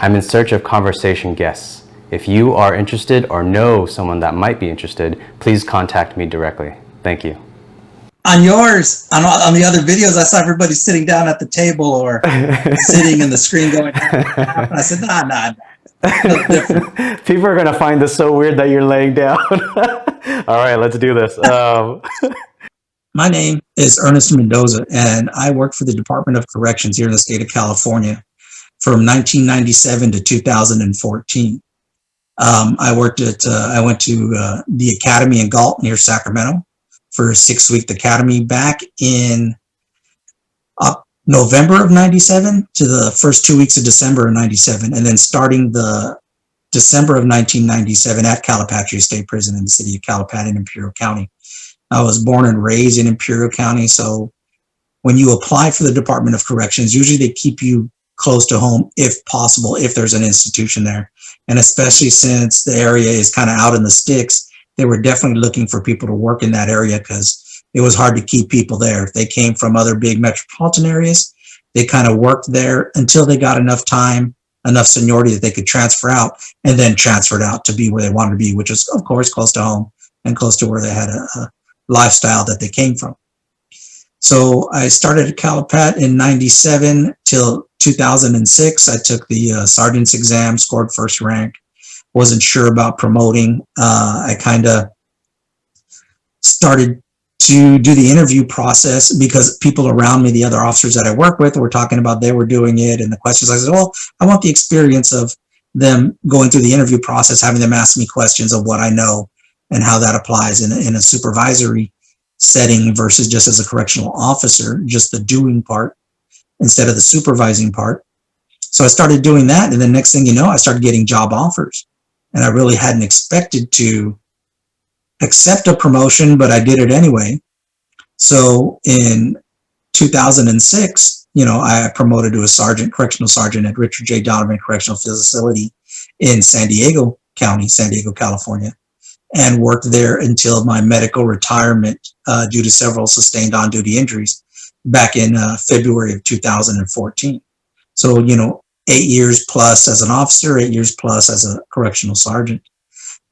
I'm in search of conversation guests. If you are interested or know someone that might be interested, please contact me directly. Thank you. On yours, on the other videos, I saw everybody sitting down at the table or sitting in the screen going, and I said, nah. Different. People are going to find this so weird that you're laying down. All right, let's do this. My name is Ernest Mendoza, and I work for the Department of Corrections here in the state of California from 1997 to 2014. I went to the academy in Galt near Sacramento for a 6-week academy back in November of 97 to the first 2 weeks of December of 97. And then starting the December of 1997 at Calipatria State Prison in the city of Calipat in Imperial County. I was born and raised in Imperial County. So when you apply for the Department of Corrections, usually they keep you close to home if possible, if there's an institution there. And especially since the area is kind of out in the sticks, they were definitely looking for people to work in that area because it was hard to keep people there. If they came from other big metropolitan areas, they kind of worked there until they got enough time, enough seniority that they could transfer out, and then transferred out to be where they wanted to be, which is, of course, close to home and close to where they had a lifestyle that they came from. So I started at Calipat in 97 till 2006. I took the sergeant's exam, scored first rank. Wasn't sure about promoting. I kind of started to do the interview process because people around me, the other officers that I work with, were talking about they were doing it. And the questions, I said, well, I want the experience of them going through the interview process, having them ask me questions of what I know and how that applies in a supervisory setting versus just as a correctional officer, just the doing part instead of the supervising part. So I started doing that. And the next thing you know, I started getting job offers. And I really hadn't expected to accept a promotion, but I did it anyway. So in 2006, I promoted to a sergeant, correctional sergeant at Richard J. Donovan Correctional Facility in San Diego County, San Diego, California, and worked there until my medical retirement due to several sustained on-duty injuries back in February of 2014. So, 8 years plus as an officer, 8 years plus as a correctional sergeant.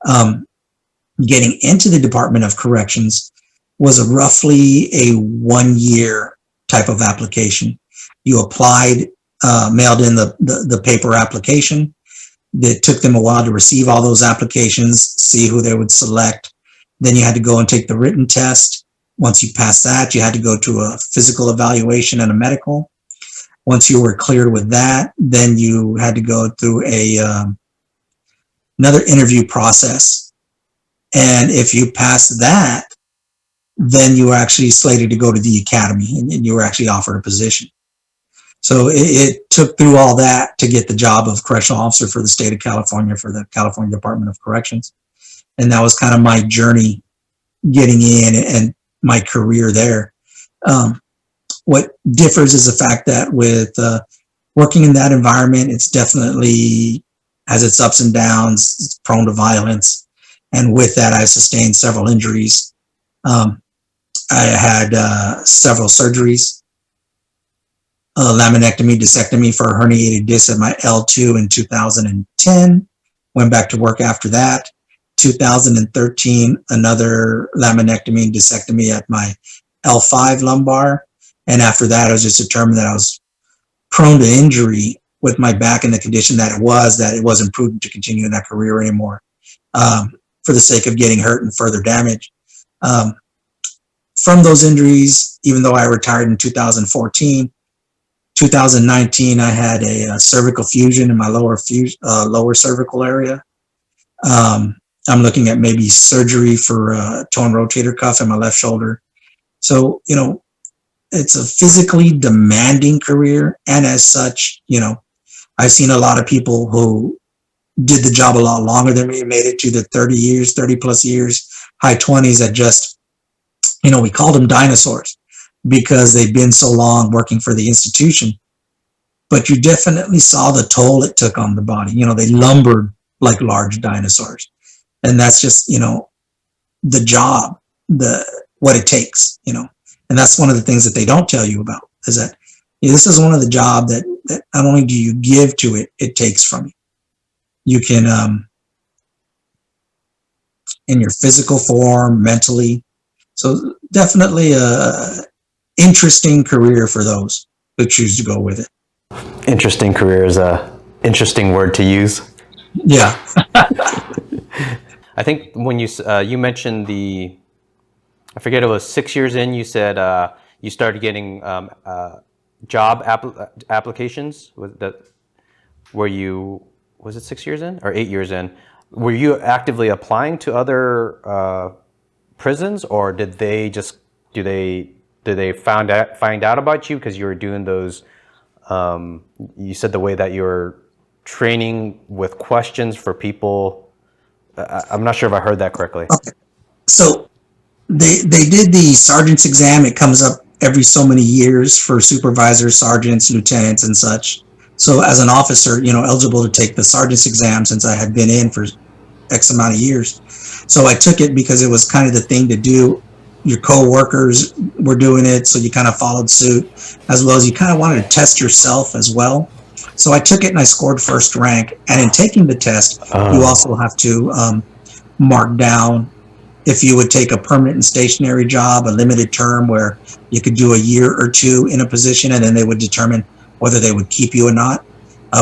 Getting into the Department of Corrections was roughly a 1-year type of application. You applied, mailed in the paper application. It took them a while to receive all those applications, see who they would select. Then you had to go and take the written test. Once you passed that, you had to go to a physical evaluation and a medical. Once you were cleared with that, then you had to go through another interview process. And if you passed that, then you were actually slated to go to the academy and you were actually offered a position. So it took through all that to get the job of correctional officer for the state of California, for the California Department of Corrections. And that was kind of my journey getting in and my career there. What differs is the fact that with working in that environment, it's definitely has its ups and downs, it's prone to violence. And with that, I sustained several injuries. I had several surgeries, a laminectomy, discectomy for a herniated disc at my L2 in 2010. Went back to work after that. 2013, another laminectomy and discectomy at my L5 lumbar. And after that, I was just determined that I was prone to injury with my back in the condition that it wasn't prudent to continue in that career anymore for the sake of getting hurt and further damage. From those injuries, even though I retired in 2014, 2019, I had a cervical fusion in my lower cervical area. I'm looking at maybe surgery for a torn rotator cuff in my left shoulder. So, it's a physically demanding career. And as such, I've seen a lot of people who did the job a lot longer than me, made it to the 30 plus years, high 20s that just, we called them dinosaurs because they've been so long working for the institution. But you definitely saw the toll it took on the body. They lumbered like large dinosaurs. And that's just, the job, what it takes, And that's one of the things that they don't tell you about is that This is one of the job that not only do you give to it, it takes from you. You can, in your physical form, mentally. So definitely a interesting career for those who choose to go with it. Interesting career is a interesting word to use. Yeah. I think when you mentioned I forget, it was 6 years in, you said you started getting job applications. Was it 6 years in or 8 years in? Were you actively applying to other prisons, or did they find out about you because you were doing those? You said the way that you were training with questions for people. I'm not sure if I heard that correctly. Okay. So they did the sergeant's exam. It comes up every so many years for supervisors, sergeants, lieutenants, and such. So as an officer, eligible to take the sergeant's exam, since I had been in for X amount of years. So I took it because it was kind of the thing to do. Your co-workers were doing it, so you kind of followed suit, as well as you kind of wanted to test yourself as well. So I took it and I scored first rank. And in taking the test, you also have to mark down if you would take a permanent and stationary job, a limited term where you could do a year or two in a position, and then they would determine whether they would keep you or not.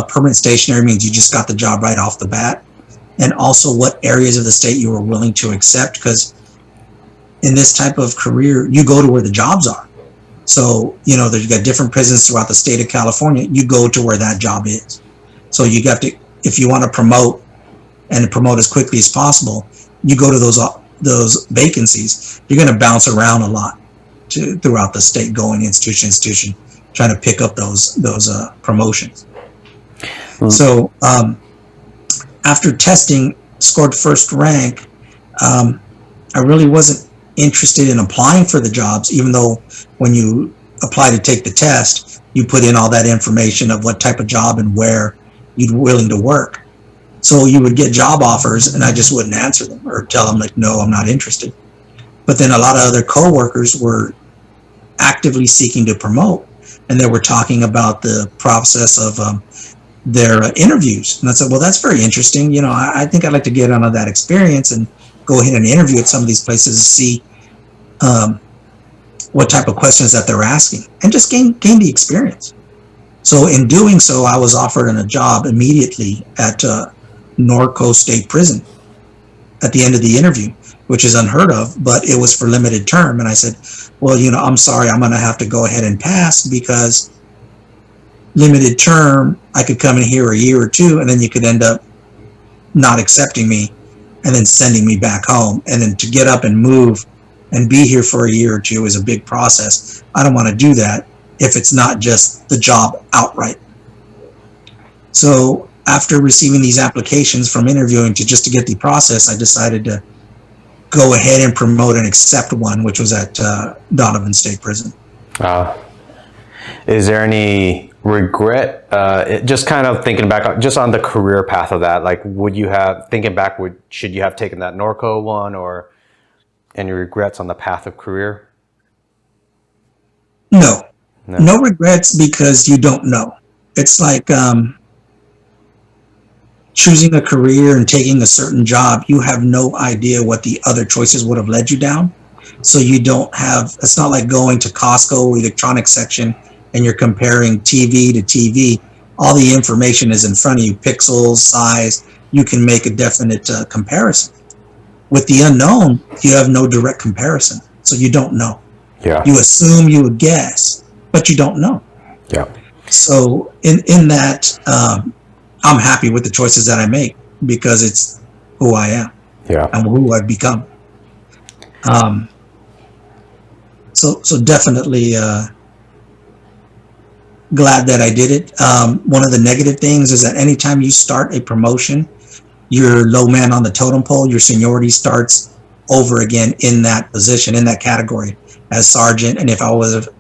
Permanent stationary means you just got the job right off the bat. And also what areas of the state you were willing to accept, because in this type of career, you go to where the jobs are. So, you've got different prisons throughout the state of California. You go to where that job is. So you got to, if you want to promote and promote as quickly as possible, you go to those vacancies. You're going to bounce around a lot throughout the state, going institution, trying to pick up those promotions. So after testing, scored first rank, I really wasn't interested in applying for the jobs, even though when you apply to take the test, you put in all that information of what type of job and where you're willing to work. So you would get job offers and I just wouldn't answer them or tell them like, no, I'm not interested. But then a lot of other coworkers were actively seeking to promote, and they were talking about the process of their interviews. And I said, well, that's very interesting. I think I'd like to get on that experience and go ahead and interview at some of these places to see what type of questions that they're asking, and just gain the experience. So in doing so, I was offered a job immediately at Norco State Prison at the end of the interview, which is unheard of, but it was for limited term. And I said, well, I'm sorry, I'm going to have to go ahead and pass, because limited term, I could come in here a year or two, and then you could end up not accepting me and then sending me back home. And then to get up and move and be here for a year or two is a big process. I don't want to do that if it's not just the job outright. So after receiving these applications from interviewing to get the process, I decided to go ahead and promote and accept one, which was at Donovan State Prison. Is there any regret, just kind of thinking back just on the career path of that, like should you have taken that Norco one, or any regrets on the path of career? No regrets, because you don't know. It's like choosing a career and taking a certain job. You have no idea what the other choices would have led you down. So you don't have, it's not like going to Costco electronics section and you're comparing TV to TV. All the information is in front of you, pixels, size. You can make a definite comparison. With the unknown, you have no direct comparison, so you don't know. Yeah. You assume, you would guess, but you don't know. Yeah. So in that, I'm happy with the choices that I make, because it's who I am. Yeah. And who I've become. So definitely glad that I did it. One of the negative things is that anytime you start a promotion, you're low man on the totem pole, your seniority starts over again in that position, in that category as sergeant. And if I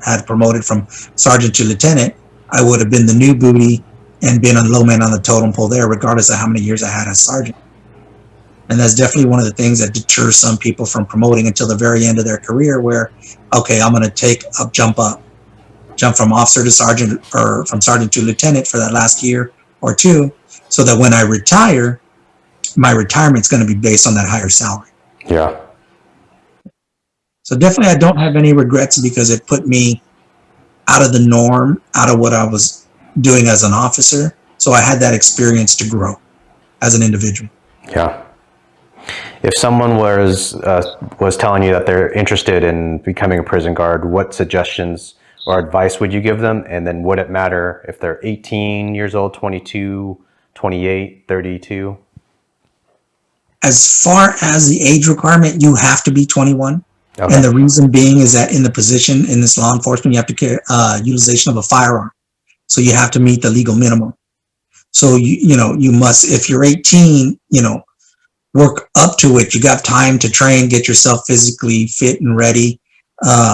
had promoted from sergeant to lieutenant, I would have been the new booty and been a low man on the totem pole there, regardless of how many years I had as sergeant. And that's definitely one of the things that deters some people from promoting until the very end of their career, where, okay, I'm going to jump up. jump from officer to sergeant or from sergeant to lieutenant for that last year or two, so that when I retire, my retirement's going to be based on that higher salary. Yeah. So definitely I don't have any regrets because it put me out of the norm, out of what I was doing as an officer. So I had that experience to grow as an individual. Yeah. If someone was telling you that they're interested in becoming a prison guard, what suggestions or advice would you give them? And then would it matter if they're 18 years old, 22, 28, 32? As far as the age requirement, you have to be 21. Okay. And the reason being is that in the position in this law enforcement, you have to carry utilization of a firearm. So you have to meet the legal minimum. So you must, if you're 18, work up to it. You got time to train, get yourself physically fit and ready,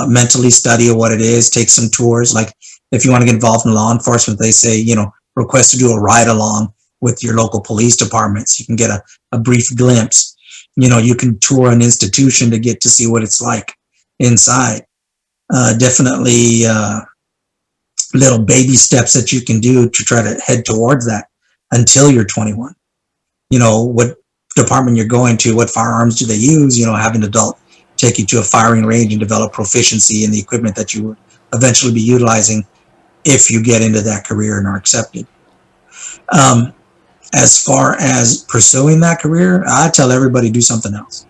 mentally study what it is, take some tours. Like if you want to get involved in law enforcement, they say, request to do a ride along with your local police departments. You can get a brief glimpse. You can tour an institution to get to see what it's like inside. Definitely little baby steps that you can do to try to head towards that until you're 21. What department you're going to, what firearms do they use, have an adult take you to a firing range and develop proficiency in the equipment that you will eventually be utilizing if you get into that career and are accepted. As far as pursuing that career, I tell everybody do something else.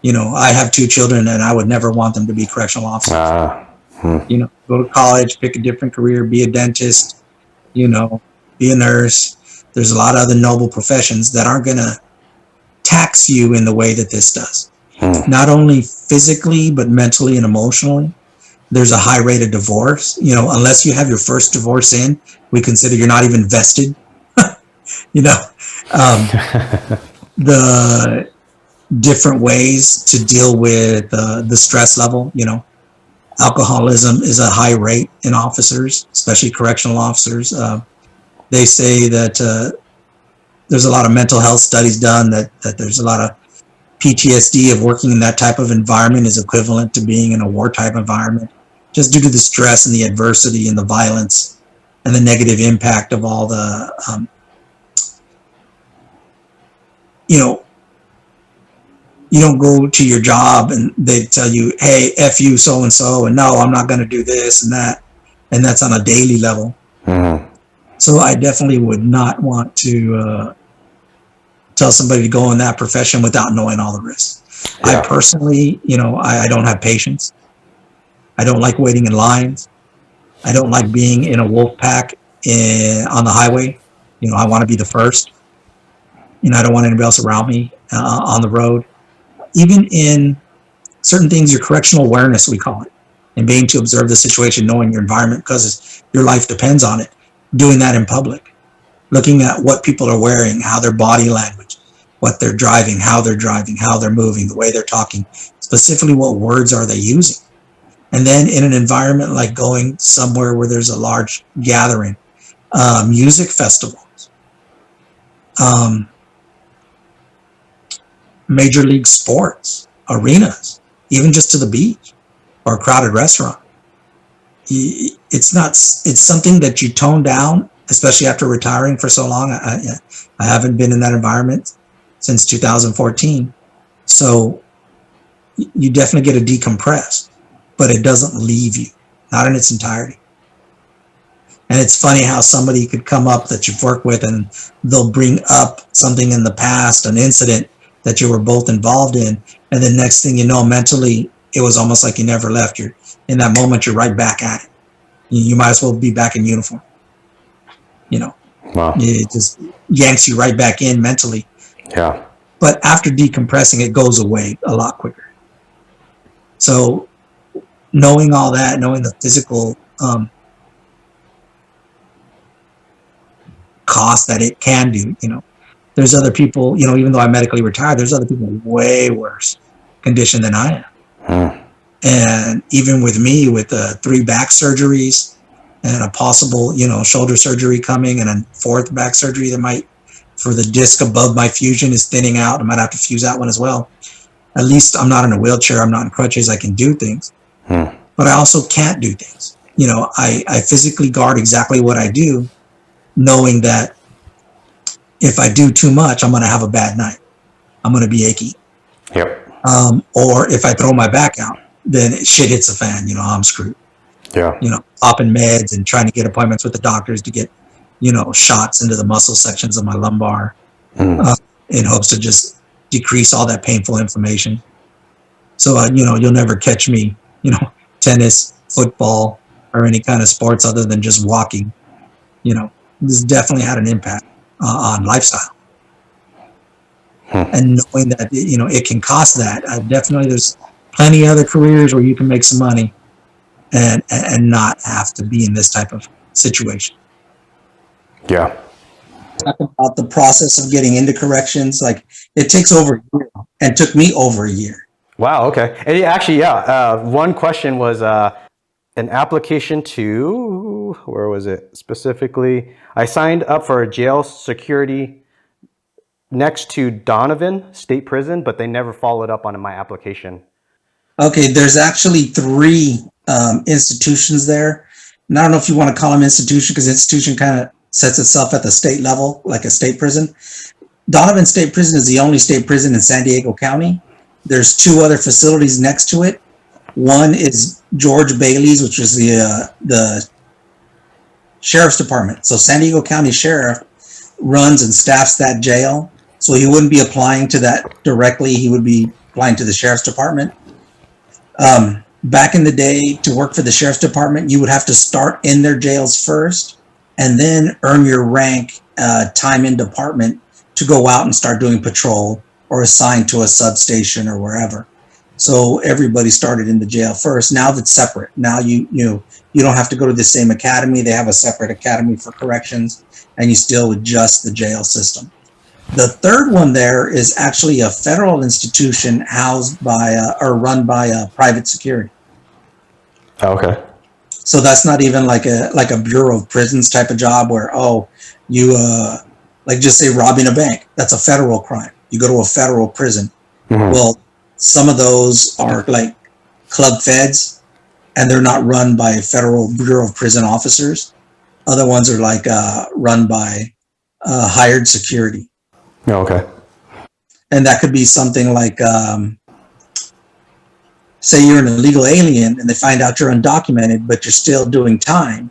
I have 2 children and I would never want them to be correctional officers. Go to college, pick a different career, be a dentist, be a nurse. There's a lot of other noble professions that aren't going to tax you in the way that this does. Not only physically, but mentally and emotionally. There's a high rate of divorce. Unless you have your first divorce in, we consider you're not even vested. The different ways to deal with the stress level, alcoholism is a high rate in officers, especially correctional officers. They say that there's a lot of mental health studies done that there's a lot of PTSD of working in that type of environment is equivalent to being in a war type environment, just due to the stress and the adversity and the violence and the negative impact of all the, you don't go to your job and they tell you, hey, F you so-and-so, and no, I'm not going to do this and that. And that's on a daily level. Mm-hmm. So I definitely would not want to tell somebody to go in that profession without knowing all the risks. Yeah. I personally, I don't have patience. I don't like waiting in lines. I don't like being in a wolf pack on the highway. I want to be the first. I don't want anybody else around me on the road. Even in certain things, your correctional awareness, we call it, and being to observe the situation, knowing your environment because your life depends on it. Doing that in public, looking at what people are wearing, how their body language, what they're driving, how they're moving, the way they're talking, specifically what words are they using. And then in an environment like going somewhere where there's a large gathering, music festivals, major league sports, arenas, even just to the beach or a crowded restaurant. It's something that you tone down, especially after retiring for so long. I haven't been in that environment since 2014. So you definitely get a decompress, but it doesn't leave you, not in its entirety. And it's funny how somebody could come up that you've worked with and they'll bring up something in the past, an incident that you were both involved in. And the next thing you know, mentally, it was almost like you never left. You're in that moment, you're right back at it. You might as well be back in uniform. Wow. It just yanks you right back in mentally. Yeah. But after decompressing, it goes away a lot quicker. So knowing all that, knowing the physical cost that it can do, there's other people, even though I'm medically retired, there's other people in way worse condition than I am. And even with me, with 3 back surgeries and a possible, shoulder surgery coming and a 4th back surgery that might, for the disc above my fusion is thinning out. I might have to fuse that one as well. At least I'm not in a wheelchair. I'm not in crutches. I can do things. but I also can't do things. I physically guard exactly what I do, knowing that if I do too much, I'm going to have a bad night. I'm going to be achy. Yep. Or if I throw my back out, then shit hits the fan. I'm screwed. Yeah. Popping meds and trying to get appointments with the doctors to get, shots into the muscle sections of my lumbar, in hopes to just decrease all that painful inflammation. So, you'll never catch me, tennis, football, or any kind of sports other than just walking. This definitely had an impact on lifestyle. And knowing that, it can cost that. Definitely there's plenty of other careers where you can make some money and not have to be in this type of situation. Yeah. Talk about the process of getting into corrections. Like, it takes over a year, and took me over a year. Wow. Okay. And actually, one question was an application to, where was it specifically? I signed up for a jail security next to Donovan State Prison, but they never followed up on my application. Okay, there's actually 3 institutions there. And I don't know if you want to call them institution, because institution kind of sets itself at the state level, like a state prison. Donovan State Prison is the only state prison in San Diego County. There's 2 other facilities next to it. One is George Bailey's, which is the sheriff's department. So San Diego County Sheriff runs and staffs that jail. So he wouldn't be applying to that directly. He would be applying to the sheriff's department. Back in the day, to work for the sheriff's department, you would have to start in their jails first and then earn your rank, time in department, to go out and start doing patrol or assigned to a substation or wherever. So everybody started in the jail first. Now that's separate. Now you don't have to go to the same academy. They have a separate academy for corrections, and you still adjust the jail system. The third one there is actually a federal institution housed by or run by a private security. Okay. So that's not even like a Bureau of Prisons type of job where, you like, just say robbing a bank. That's a federal crime. You go to a federal prison. Mm-hmm. Well, some of those are like club feds, and they're not run by federal Bureau of Prison officers. Other ones are like run by hired security. Okay. And that could be something like, say you're an illegal alien and they find out you're undocumented, but you're still doing time.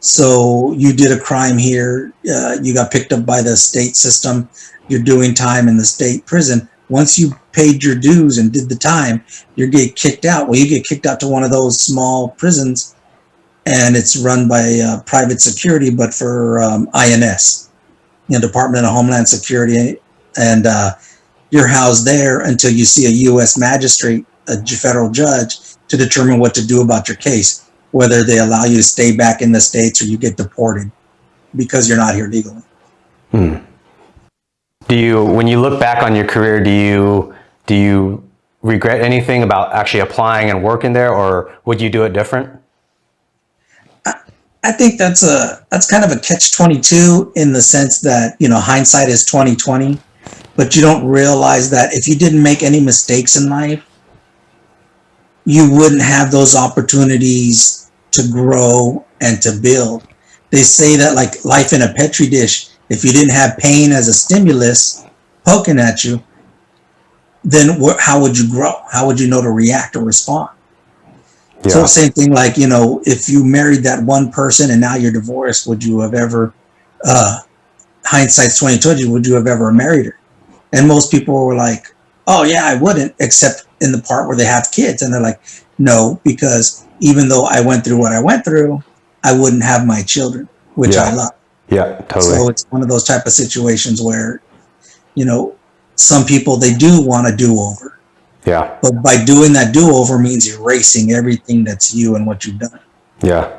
So you did a crime here, you got picked up by the state system, you're doing time in the state prison. Once you paid your dues and did the time, you get kicked out. Well, you get kicked out to one of those small prisons, and it's run by private security, but for INS, Department of Homeland Security, and you're housed there until you see a U.S. magistrate, a federal judge, to determine what to do about your case, whether they allow you to stay back in the States or you get deported because you're not here legally. When you look back on your career, do you regret anything about actually applying and working there, or would you do it different? I think that's kind of a catch-22 in the sense that, hindsight is 20/20, but you don't realize that if you didn't make any mistakes in life, you wouldn't have those opportunities to grow and to build. They say that, like life in a petri dish, if you didn't have pain as a stimulus poking at you, then how would you grow? How would you know to react or respond? Yeah. So same thing, like, if you married that one person and now you're divorced, would you have ever, hindsight's 20/20, would you have ever married her? And most people were like, oh yeah, I wouldn't, except in the part where they have kids. And they're like, no, because even though I went through what I went through, I wouldn't have my children, which I love. Yeah, totally. So it's one of those type of situations where, some people, they do want a do-over. Yeah. But by doing that do-over means erasing everything that's you and what you've done. Yeah.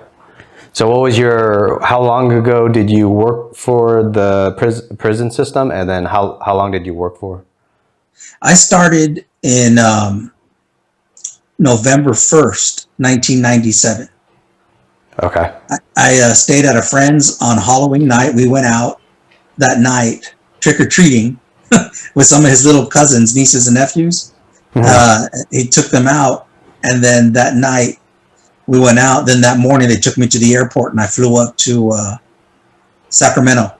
So how long ago did you work for the prison system? And then how long did you work for? I started in November 1st, 1997. Okay. I stayed at a friend's on Halloween night. We went out that night trick-or-treating with some of his little cousins, nieces and nephews. Mm-hmm. He took them out, and then that night We went out. Then that morning they took me to the airport, and I flew up to Sacramento.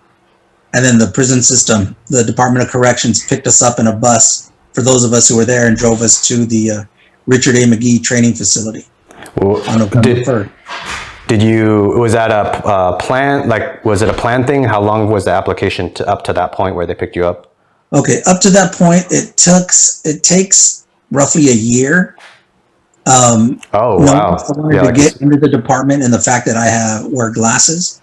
And then the prison system, the Department of Corrections, picked us up in a bus for those of us who were there and drove us to the Richard A. McGee training facility on November 1st. Was that a plan? Like, was it a plan thing? How long was the application up to that point where they picked you up? Okay, up to that point, it takes roughly a year. Oh, wow. I wanted to get into the department, and the fact that I wear glasses.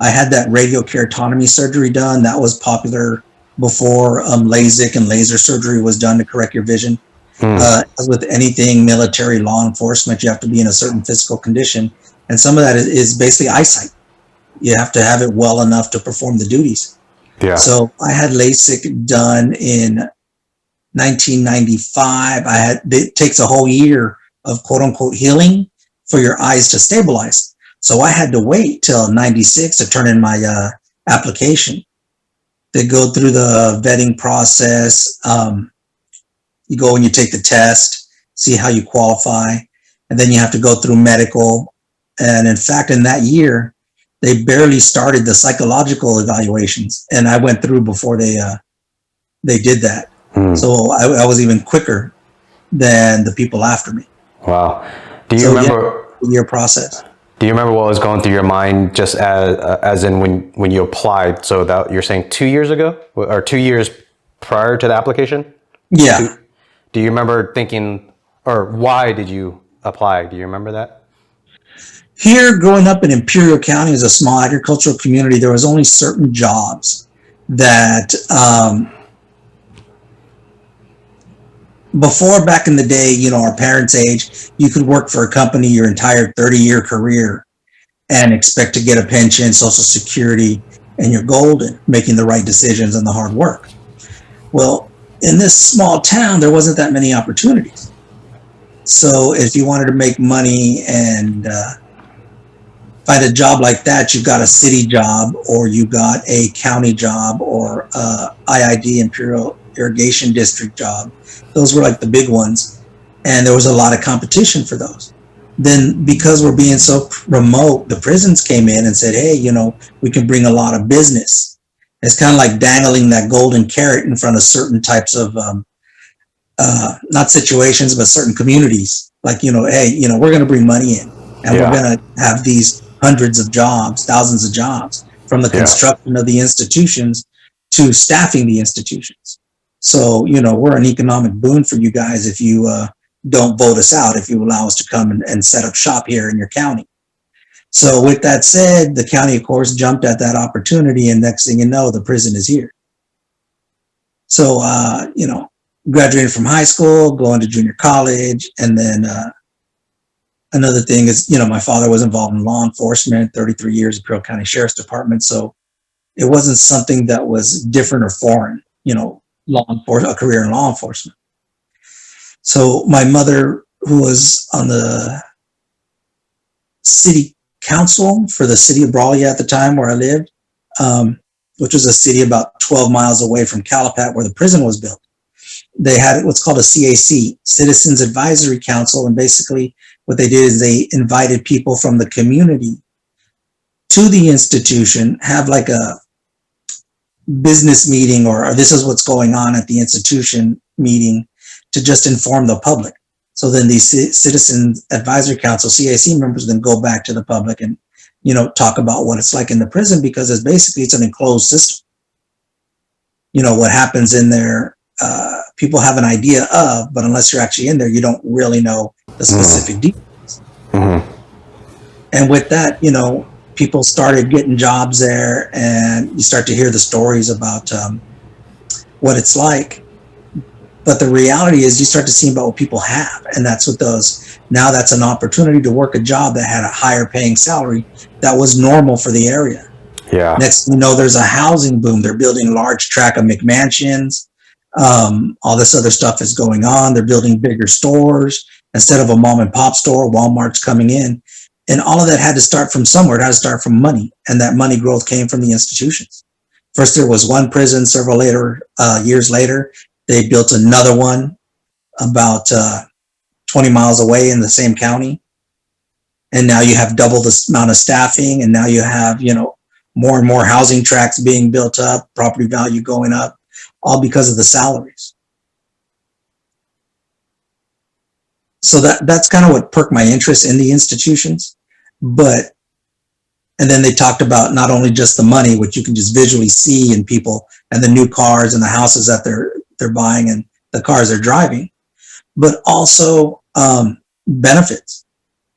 I had that radiokeratotomy surgery done. That was popular before LASIK and laser surgery was done to correct your vision. As with anything military, law enforcement, you have to be in a certain physical condition. And some of that is basically eyesight. You have to have it well enough to perform the duties. Yeah. So I had LASIK done in 1995. It takes a whole year of quote unquote healing for your eyes to stabilize. So I had to wait till 96 to turn in my application. They go through the vetting process. You go and you take the test, see how you qualify, and then you have to go through medical. And in fact, in that year, they barely started the psychological evaluations, and I went through before they did that. So I was even quicker than the people after me. Wow. Do you remember the year process? Do you remember what was going through your mind just as in when you applied? So that you're saying 2 years ago or 2 years prior to the application? Yeah. Do you remember thinking, or why did you apply? Do you remember that? Here, growing up in Imperial County as a small agricultural community, there was only certain jobs that before, back in the day, our parents' age, you could work for a company your entire 30-year career and expect to get a pension, Social Security, and you're golden, making the right decisions and the hard work. Well, in this small town, there wasn't that many opportunities. So if you wanted to make money and find a job like that, you got a city job, or you got a county job, or IID, Imperial Irrigation District job. Those were like the big ones, and there was a lot of competition for those. Then because we're being so remote, the prisons came in and said, hey, we can bring a lot of business. It's kind of like dangling that golden carrot in front of certain types of not situations, but certain communities. Like, hey, we're going to bring money in, and we're going to have these hundreds of jobs, thousands of jobs, from the construction of the institutions to staffing the institutions. So, we're an economic boon for you guys if you don't vote us out, if you allow us to come and set up shop here in your county. So with that said, the county, of course, jumped at that opportunity, and next thing you know, the prison is here. So, graduating from high school, going to junior college, and then another thing is, my father was involved in law enforcement, 33 years, Imperial County Sheriff's Department. So it wasn't something that was different or foreign, a career in law enforcement. So my mother, who was on the city council for the city of Brawley at the time where I lived, which was a city about 12 miles away from Calipat where the prison was built, they had what's called a CAC, Citizens Advisory Council. And basically what they did is they invited people from the community to the institution, have like a business meeting, or this is what's going on at the institution meeting, to just inform the public. So then these Citizens Advisory Council, CAC members, then go back to the public and, talk about what it's like in the prison, because it's an enclosed system. What happens in there, people have an idea of, but unless you're actually in there, you don't really know the specific details. Mm-hmm. And with that, people started getting jobs there, and you start to hear the stories about what it's like. But the reality is you start to see about what people have, and that's what now that's an opportunity to work a job that had a higher paying salary that was normal for the area. Yeah. Next thing you know, there's a housing boom. They're building a large tract of McMansions. All this other stuff is going on. They're building bigger stores. Instead of a mom and pop store, Walmart's coming in. And all of that had to start from somewhere. It had to start from money. And that money growth came from the institutions. First, there was one prison. Several years later, they built another one about 20 miles away in the same county. And now you have double the amount of staffing, and now you have, more and more housing tracts being built up, property value going up, all because of the salaries. So that's kind of what perked my interest in the institutions. And then they talked about not only just the money, which you can just visually see in people, and the new cars and the houses that they're buying and the cars they're driving, but also benefits.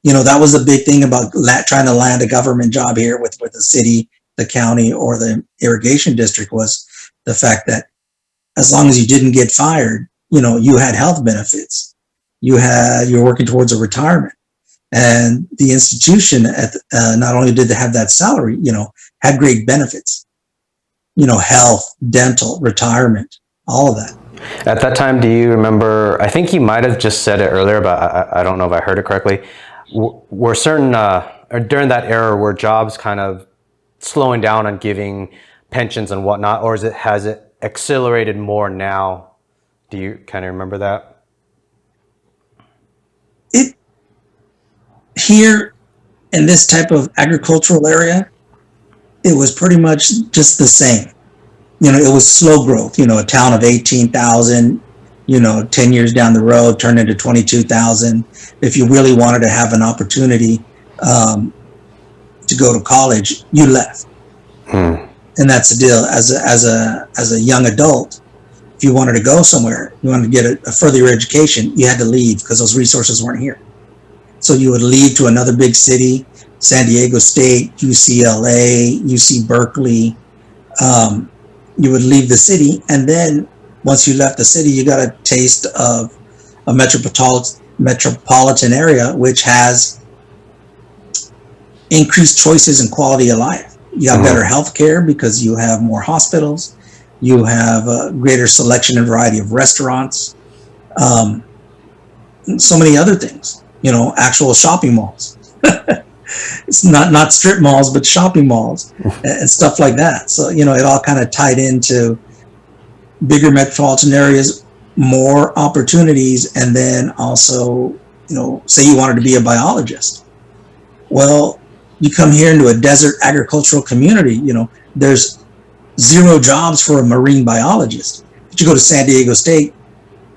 That was a big thing about trying to land a government job here with the city, the county, or the irrigation district, was the fact that as long as you didn't get fired, you had health benefits. You're working towards a retirement. And the institution not only did they have that salary, had great benefits, health, dental, retirement, all of that. At that time, do you remember, I think you might have just said it earlier, but I don't know if I heard it correctly. Were certain, or during that era, were jobs kind of slowing down on giving pensions and whatnot, or has it accelerated more now? Do you kind of remember that? Here in this type of agricultural area, it was pretty much just the same. It was slow growth. A town of 18,000, 10 years down the road turned into 22,000. If you really wanted to have an opportunity to go to college, you left. And that's the deal. As a young adult, if you wanted to go somewhere, you wanted to get a further education, you had to leave because those resources weren't here. So you would leave to another big city, San Diego State, UCLA, UC Berkeley. You would leave the city, and then once you left the city, you got a taste of a metropolitan area, which has increased choices and quality of life. You have better health care because you have more hospitals. You have a greater selection and variety of restaurants. So many other things. Actual shopping malls. It's not strip malls, but shopping malls and stuff like that. So, it all kind of tied into bigger metropolitan areas, more opportunities, and then also, say you wanted to be a biologist. Well, you come here into a desert agricultural community, there's zero jobs for a marine biologist. But you go to San Diego State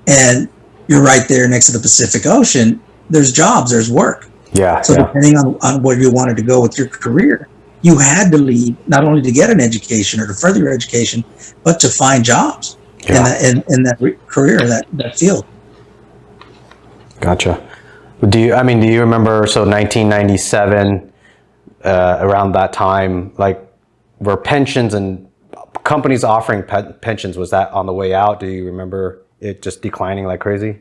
and you're right there next to the Pacific Ocean. There's jobs, there's work. Yeah. So depending on where you wanted to go with your career, you had to leave not only to get an education or to further your education, but to find jobs in that career, that field. Gotcha. Do you remember, so 1997, around that time, like, were pensions and companies offering pensions, was that on the way out? Do you remember it just declining like crazy?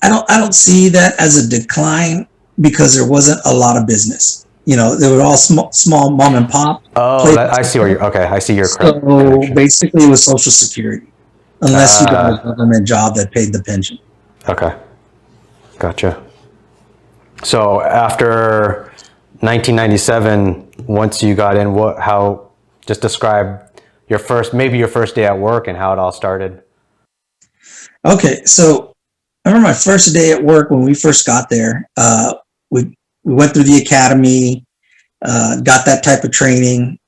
I don't see that as a decline because there wasn't a lot of business. They were all small mom and pop. Oh, I see where I see your So connection. basically it was Social Security, unless you got a government job that paid the pension. Okay. Gotcha. So after 1997, once you got in, just describe your first day at work and how it all started. Okay, so I remember my first day at work when we first got there. We went through the academy, got that type of training.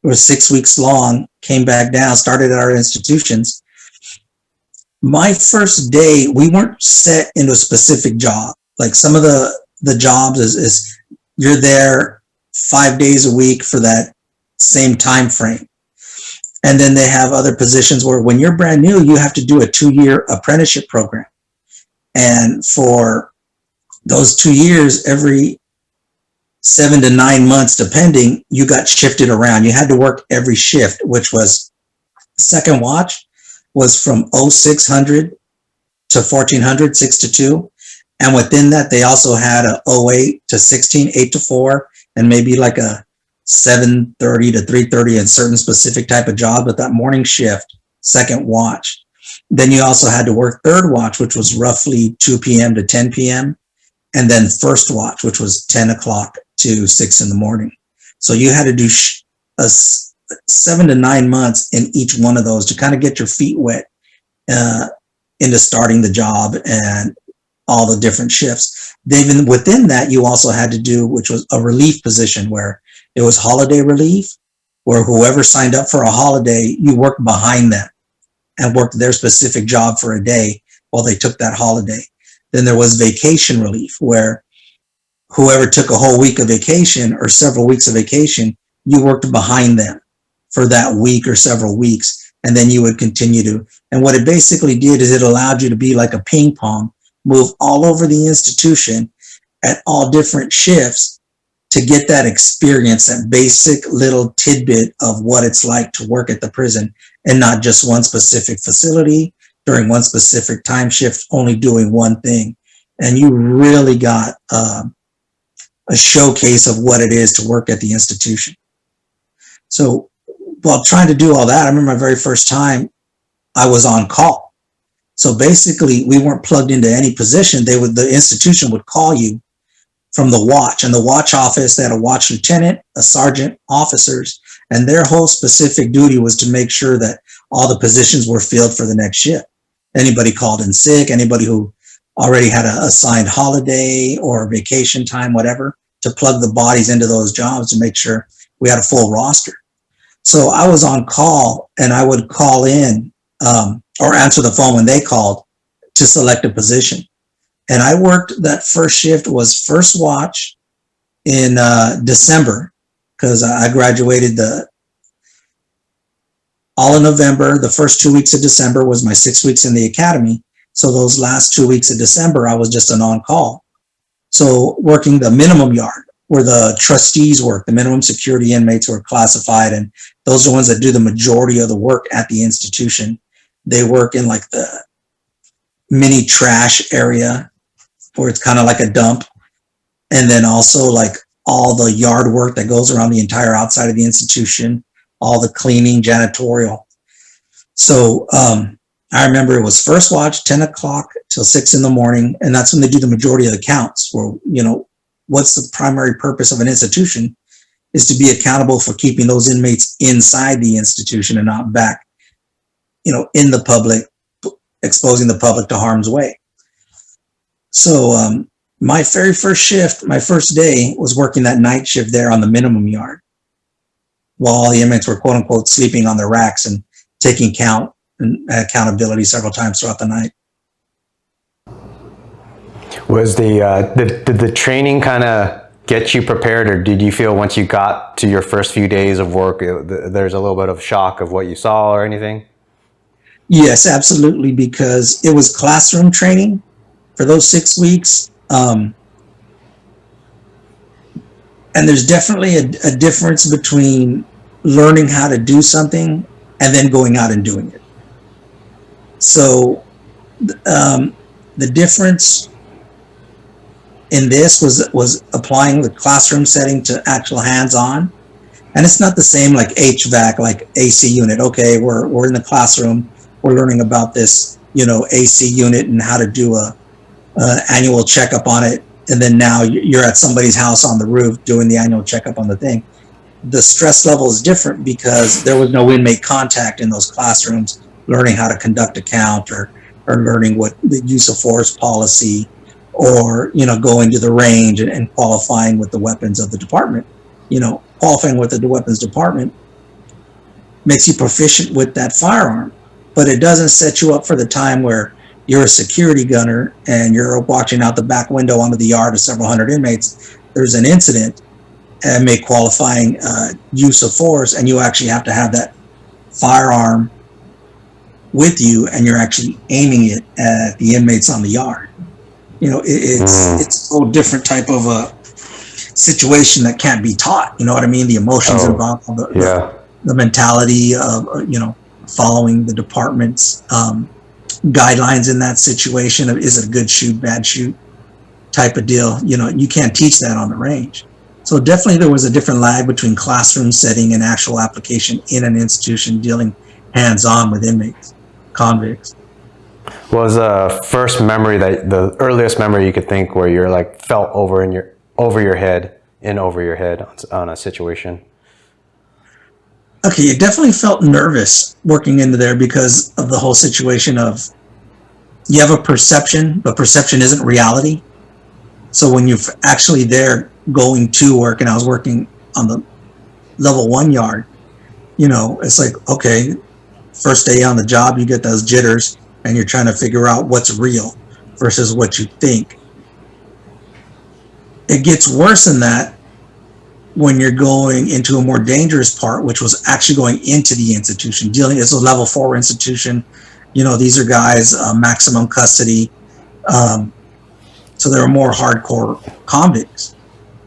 It was 6 weeks long, came back down, started at our institutions. My first day, we weren't set into a specific job. Like some of the jobs is you're there 5 days a week for that same time frame. And then they have other positions where when you're brand new, you have to do a 2-year apprenticeship program. And for those 2 years, every 7 to 9 months, depending, you got shifted around. You had to work every shift, which was second watch was from 0600 to 1400, 6 to 2. And within that, they also had a 08 to 16, 8 to 4, and maybe like a 7:30 to 3:30 in certain specific type of job. But that morning shift, second watch. Then you also had to work third watch, which was roughly 2 p.m. to 10 p.m. And then first watch, which was 10 o'clock to 6 in the morning. So you had to do 7 to 9 months in each one of those to kind of get your feet wet into starting the job and all the different shifts. Then within that, you also had to do, which was a relief position, where it was holiday relief, where whoever signed up for a holiday, you worked behind them and worked their specific job for a day while they took that holiday. Then there was vacation relief, where whoever took a whole week of vacation or several weeks of vacation, you worked behind them for that week or several weeks, and then you would continue to. And what it basically did is it allowed you to be like a ping pong, move all over the institution at all different shifts to get that experience, that basic little tidbit of what it's like to work at the prison, and not just one specific facility during one specific time shift, only doing one thing. And you really got a showcase of what it is to work at the institution. So while trying to do all that, I remember my very first time I was on call. So basically, we weren't plugged into any position. The institution would call you from the watch, and the watch office, they had a watch lieutenant, a sergeant, officers, and their whole specific duty was to make sure that all the positions were filled for the next shift. Anybody called in sick, anybody who already had a assigned holiday or vacation time, whatever, to plug the bodies into those jobs to make sure we had a full roster. So I was on call, and I would call in or answer the phone when they called to select a position. And I worked that first shift, was first watch in December, because I graduated all in November. The first 2 weeks of December was my 6 weeks in the academy. So those last 2 weeks of December, I was just an on-call. So working the minimum yard, where the trustees work, the minimum security inmates who are classified, and those are the ones that do the majority of the work at the institution. They work in like the mini trash area, where it's kind of like a dump. And then also like all the yard work that goes around the entire outside of the institution, all the cleaning, janitorial. So I remember it was first watch, 10 o'clock till 6 in the morning. And that's when they do the majority of the counts, where, what's the primary purpose of an institution is to be accountable for keeping those inmates inside the institution and not back, in the public, exposing the public to harm's way. So my very first shift, my first day, was working that night shift there on the minimum yard, while all the inmates were quote unquote sleeping on their racks and taking count and accountability several times throughout the night. Was did the training kind of get you prepared, or did you feel once you got to your first few days of work, there's a little bit of shock of what you saw or anything? Yes, absolutely, because it was classroom training for those 6 weeks. And there's definitely a difference between learning how to do something and then going out and doing it. So the difference in this was applying the classroom setting to actual hands-on. And it's not the same like HVAC, like AC unit. Okay, we're in the classroom, we're learning about this, AC unit and how to do a annual checkup on it. And then now you're at somebody's house on the roof doing the annual checkup on the thing. The stress level is different because there was no inmate contact in those classrooms, learning how to conduct a count or learning what the use of force policy, or, going to the range and qualifying with the weapons of the department. Qualifying with the weapons department makes you proficient with that firearm, but it doesn't set you up for the time where you're a security gunner and you're watching out the back window onto the yard of several hundred inmates. There's an incident and may qualifying use of force, and you actually have to have that firearm with you, and you're actually aiming it at the inmates on the yard. It's a whole different type of a situation that can't be taught. You know what I mean? The emotions involved, the mentality of following the department's guidelines in that situation. Is it a good shoot, bad shoot type of deal? You can't teach that on the range. So definitely there was a different lag between classroom setting and actual application in an institution dealing hands-on with inmates, convicts. Was the first memory, the earliest memory you could think, where you're like felt over your head on a situation? Okay, you definitely felt nervous working into there because of the whole situation of you have a perception, but perception isn't reality. So when you're actually there going to work, and I was working on the level 1 yard, it's like, okay, first day on the job, you get those jitters and you're trying to figure out what's real versus what you think. It gets worse than that when you're going into a more dangerous part, which was actually going into the institution. It's a level 4 institution. These are guys, maximum custody. So they were more hardcore convicts.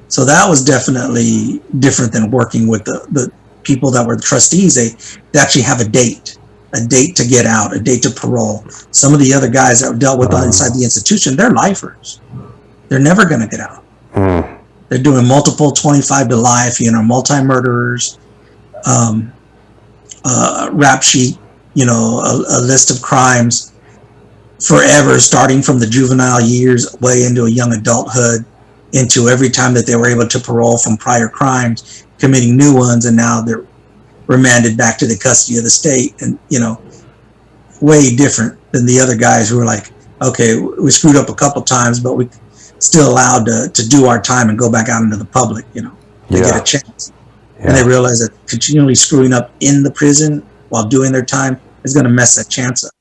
So that was definitely different than working with the people that were the trustees. They actually have a date to get out, a date to parole. Some of the other guys that dealt with inside the institution, they're lifers. They're never going to get out. They're doing multiple 25 to life, multi-murderers, rap sheet, a list of crimes forever, starting from the juvenile years way into a young adulthood, into every time that they were able to parole from prior crimes, committing new ones, and now they're remanded back to the custody of the state. And, way different than the other guys who were like, okay, we screwed up a couple times, but we still allowed to do our time and go back out into the public, they get a chance. And they realize that continually screwing up in the prison while doing their time is going to mess that chance up.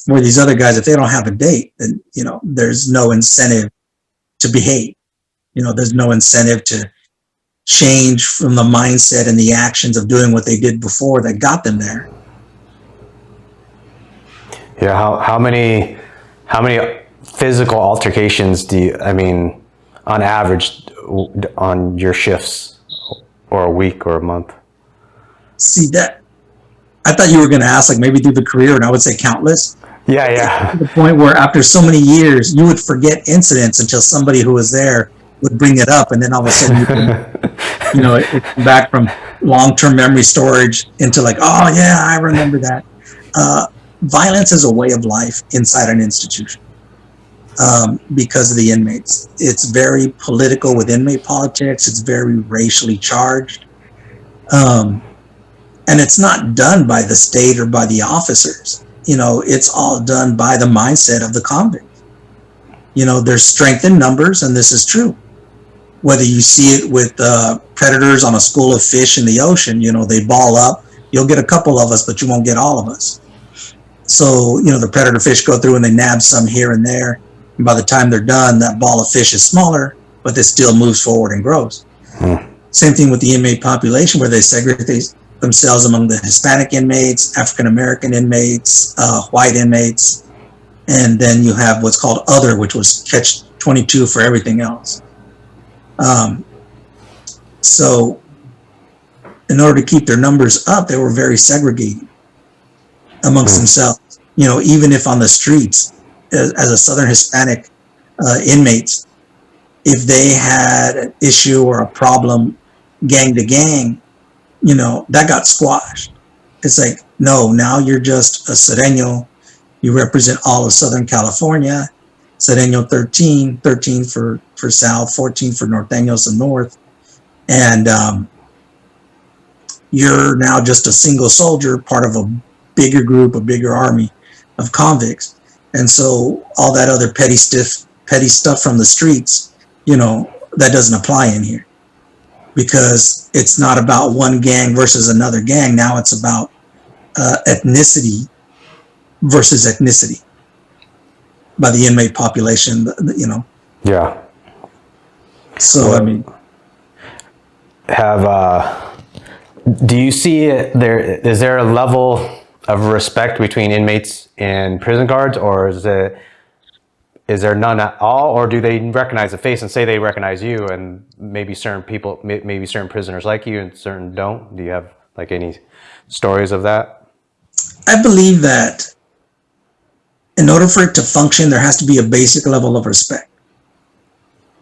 Where these other guys, if they don't have a date, then, there's no incentive to behave. There's no incentive to change from the mindset and the actions of doing what they did before that got them there. Yeah. How many physical altercations on average on your shifts, or a week or a month? See, that I thought you were going to ask, like, maybe through the career, and I would say countless. Yeah. To the point where after so many years, you would forget incidents until somebody who was there would bring it up, and then all of a sudden, it come back from long-term memory storage into like, oh yeah, I remember that. Violence is a way of life inside an institution because of the inmates. It's very political with inmate politics. It's very racially charged. And it's not done by the state or by the officers. It's all done by the mindset of the convict. There's strength in numbers, and this is true. Whether you see it with predators on a school of fish in the ocean, they ball up. You'll get a couple of us, but you won't get all of us. So, the predator fish go through and they nab some here and there. And by the time they're done, that ball of fish is smaller, but it still moves forward and grows. Same thing with the inmate population, where they segregate themselves among the Hispanic inmates, African-American inmates, white inmates. And then you have what's called other, which was catch-22 for everything else. So in order to keep their numbers up, they were very segregated amongst themselves. Even if on the streets, as a Southern Hispanic inmates, if they had an issue or a problem gang to gang, that got squashed. It's like, no, now you're just a Sereno. You represent all of Southern California. Sereno 13 for South, 14 for Norteños and North. And you're now just a single soldier, part of a bigger group, a bigger army of convicts. And so all that other petty stuff from the streets, that doesn't apply in here, because it's not about one gang versus another gang. Now it's about ethnicity versus ethnicity by the inmate population, Yeah. So, do you see is there a level of respect between inmates and prison guards, or is there none at all, or do they recognize the face and say they recognize you, and maybe certain people, maybe certain prisoners like you and certain don't? Do you have like any stories of that? I believe that in order for it to function, there has to be a basic level of respect.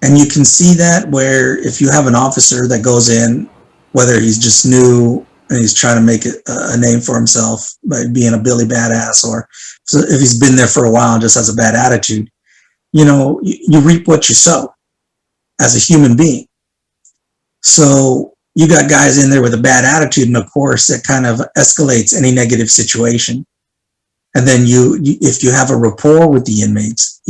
And you can see that where if you have an officer that goes in, whether he's just new and he's trying to make a name for himself by being a Billy badass, or if he's been there for a while and just has a bad attitude, you reap what you sow as a human being. So you got guys in there with a bad attitude, and of course that kind of escalates any negative situation. And then if you have a rapport with the inmates,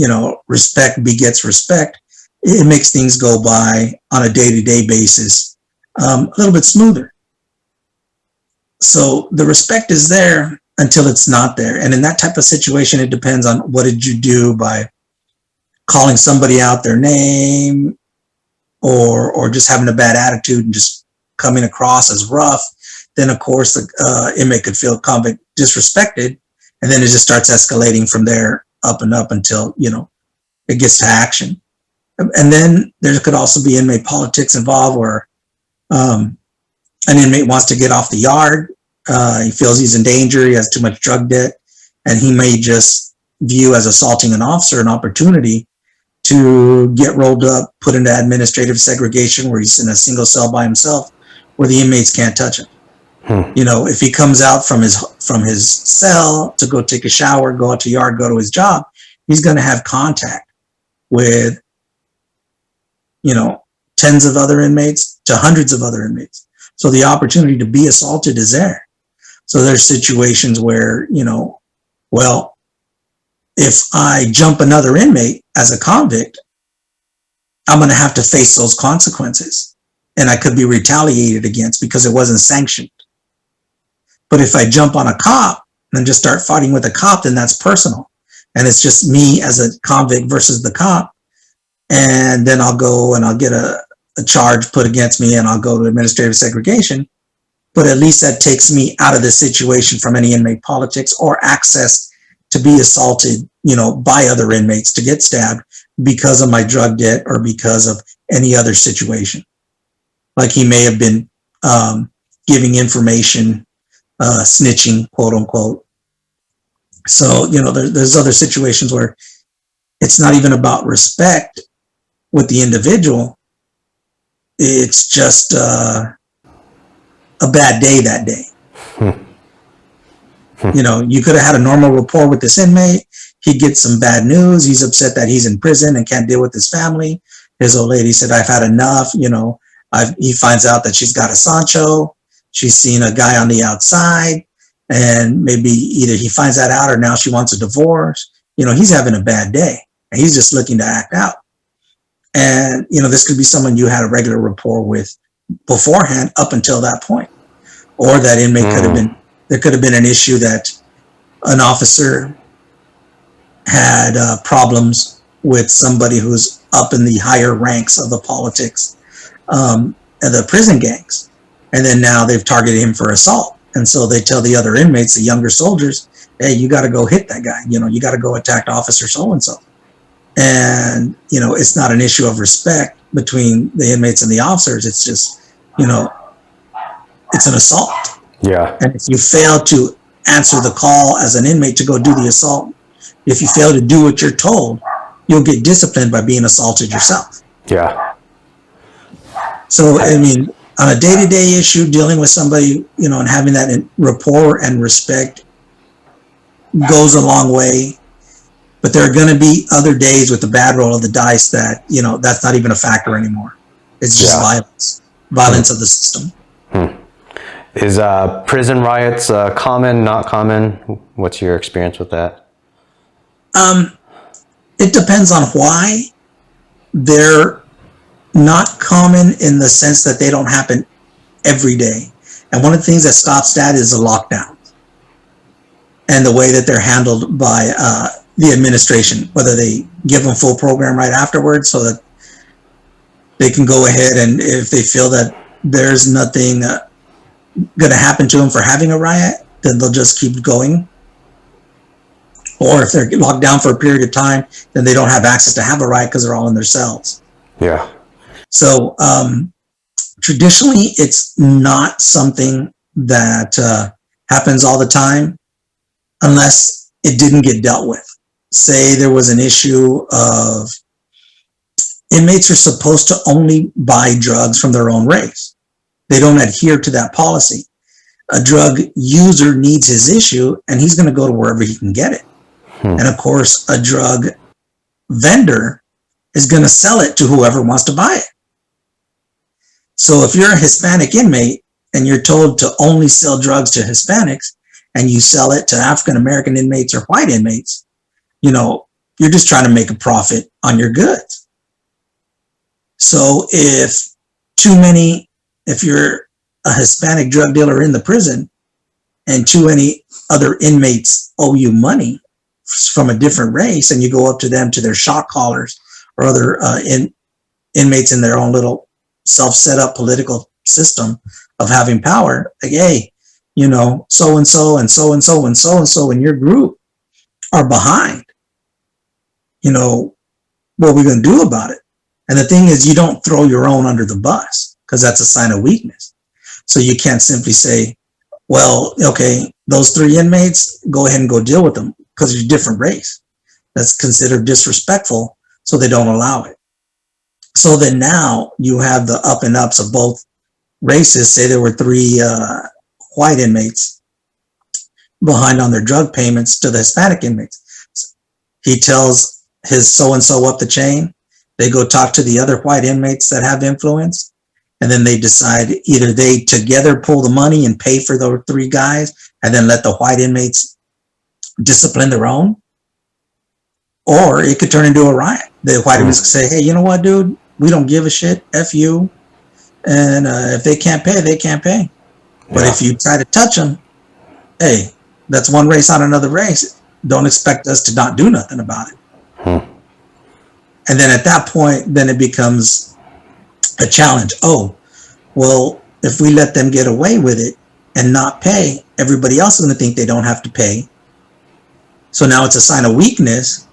respect begets respect. It makes things go by on a day-to-day basis a little bit smoother. So the respect is there until it's not there. And in that type of situation, it depends on what did you do by calling somebody out their name or just having a bad attitude and just coming across as rough. Then, of course, the inmate could feel convict disrespected. And then it just starts escalating from there up and up until, it gets to action. And then there could also be inmate politics involved where an inmate wants to get off the yard. He feels he's in danger. He has too much drug debt. And he may just view as assaulting an officer an opportunity to get rolled up, put into administrative segregation where he's in a single cell by himself where the inmates can't touch him. If he comes out from his cell to go take a shower, go out to the yard, go to his job, he's going to have contact with, tens of other inmates to hundreds of other inmates. So the opportunity to be assaulted is there. So there's situations where, well, if I jump another inmate as a convict, I'm going to have to face those consequences. And I could be retaliated against because it wasn't sanctioned. But if I jump on a cop and just start fighting with a cop, then that's personal. And it's just me as a convict versus the cop. And then I'll go and I'll get a charge put against me and I'll go to administrative segregation. But at least that takes me out of the situation from any inmate politics or access to be assaulted, by other inmates to get stabbed because of my drug debt or because of any other situation. Like he may have been giving information, snitching, quote unquote. So, there's other situations where it's not even about respect with the individual. It's just a bad day that day. You could have had a normal rapport with this inmate. He gets some bad news. He's upset that he's in prison and can't deal with his family. His old lady said, I've had enough. He finds out that she's got a Sancho. She's seen a guy on the outside, and maybe either he finds that out or now she wants a divorce. He's having a bad day and he's just looking to act out. And, this could be someone you had a regular rapport with beforehand up until that point. Or that inmate there could have been an issue that an officer had problems with somebody who's up in the higher ranks of the politics and the prison gangs. And then now they've targeted him for assault. And so they tell the other inmates, the younger soldiers, hey, you got to go hit that guy. You got to go attack officer so-and-so. And, it's not an issue of respect between the inmates and the officers. It's just, it's an assault. Yeah. And if you fail to answer the call as an inmate to go do the assault, if you fail to do what you're told, you'll get disciplined by being assaulted yourself. Yeah. So, on a day-to-day issue, dealing with somebody, and having that rapport and respect goes a long way. But there are going to be other days with the bad roll of the dice that, that's not even a factor anymore. It's just violence of the system. Is prison riots common, not common? What's your experience with that? It depends on why. They're not common in the sense that they don't happen every day. And one of the things that stops that is the lockdown and the way that they're handled by the administration, whether they give them full program right afterwards so that they can go ahead and if they feel that there's nothing going to happen to them for having a riot, then they'll just keep going. Or if they're locked down for a period of time, then they don't have access to have a riot because they're all in their cells. Yeah. So traditionally, it's not something that happens all the time unless it didn't get dealt with. Say there was an issue of inmates are supposed to only buy drugs from their own race. They don't adhere to that policy. A drug user needs his issue and he's going to go to wherever he can get it. And of course, a drug vendor is going to sell it to whoever wants to buy it. So if you're a Hispanic inmate and you're told to only sell drugs to Hispanics, and you sell it to African American inmates or white inmates, you're just trying to make a profit on your goods. So if you're a Hispanic drug dealer in the prison and too many other inmates owe you money from a different race, and you go up to them, to their shot callers or other inmates in their own little self-set up political system of having power, like, hey, so-and-so and so-and-so and so-and-so in your group are behind. What are we going to do about it? And the thing is, you don't throw your own under the bus, because that's a sign of weakness. So you can't simply say, well, okay, those 3 inmates, go ahead and go deal with them because you're a different race. That's considered disrespectful, so they don't allow it. So then now you have the up and ups of both races. Say there were 3 white inmates behind on their drug payments to the Hispanic inmates. He tells his so-and-so up the chain. They go talk to the other white inmates that have influence. And then they decide either they together pull the money and pay for those 3 guys and then let the white inmates discipline their own. Or it could turn into a riot. The white inmates could say, hey, you know what, dude? We don't give a shit. F you. And if they can't pay, they can't pay. But if you try to touch them, hey, that's one race on another race. Don't expect us to not do nothing about it. And then at that point, then it becomes a challenge. Oh, well, if we let them get away with it and not pay, everybody else is going to think they don't have to pay. So now it's a sign of weakness.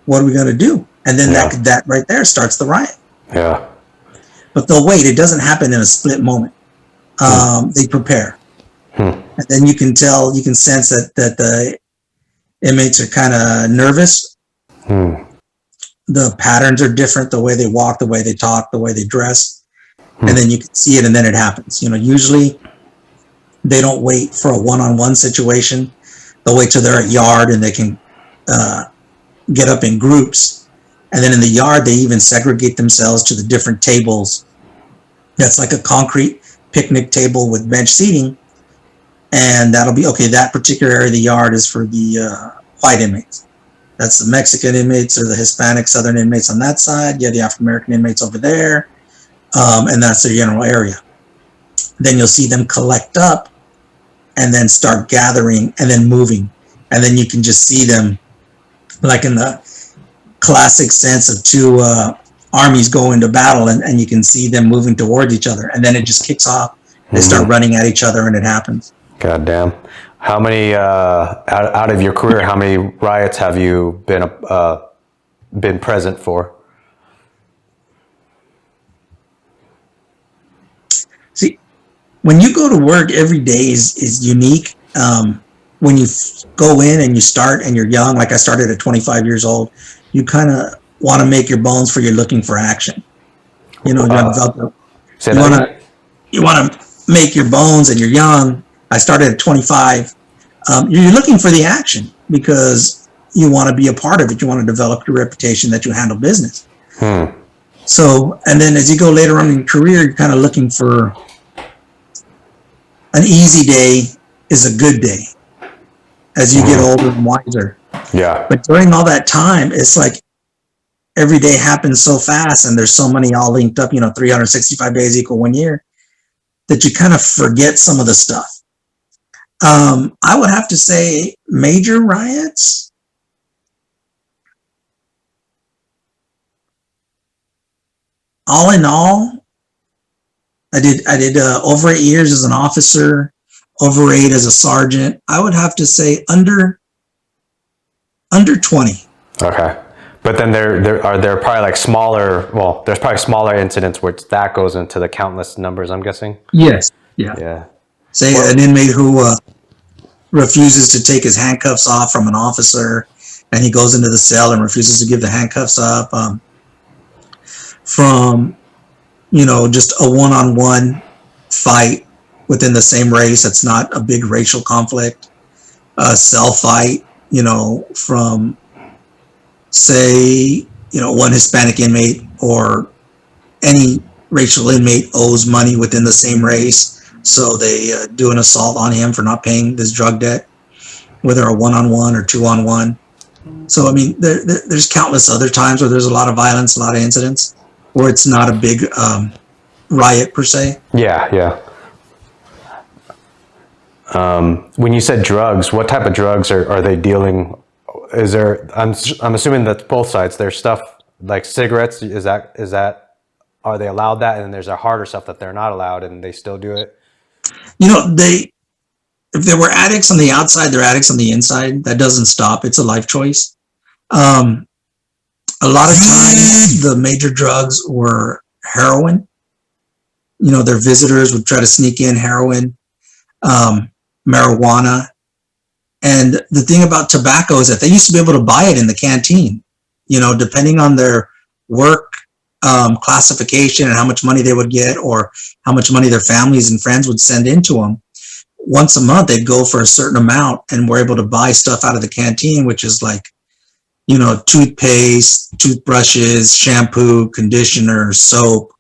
What are we going to do? And then that right there starts the riot. Yeah. But they'll wait. It doesn't happen in a split moment. They prepare. And then you can sense that the inmates are kind of nervous. The patterns are different, the way they walk, the way they talk, the way they dress. And then you can see it, and then it happens. Usually they don't wait for a one-on-one situation. They'll wait till they're at yard and they can get up in groups. And then in the yard, they even segregate themselves to the different tables. That's like a concrete picnic table with bench seating. And that'll be, okay, that particular area of the yard is for the white inmates. That's the Mexican inmates or the Hispanic Southern inmates on that side. You have the African-American inmates over there. And that's their general area. Then you'll see them collect up and then start gathering and then moving. And then you can just see them, like in the classic sense of 2 armies go into battle, and you can see them moving towards each other. And then it just kicks off. They start running at each other, and it happens. God damn. How many, out of your career, how many riots have you been present for? See, when you go to work, every day is unique. When you go in and you start and you're young, like I started at 25 years old, you kind of want to make your bones for you're looking for action. You want to make your bones, and you're young. I started at 25. You're looking for the action because you want to be a part of it. You want to develop your reputation that you handle business. So, and then as you go later on in your career, you're kind of looking for an easy day is a good day as you get older and wiser. Yeah. But during all that time, it's like every day happens so fast, and there's so many all linked up, 365 days equal 1 year, that you kind of forget some of the stuff. I would have to say major riots. All in all, I did over 8 years as an officer, over 8 as a sergeant. I would have to say under 20. Okay. But then there are probably like smaller, well, there's probably smaller incidents where that goes into the countless numbers, I'm guessing. Yes. Yeah. Yeah. Say an inmate who refuses to take his handcuffs off from an officer, and he goes into the cell and refuses to give the handcuffs up. From, just a one-on-one fight within the same race. It's not a big racial conflict. A cell fight, from, say, one Hispanic inmate or any racial inmate owes money within the same race. So they do an assault on him for not paying this drug debt, whether a one-on-one or two-on-one. So, I mean, there's countless other times where there's a lot of violence, a lot of incidents, where it's not a big riot per se. Yeah, yeah. When you said drugs, what type of drugs are they dealing? Is there? I'm assuming that both sides. There's stuff like cigarettes. Is that? Are they allowed that? And then there's a harder stuff that they're not allowed, and they still do it. You know, if there were addicts on the outside, they're addicts on the inside. That doesn't stop. It's a life choice. A lot of times, the major drugs were heroin. You know, their visitors would try to sneak in heroin, marijuana. And the thing about tobacco is that they used to be able to buy it in the canteen, you know, depending on their work classification and how much money they would get or how much money their families and friends would send into them. Once a month, they'd go for a certain amount and were able to buy stuff out of the canteen, which is like, you know, toothpaste, toothbrushes, shampoo, conditioner, soap,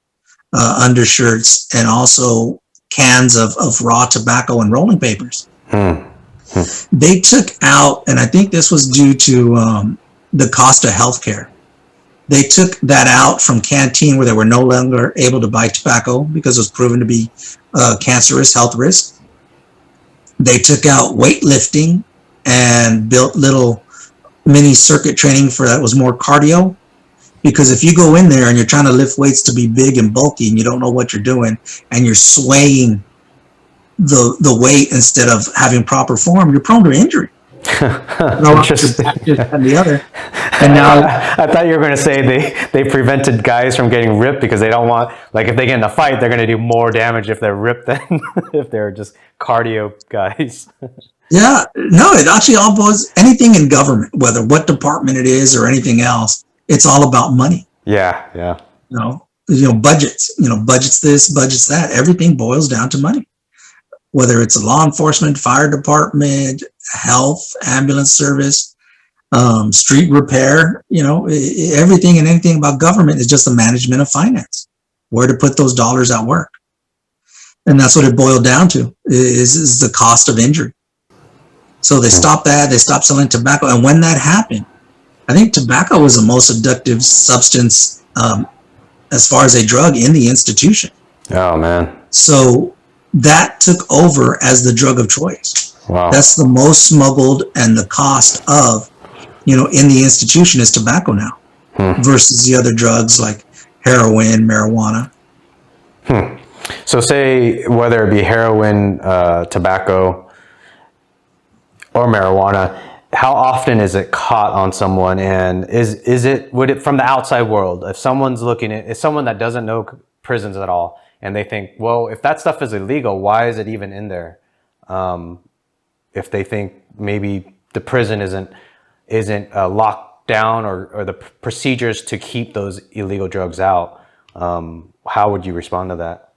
undershirts, and also cans of raw tobacco and rolling papers. They took out, and I think this was due to the cost of healthcare. They took that out from canteen where they were no longer able to buy tobacco because it was proven to be cancerous health risk. They took out weightlifting and built little mini circuit training for that was more cardio. Because if you go in there and you're trying to lift weights to be big and bulky and you don't know what you're doing and you're swaying the weight instead of having proper form, you're prone to injury. Interesting. And the other. And now I thought you were going to say they prevented guys from getting ripped because they don't want, like, if they get in a fight, they're going to do more damage if they're ripped than if they're just cardio guys. Yeah, no, it actually all boils anything in government, whether what department it is or anything else, it's all about money. Yeah, yeah. You know, budgets, budgets this, budgets that, everything boils down to money. Whether it's a law enforcement, fire department, health, ambulance service, street repair, everything and anything about government is just the management of finance, where to put those dollars at work. And that's what it boiled down to is the cost of injury. So they stopped that, they stopped selling tobacco. And when that happened, I think tobacco was the most addictive substance as far as a drug in the institution. Oh, man. So that took over as the drug of choice. Wow. That's the most smuggled, and the cost of, in the institution is tobacco now versus the other drugs like heroin, marijuana. So say whether it be heroin, tobacco, or marijuana, how often is it caught on someone? And would it from the outside world, if someone's looking at, if someone that doesn't know prisons at all, and they think, well, if that stuff is illegal, why is it even in there? If they think maybe the prison isn't locked down or the procedures to keep those illegal drugs out, how would you respond to that?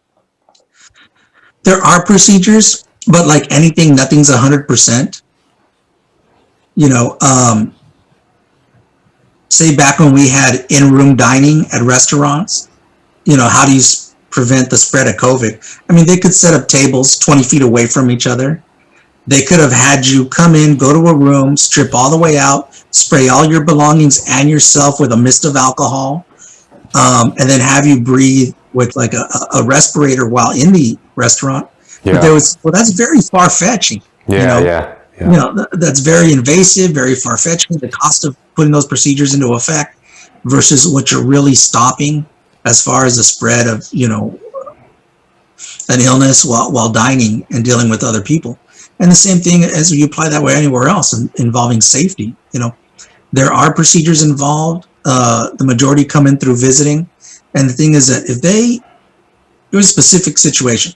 There are procedures, but like anything, nothing's 100%. Say back when we had in-room dining at restaurants, how do you prevent the spread of COVID? I mean, they could set up tables 20 feet away from each other. They could have had you come in, go to a room, strip all the way out, spray all your belongings and yourself with a mist of alcohol, and then have you breathe with like a respirator while in the restaurant. Yeah. But that's very far-fetching. Yeah. That's very invasive, very far-fetching. The cost of putting those procedures into effect versus what you're really stopping as far as the spread of, an illness while dining and dealing with other people. And the same thing as you apply that way anywhere else involving safety. There are procedures involved. The majority come in through visiting. And the thing is that if there's a specific situation,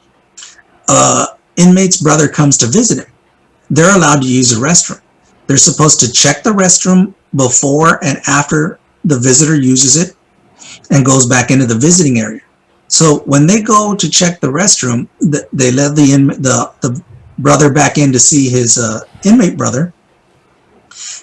inmate's brother comes to visit him, they're allowed to use the restroom. They're supposed to check the restroom before and after the visitor uses it and goes back into the visiting area. So when they go to check the restroom, they let the brother back in to see his inmate brother,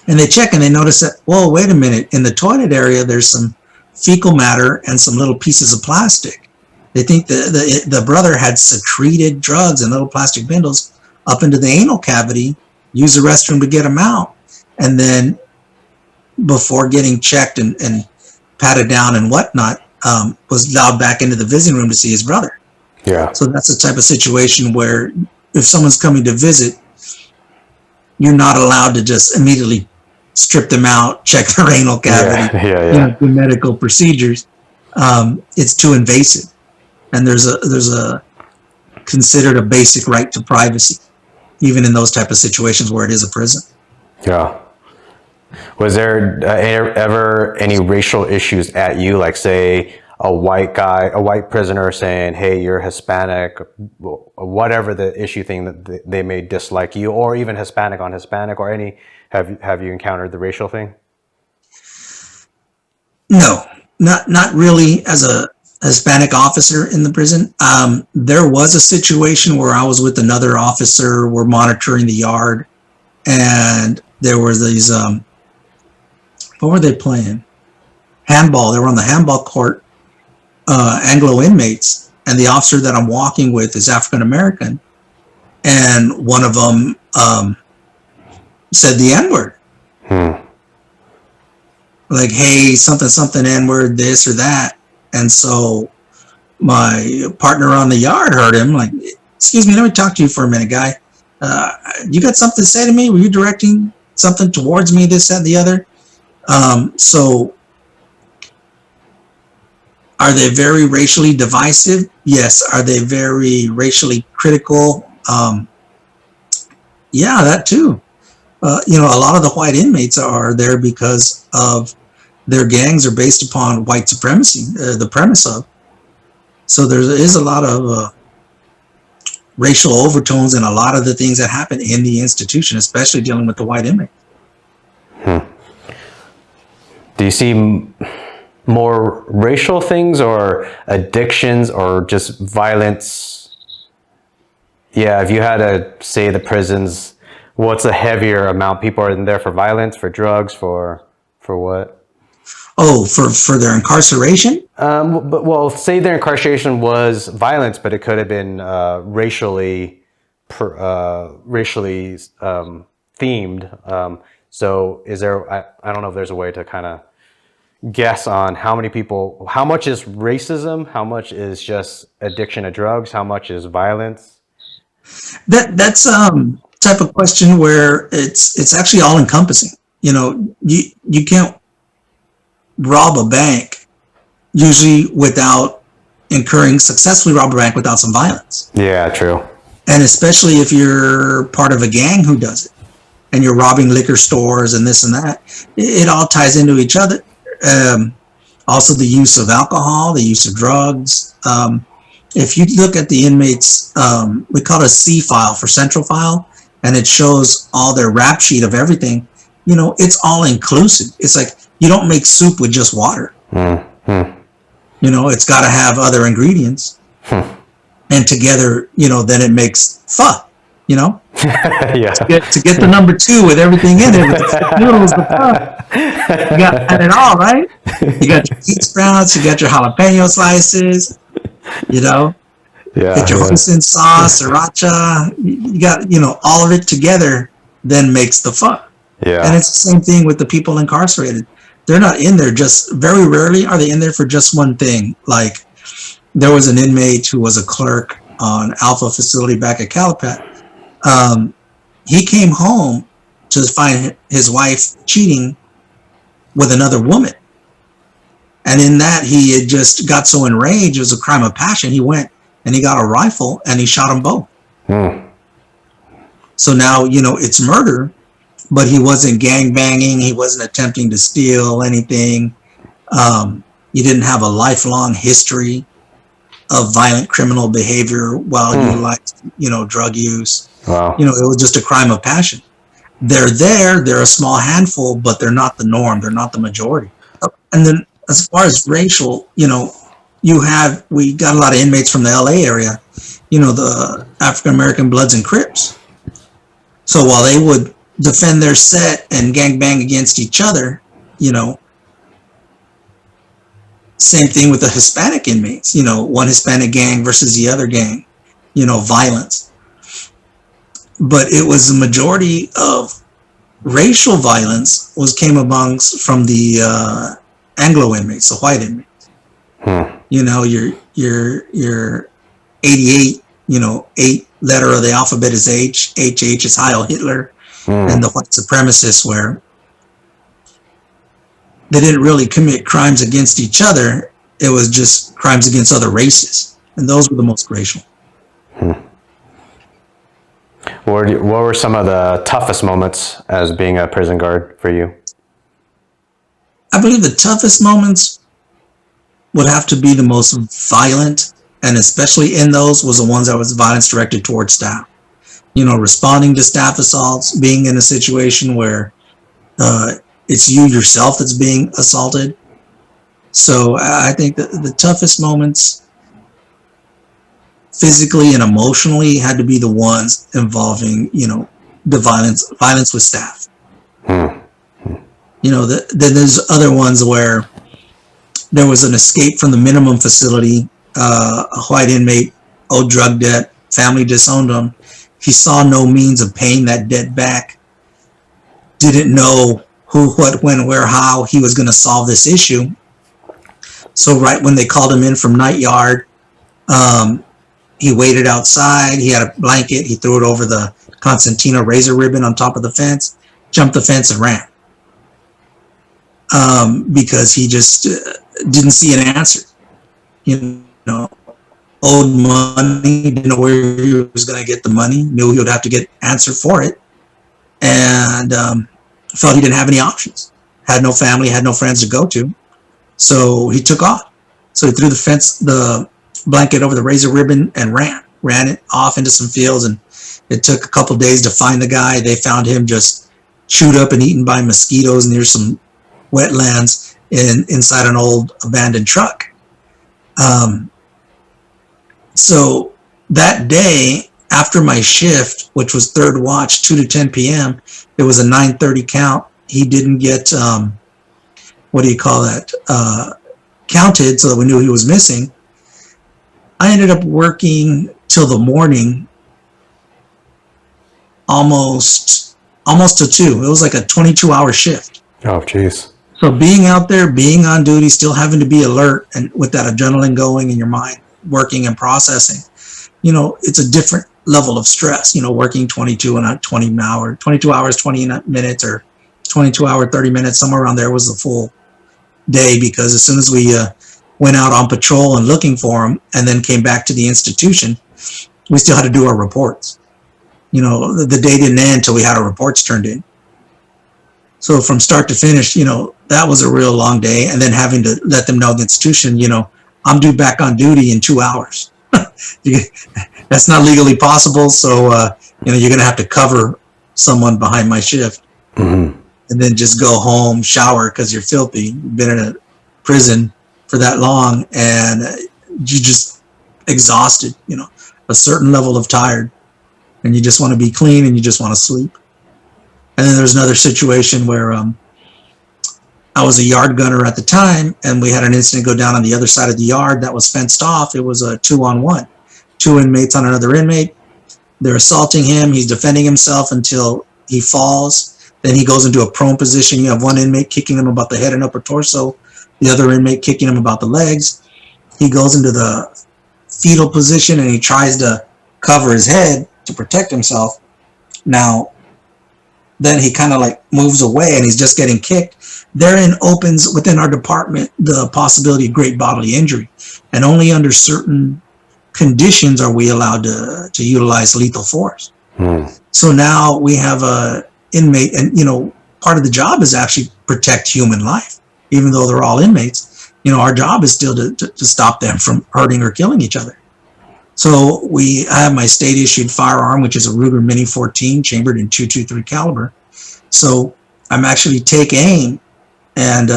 and they check and they notice that, whoa, wait a minute, in the toilet area there's some fecal matter and some little pieces of plastic. They think the brother had secreted drugs in little plastic bindles up into the anal cavity, used the restroom to get them out, and then before getting checked and patted down and whatnot, was allowed back into the visiting room to see his brother. Yeah. So that's the type of situation where if someone's coming to visit, you're not allowed to just immediately strip them out, check their anal cavity, do medical procedures. It's too invasive, and there's a considered a basic right to privacy, even in those type of situations where it is a prison. Yeah. Was there ever any racial issues at you, like say a white prisoner saying, "Hey, you're Hispanic," whatever the issue thing that they may dislike you, or even Hispanic on Hispanic, or any? Have you encountered the racial thing? No, not really. As a Hispanic officer in the prison, there was a situation where I was with another officer. We're monitoring the yard, and there were these. What were they playing? Handball. They were on the handball court. Anglo inmates, and the officer that I'm walking with is African American, and one of them said the N-word. Like, hey, something N-word, this or that. And so my partner on the yard heard him, like, excuse me, let me talk to you for a minute, guy. You got something to say to me? Were you directing something towards me, this, that, and the other? So are they very racially divisive? Yes. Are they very racially critical? Yeah, that too. A lot of the white inmates are there because of their gangs are based upon white supremacy, the premise of. So there is a lot of racial overtones in a lot of the things that happen in the institution, especially dealing with the white inmate. Do you see more racial things or addictions or just violence? Yeah, if you had to say the prisons, what's a heavier amount? People are in there for violence, for drugs, for what? Oh, for their incarceration? Well, say their incarceration was violence, but it could have been racially themed. So is there, I don't know if there's a way to kind of guess on how many people, how much is racism, how much is just addiction to drugs, how much is violence? That's type of question where it's actually all encompassing. You can't rob a bank usually without successfully rob a bank without some violence. Yeah, true. And especially if you're part of a gang who does it and you're robbing liquor stores and this and that, it all ties into each other. Also the use of alcohol, the use of drugs. If you look at the inmates, we call it a C file for central file, and it shows all their rap sheet of everything. It's all inclusive. It's like you don't make soup with just water. It's got to have other ingredients, and together, then it makes pho. Yeah. To get the number 2 with everything in it, with the noodles, the pho. You got it all, right? You got your beet sprouts, you got your jalapeno slices, get your hoisin sauce, sriracha. You got, all of it together then makes the pho. Yeah. And it's the same thing with the people incarcerated. They're not in there very rarely are they in there for just one thing. Like there was an inmate who was a clerk on Alpha facility back at Calipatria. He came home to find his wife cheating with another woman. And in that, he had just got so enraged, it was a crime of passion. He went and he got a rifle and he shot them both. So now, it's murder, but he wasn't gang banging. He wasn't attempting to steal anything. He didn't have a lifelong history of violent criminal behavior while you liked, drug use. Wow. It was just a crime of passion. They're a small handful, but they're not the norm. They're not the majority. And then as far as racial, we got a lot of inmates from the LA area, the African-American Bloods and Crips. So while they would defend their set and gangbang against each other, Same thing with the Hispanic inmates, one Hispanic gang versus the other gang, violence. But it was the majority of racial violence came from the Anglo inmates, the white inmates. Your 88, 8 letter of the alphabet is H. HH is Heil Hitler, and the white supremacists, where they didn't really commit crimes against each other. It was just crimes against other races, and those were the most racial. What were some of the toughest moments as being a prison guard for you? I believe the toughest moments would have to be the most violent, and especially in those was the ones that was violence directed towards staff. Responding to staff assaults, being in a situation where it's you yourself that's being assaulted. So I think that the toughest moments physically and emotionally had to be the ones involving, the violence with staff. Then there's other ones where there was an escape from the minimum facility, a white inmate owed drug debt, family disowned him. He saw no means of paying that debt back, didn't know who, what, when, where, how he was going to solve this issue. So right when they called him in from night yard, he waited outside. He had a blanket. He threw it over the concertina razor ribbon on top of the fence, jumped the fence and ran. Because he just didn't see an answer. Owed money, didn't know where he was going to get the money, knew he would have to get answer for it, and felt he didn't have any options. Had no family, had no friends to go to, so he took off. So he threw the blanket over the razor ribbon and ran it off into some fields, and it took a couple days to find the guy. They found him just chewed up and eaten by mosquitoes near some wetlands inside an old abandoned truck. So that day, after my shift, which was third watch, 2 to 10 p.m., it was a 9:30 count. He didn't get, counted, so that we knew he was missing. I ended up working till the morning, almost to 2. It was like a 22-hour shift. Oh, jeez. So being out there, being on duty, still having to be alert, and with that adrenaline going in your mind, working and processing, it's a different level of stress, working 22 hours, 20 minutes, or 22 hour, 30 minutes, somewhere around there was the full day, because as soon as we went out on patrol and looking for them and then came back to the institution, we still had to do our reports. The day didn't end until we had our reports turned in. So from start to finish, that was a real long day. And then having to let them know, the institution, I'm due back on duty in 2 hours. That's not legally possible. So, you're going to have to cover someone behind my shift. Mm-hmm. And then just go home, shower, because you're filthy. You've been in a prison for that long, and you just exhausted, a certain level of tired. And you just want to be clean, and you just want to sleep. And then there's another situation where I was a yard gunner at the time, and we had an incident go down on the other side of the yard that was fenced off. It was a 2-on-1, 2 inmates on another inmate. They're assaulting him. He's defending himself until he falls. Then he goes into a prone position. You have one inmate kicking him about the head and upper torso, the other inmate kicking him about the legs. He goes into the fetal position, and he tries to cover his head to protect himself. Now, then he kind of moves away, and he's just getting kicked. Therein opens within our department the possibility of great bodily injury, and only under certain conditions are we allowed to utilize lethal force. So now we have a inmate, and part of the job is actually protect human life, even though they're all inmates. Our job is still to stop them from hurting or killing each other. So I have my state issued firearm, which is a Ruger Mini 14 chambered in .223 caliber. So I'm actually take aim and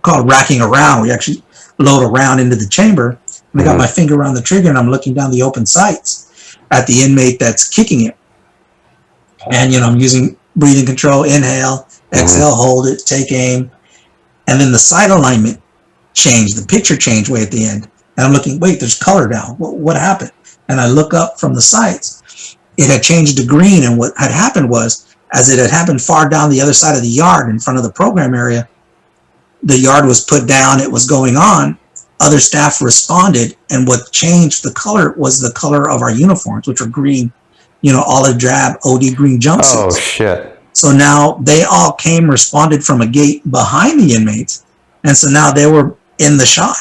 called racking a round. We actually load a round into the chamber. And I got my finger on the trigger, and I'm looking down the open sights at the inmate that's kicking it. And I'm using breathing control, inhale, exhale, hold it, take aim. And then the sight alignment changed. The picture changed way at the end. And I'm looking, wait, there's color now. What happened? And I look up from the sights. It had changed to green. And what had happened was, as it had happened far down the other side of the yard in front of the program area, the yard was put down. It was going on. Other staff responded. And what changed the color was the color of our uniforms, which were green, olive drab, OD green jumpsuits. Oh, shit. So now they all came, responded from a gate behind the inmates. And so now they were in the shot.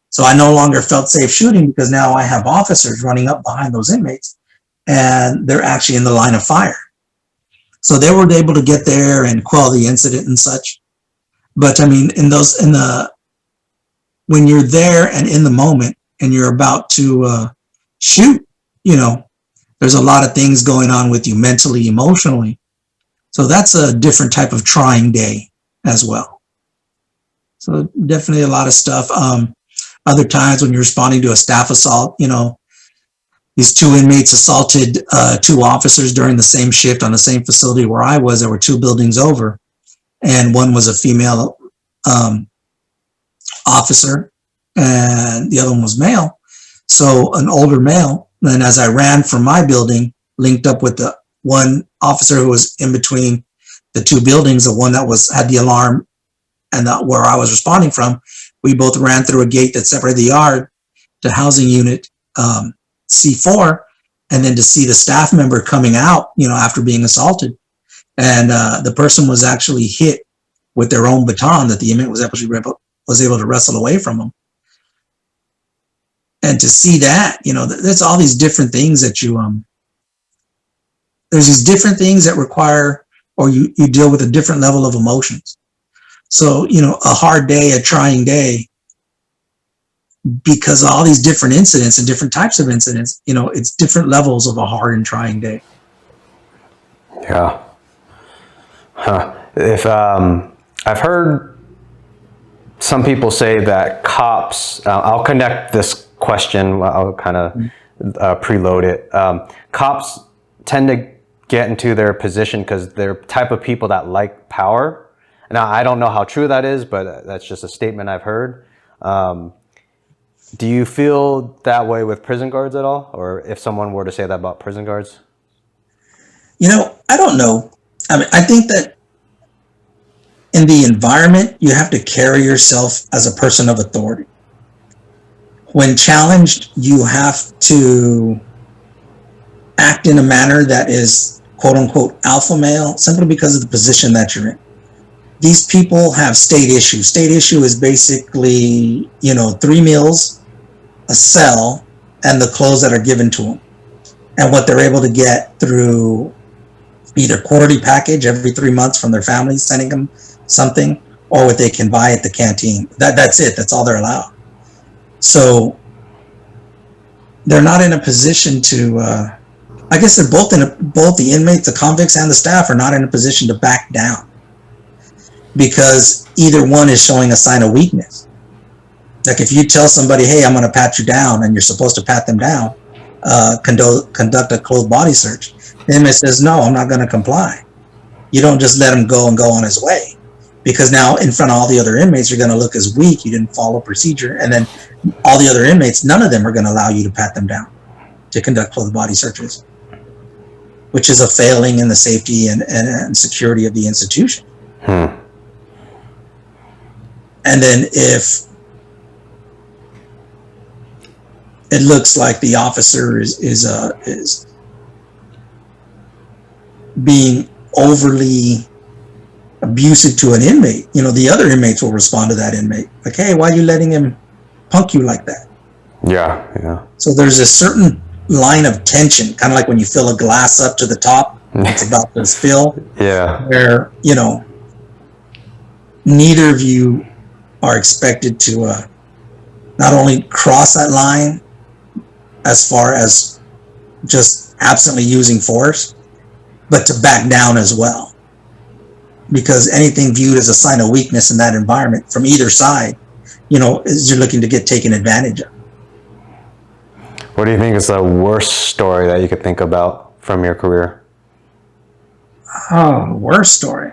So I no longer felt safe shooting because now I have officers running up behind those inmates and they're actually in the line of fire. So they were able to get there and quell the incident and such. But I mean, when you're there and in the moment and you're about to shoot, there's a lot of things going on with you mentally, emotionally. So that's a different type of trying day as well. So definitely a lot of stuff. Other times when you're responding to a staff assault, these two inmates assaulted two officers during the same shift on the same facility where I was. There were two buildings over, and one was a female officer and the other one was male. So an older male, and as I ran from my building, linked up with the one officer who was in between the two buildings, the one that had the alarm and where I was responding from. We both ran through a gate that separated the yard to housing unit C4, and then to see the staff member coming out, after being assaulted. And the person was actually hit with their own baton that the inmate was able to wrestle away from them. And to see that, there's all these different things that there's these different things that require, or you deal with a different level of emotions. So, a hard day, a trying day, because of all these different incidents and different types of incidents, it's different levels of a hard and trying day. Yeah. If I've heard some people say that cops, I'll connect this question, I'll kind of preload it. Cops tend to get into their position because they're type of people that like power. Now, I don't know how true that is, but that's just a statement I've heard. Do you feel that way with prison guards at all? Or if someone were to say that about prison guards? I don't know. I mean, I think that in the environment, you have to carry yourself as a person of authority. When challenged, you have to act in a manner that is quote unquote alpha male, simply because of the position that you're in. These people have state issue. State issue is basically, 3 meals, a cell, and the clothes that are given to them. And what they're able to get through either quarterly package every 3 months from their families sending them something, or what they can buy at the canteen. That's it. That's all they're allowed. So they're not in a position to, I guess they're both the inmates, the convicts, and the staff are not in a position to back down, because either one is showing a sign of weakness. Like if you tell somebody, hey, I'm going to pat you down, and you're supposed to pat them down, conduct a closed body search. The inmate says, no, I'm not going to comply. You don't just let him go and go on his way, because now in front of all the other inmates, you're going to look as weak. You didn't follow procedure. And then all the other inmates, none of them are going to allow you to pat them down to conduct closed body searches, which is a failing in the safety and security of the institution. And then if it looks like the officer is being overly abusive to an inmate, the other inmates will respond to that inmate. Like, hey, why are you letting him punk you like that? Yeah. So there's a certain line of tension, kind of like when you fill a glass up to the top, it's about to spill. Yeah. Where, neither of you are expected to not only cross that line as far as just absently using force, but to back down as well. Because anything viewed as a sign of weakness in that environment from either side, is you're looking to get taken advantage of. What do you think is the worst story that you could think about from your career? Oh, worst story.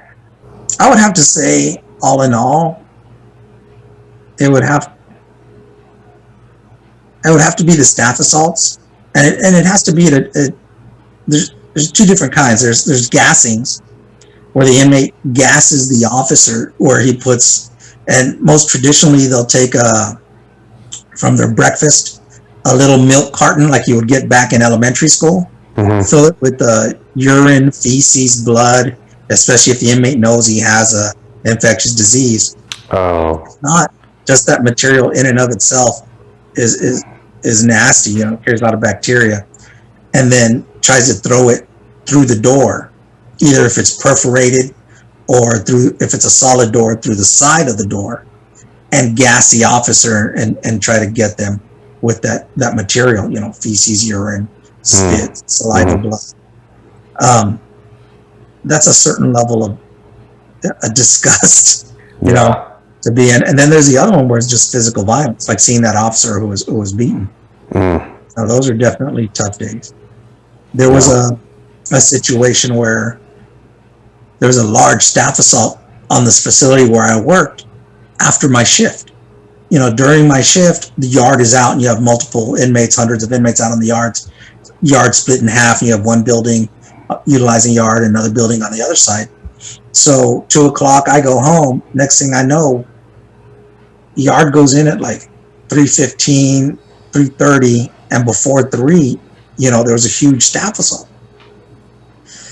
I would have to say, all in all, it would have to be the staff assaults, and it has to be there's two different kinds. There's gassings, where the inmate gasses the officer, where he puts, and most traditionally they'll take from their breakfast a little milk carton like you would get back in elementary school, fill it with urine, feces, blood, especially if the inmate knows he has a infectious disease. Oh. It's not just that material in and of itself is nasty, carries a lot of bacteria, and then tries to throw it through the door, either if it's perforated or if it's a solid door, through the side of the door, and gas the officer and try to get them with that material, feces, urine, spit, saliva, blood. That's a certain level of a disgust, to be in. And then there's the other one where it's just physical violence, like seeing that officer who was beaten. Now, those are definitely tough days. There was a situation where there was a large staff assault on this facility where I worked after my shift. During my shift, the yard is out and you have multiple inmates, hundreds of inmates out on the yard split in half, and you have one building utilizing yard, another building on the other side. So 2:00, I go home. Next thing I know, yard goes in at like 3:15, 3:30, and before 3, there was a huge staff assault.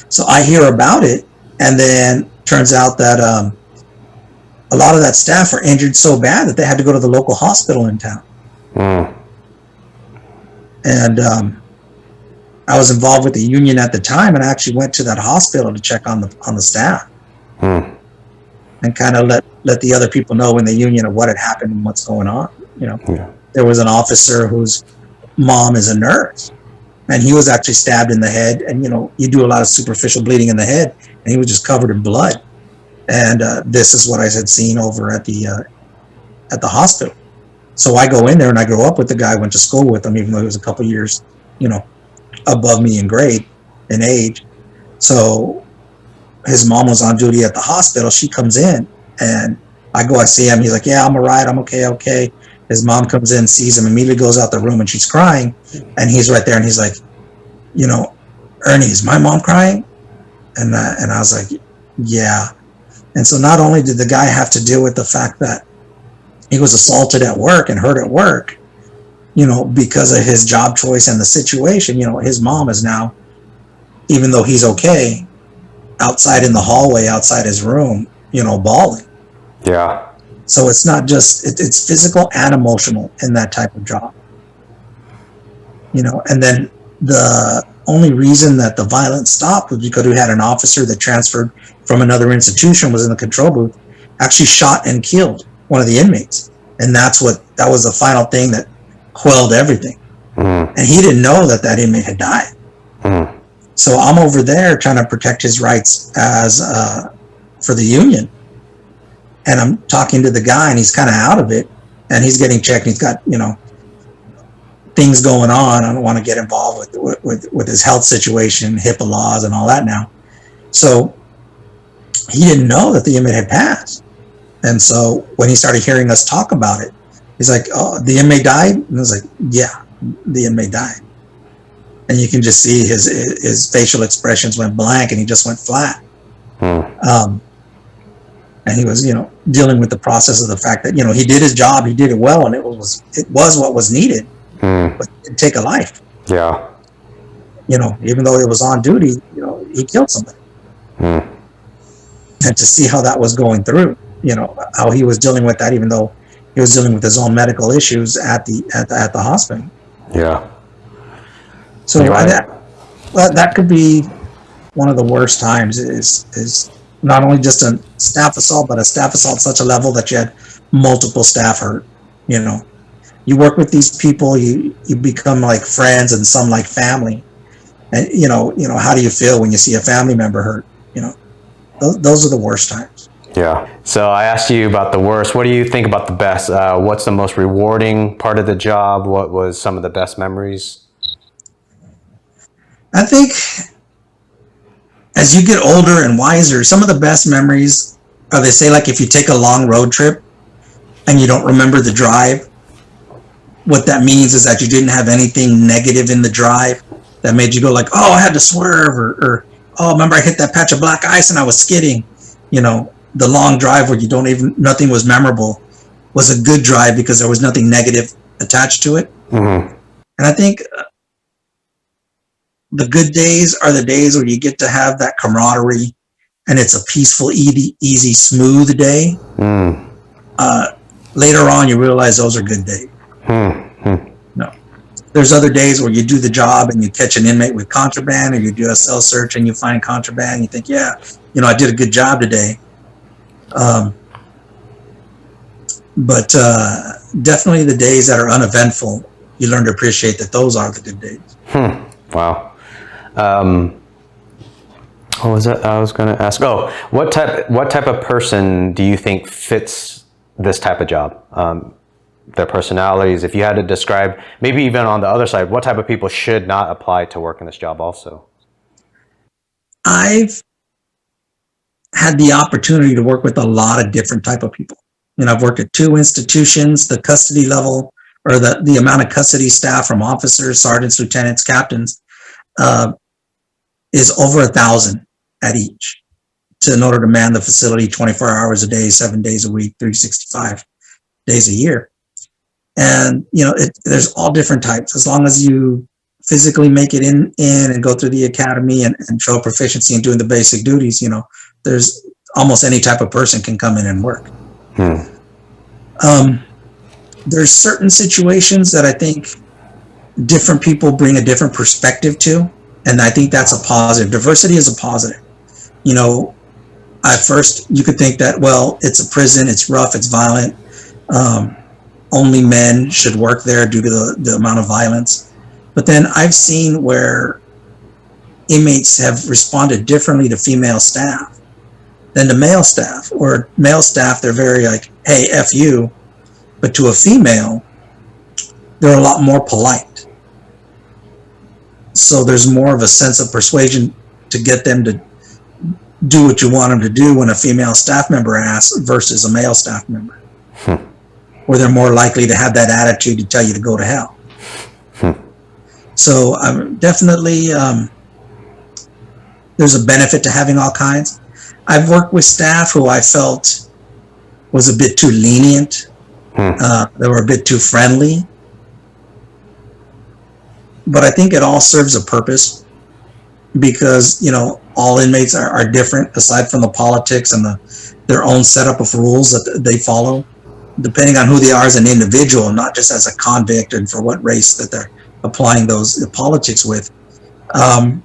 So I hear about it, and then turns out that a lot of that staff were injured so bad that they had to go to the local hospital in town. And I was involved with the union at the time, and I actually went to that hospital to check on the staff, and kind of let the other people know in the union of what had happened and what's going on. There was an officer whose mom is a nurse, and he was actually stabbed in the head, and you do a lot of superficial bleeding in the head, and he was just covered in blood. And this is what I had seen over at the hospital. So I go in there, and I grow up with the guy, I went to school with him, even though he was a couple years, above me in grade and age. So his mom was on duty at the hospital. She comes in, and I see him. He's like, "Yeah, I'm all right. I'm okay. His mom comes in, sees him, immediately goes out the room, and she's crying. And he's right there, and he's like, "Ernie, is my mom crying?" And I was like, "Yeah." And so not only did the guy have to deal with the fact that he was assaulted at work and hurt at work, because of his job choice and the situation, his mom is now, even though he's okay, outside in the hallway, outside his room, bawling. Yeah. So it's not just, it's physical and emotional in that type of job. And then the only reason that the violence stopped was because we had an officer that transferred from another institution, was in the control booth, actually shot and killed one of the inmates. And that was the final thing that quelled everything. And he didn't know that inmate had died. So I'm over there trying to protect his rights as for the union. And I'm talking to the guy, and he's kind of out of it, and he's getting checked. He's got, things going on. I don't want to get involved with his health situation, HIPAA laws and all that now. So he didn't know that the inmate had passed. And so when he started hearing us talk about it, he's like, "Oh, the inmate died?" And I was like, "Yeah, the inmate died." And you can just see his facial expressions went blank, and he just went flat. And he was, dealing with the process of the fact that, he did his job, he did it well, and it was what was needed, but it didn't take a life. Yeah. Even though it was on duty, he killed somebody. And to see how that was going through, how he was dealing with that, even though he was dealing with his own medical issues at the hospital. Yeah. So that could be one of the worst times, is not only just a staff assault, but a staff assault at such a level that you had multiple staff hurt. You work with these people, you become like friends, and some like family. And how do you feel when you see a family member hurt? Those are the worst times. Yeah. So I asked you about the worst. What do you think about the best? What's the most rewarding part of the job? What was some of the best memories? I think as you get older and wiser, some of the best memories are, they say, like if you take a long road trip and you don't remember the drive, what that means is that you didn't have anything negative in the drive that made you go like, oh, I had to swerve, or oh, remember I hit that patch of black ice and I was skidding. The long drive where nothing was memorable was a good drive because there was nothing negative attached to it. Mm-hmm. And I think the good days are the days where you get to have that camaraderie and it's a peaceful, easy, smooth day. Later on, you realize those are good days. No. There's other days where you do the job and you catch an inmate with contraband, or you do a cell search and you find contraband and you think, yeah, I did a good job today. But definitely the days that are uneventful, you learn to appreciate that those are the good days. Wow. What was that I was going to ask? Oh, what type of person do you think fits this type of job? Their personalities, if you had to describe, maybe even on the other side, what type of people should not apply to work in this job also? I've had the opportunity to work with a lot of different type of people. I've worked at 2 institutions. The custody level, or the amount of custody staff from officers, sergeants, lieutenants, captains, is over 1,000 at each, in order to man the facility 24 hours a day, 7 days a week, 365 days a year. And, there's all different types. As long as you physically make it in and go through the academy and show proficiency in doing the basic duties, there's almost any type of person can come in and work. There's certain situations that I think different people bring a different perspective to. And I think that's a positive. Diversity is a positive. At first you could think that, well, it's a prison, it's rough, it's violent. Only men should work there due to the amount of violence. But then I've seen where inmates have responded differently to female staff than to male staff. Or male staff, they're very like, hey, F you. But to a female, they're a lot more polite. So there's more of a sense of persuasion to get them to do what you want them to do when a female staff member asks versus a male staff member. Where they're more likely to have that attitude to tell you to go to hell. So definitely there's a benefit to having all kinds. I've worked with staff who I felt was a bit too lenient. They were a bit too friendly. But I think it all serves a purpose because, all inmates are different aside from the politics and their own setup of rules that they follow, depending on who they are as an individual, not just as a convict and for what race that they're applying the politics with. And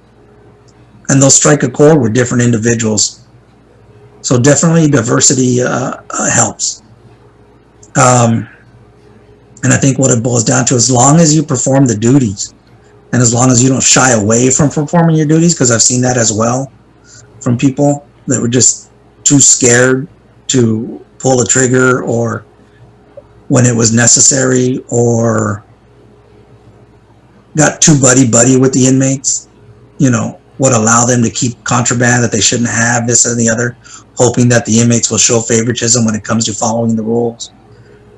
they'll strike a chord with different individuals. So definitely diversity helps. And I think what it boils down to, as long as you perform the duties, and as long as you don't shy away from performing your duties, because I've seen that as well from people that were just too scared to pull a trigger or when it was necessary, or got too buddy with the inmates, would allow them to keep contraband that they shouldn't have, this and the other, hoping that the inmates will show favoritism when it comes to following the rules.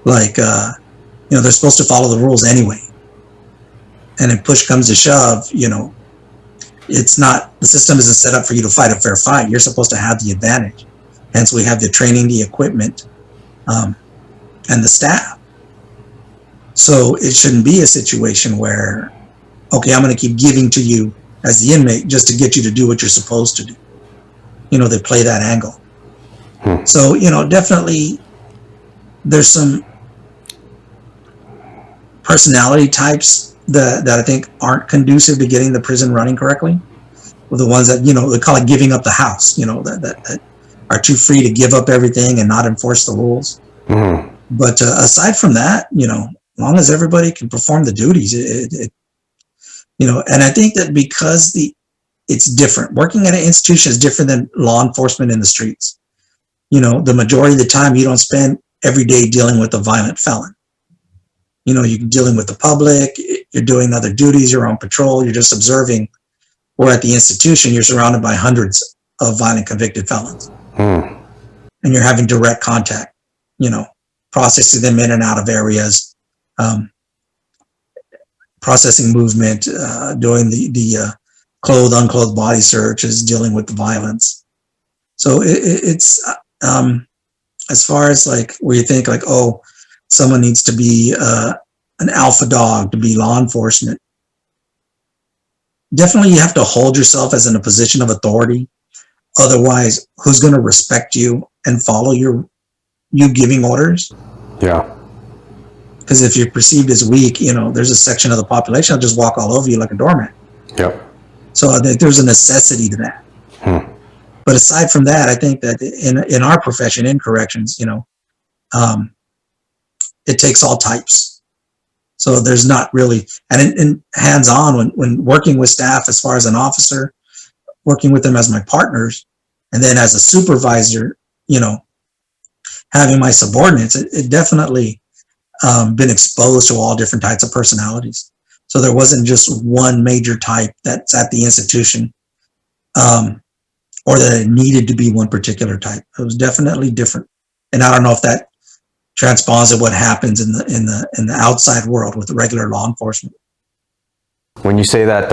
Like, they're supposed to follow the rules anyway. And if push comes to shove, it's not, the system isn't set up for you to fight a fair fight. You're supposed to have the advantage. Hence, we have the training, the equipment, and the staff. So it shouldn't be a situation where, okay, I'm going to keep giving to you as the inmate just to get you to do what you're supposed to do. They play that angle. So, definitely there's some personality types that I think aren't conducive to getting the prison running correctly. Or the ones that, they call it giving up the house, that are too free to give up everything and not enforce the rules. But aside from that, as long as everybody can perform the duties, and I think that because it's different. Working at an institution is different than law enforcement in the streets. The majority of the time you don't spend every day dealing with a violent felon. You're dealing with the public, you're doing other duties, you're on patrol, you're just observing. Or at the institution, you're surrounded by hundreds of violent convicted felons. And you're having direct contact, processing them in and out of areas, processing movement, doing the clothed, unclothed body searches, dealing with the violence. So it's as far as like where you think like, oh, someone needs to be an alpha dog to be law enforcement. Definitely you have to hold yourself as in a position of authority. Otherwise, who's going to respect you and follow you giving orders? Yeah. Because if you're perceived as weak, there's a section of the population that'll just walk all over you like a doormat. Yep. So I think there's a necessity to that. But aside from that, I think that in our profession, in corrections, it takes all types. So there's not really, and in hands-on, when working with staff as far as an officer, working with them as my partners, and then as a supervisor, having my subordinates, it definitely been exposed to all different types of personalities. So there wasn't just one major type that's at the institution, or that it needed to be one particular type. It was definitely different. And I don't know if that transposes what happens in the outside world with regular law enforcement. When you say that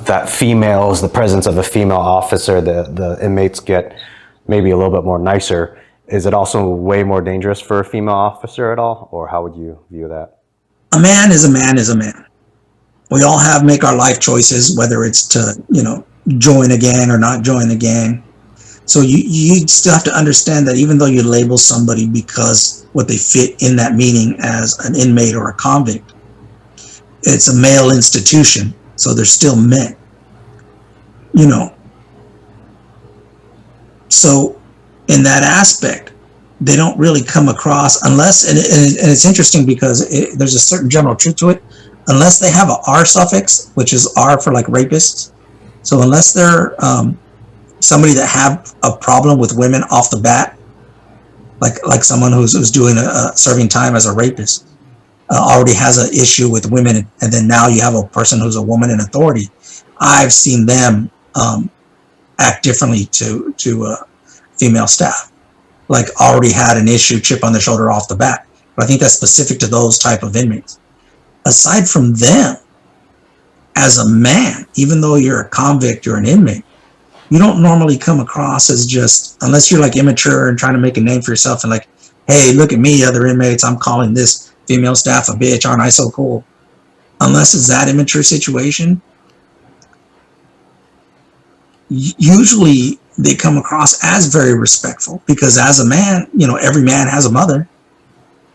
that females, the presence of a female officer, the inmates get maybe a little bit more nicer, is it also way more dangerous for a female officer at all? Or how would you view that? A man is a man is a man. We all make our life choices, whether it's to, join a gang or not join a gang. So you still have to understand that even though you label somebody because what they fit in that meaning as an inmate or a convict, it's a male institution, so they're still men, So in that aspect, they don't really come across unless, and it's interesting because there's a certain general truth to it, unless they have a R suffix, which is R for like rapists. So unless they're somebody that have a problem with women off the bat, like someone who's doing serving time as a rapist, already has an issue with women, and then now you have a person who's a woman in authority, I've seen them act differently to female staff, like already had an issue, chip on the shoulder off the bat. But I think that's specific to those type of inmates. Aside from them, as a man, even though you're a convict, you're an inmate, you don't normally come across as just, unless you're like immature and trying to make a name for yourself and like, hey, look at me, other inmates, I'm calling this female staff a bitch, aren't I so cool? Unless it's that immature situation, usually they come across as very respectful, because as a man, every man has a mother.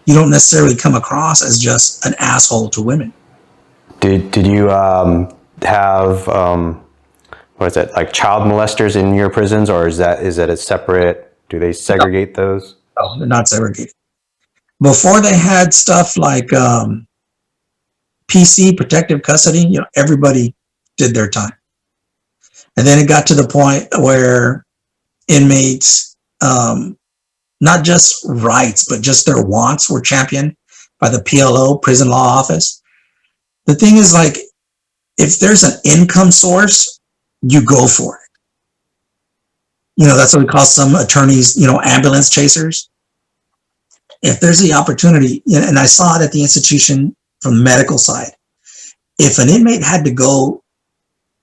You don't necessarily come across as just an asshole to women. Did you have what is it, like child molesters in your prisons, or is it a separate? Do they segregate those? No, they're not segregated. Before they had stuff like PC, protective custody, everybody did their time. And then it got to the point where inmates, not just rights, but just their wants were championed by the PLO, Prison Law Office. The thing is, like, if there's an income source, you go for it. That's what we call some attorneys, ambulance chasers. If there's the opportunity, and I saw it at the institution from the medical side, if an inmate had to go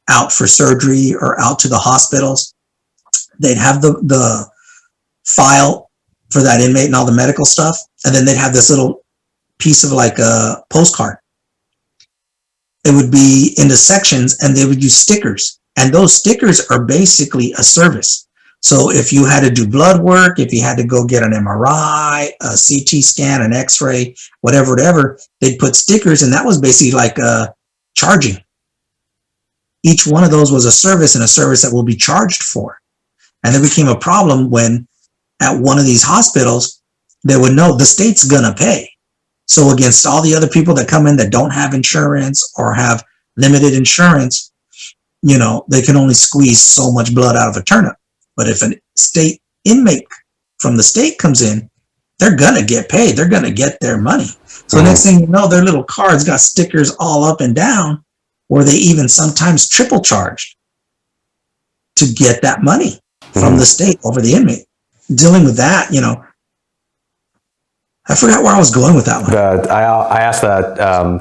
out for surgery or out to the hospitals, they'd have the file for that inmate and all the medical stuff, and then they'd have this little piece of like a postcard. It would be into sections, and they would use stickers, and those stickers are basically a service. So if you had to do blood work, if you had to go get an MRI, a CT scan, an X-ray, whatever, they'd put stickers, and that was basically like charging. Each one of those was a service, and a service that will be charged for. And there became a problem when at one of these hospitals, they would know the state's gonna pay. So against all the other people that come in that don't have insurance or have limited insurance, they can only squeeze so much blood out of a turnip. But if a state inmate from the state comes in, they're gonna get paid. They're gonna get their money. So next thing you know, their little cards got stickers all up and down, or they even sometimes triple charged to get that money from the state over the inmate. Dealing with that, I forgot where I was going with that one. I asked that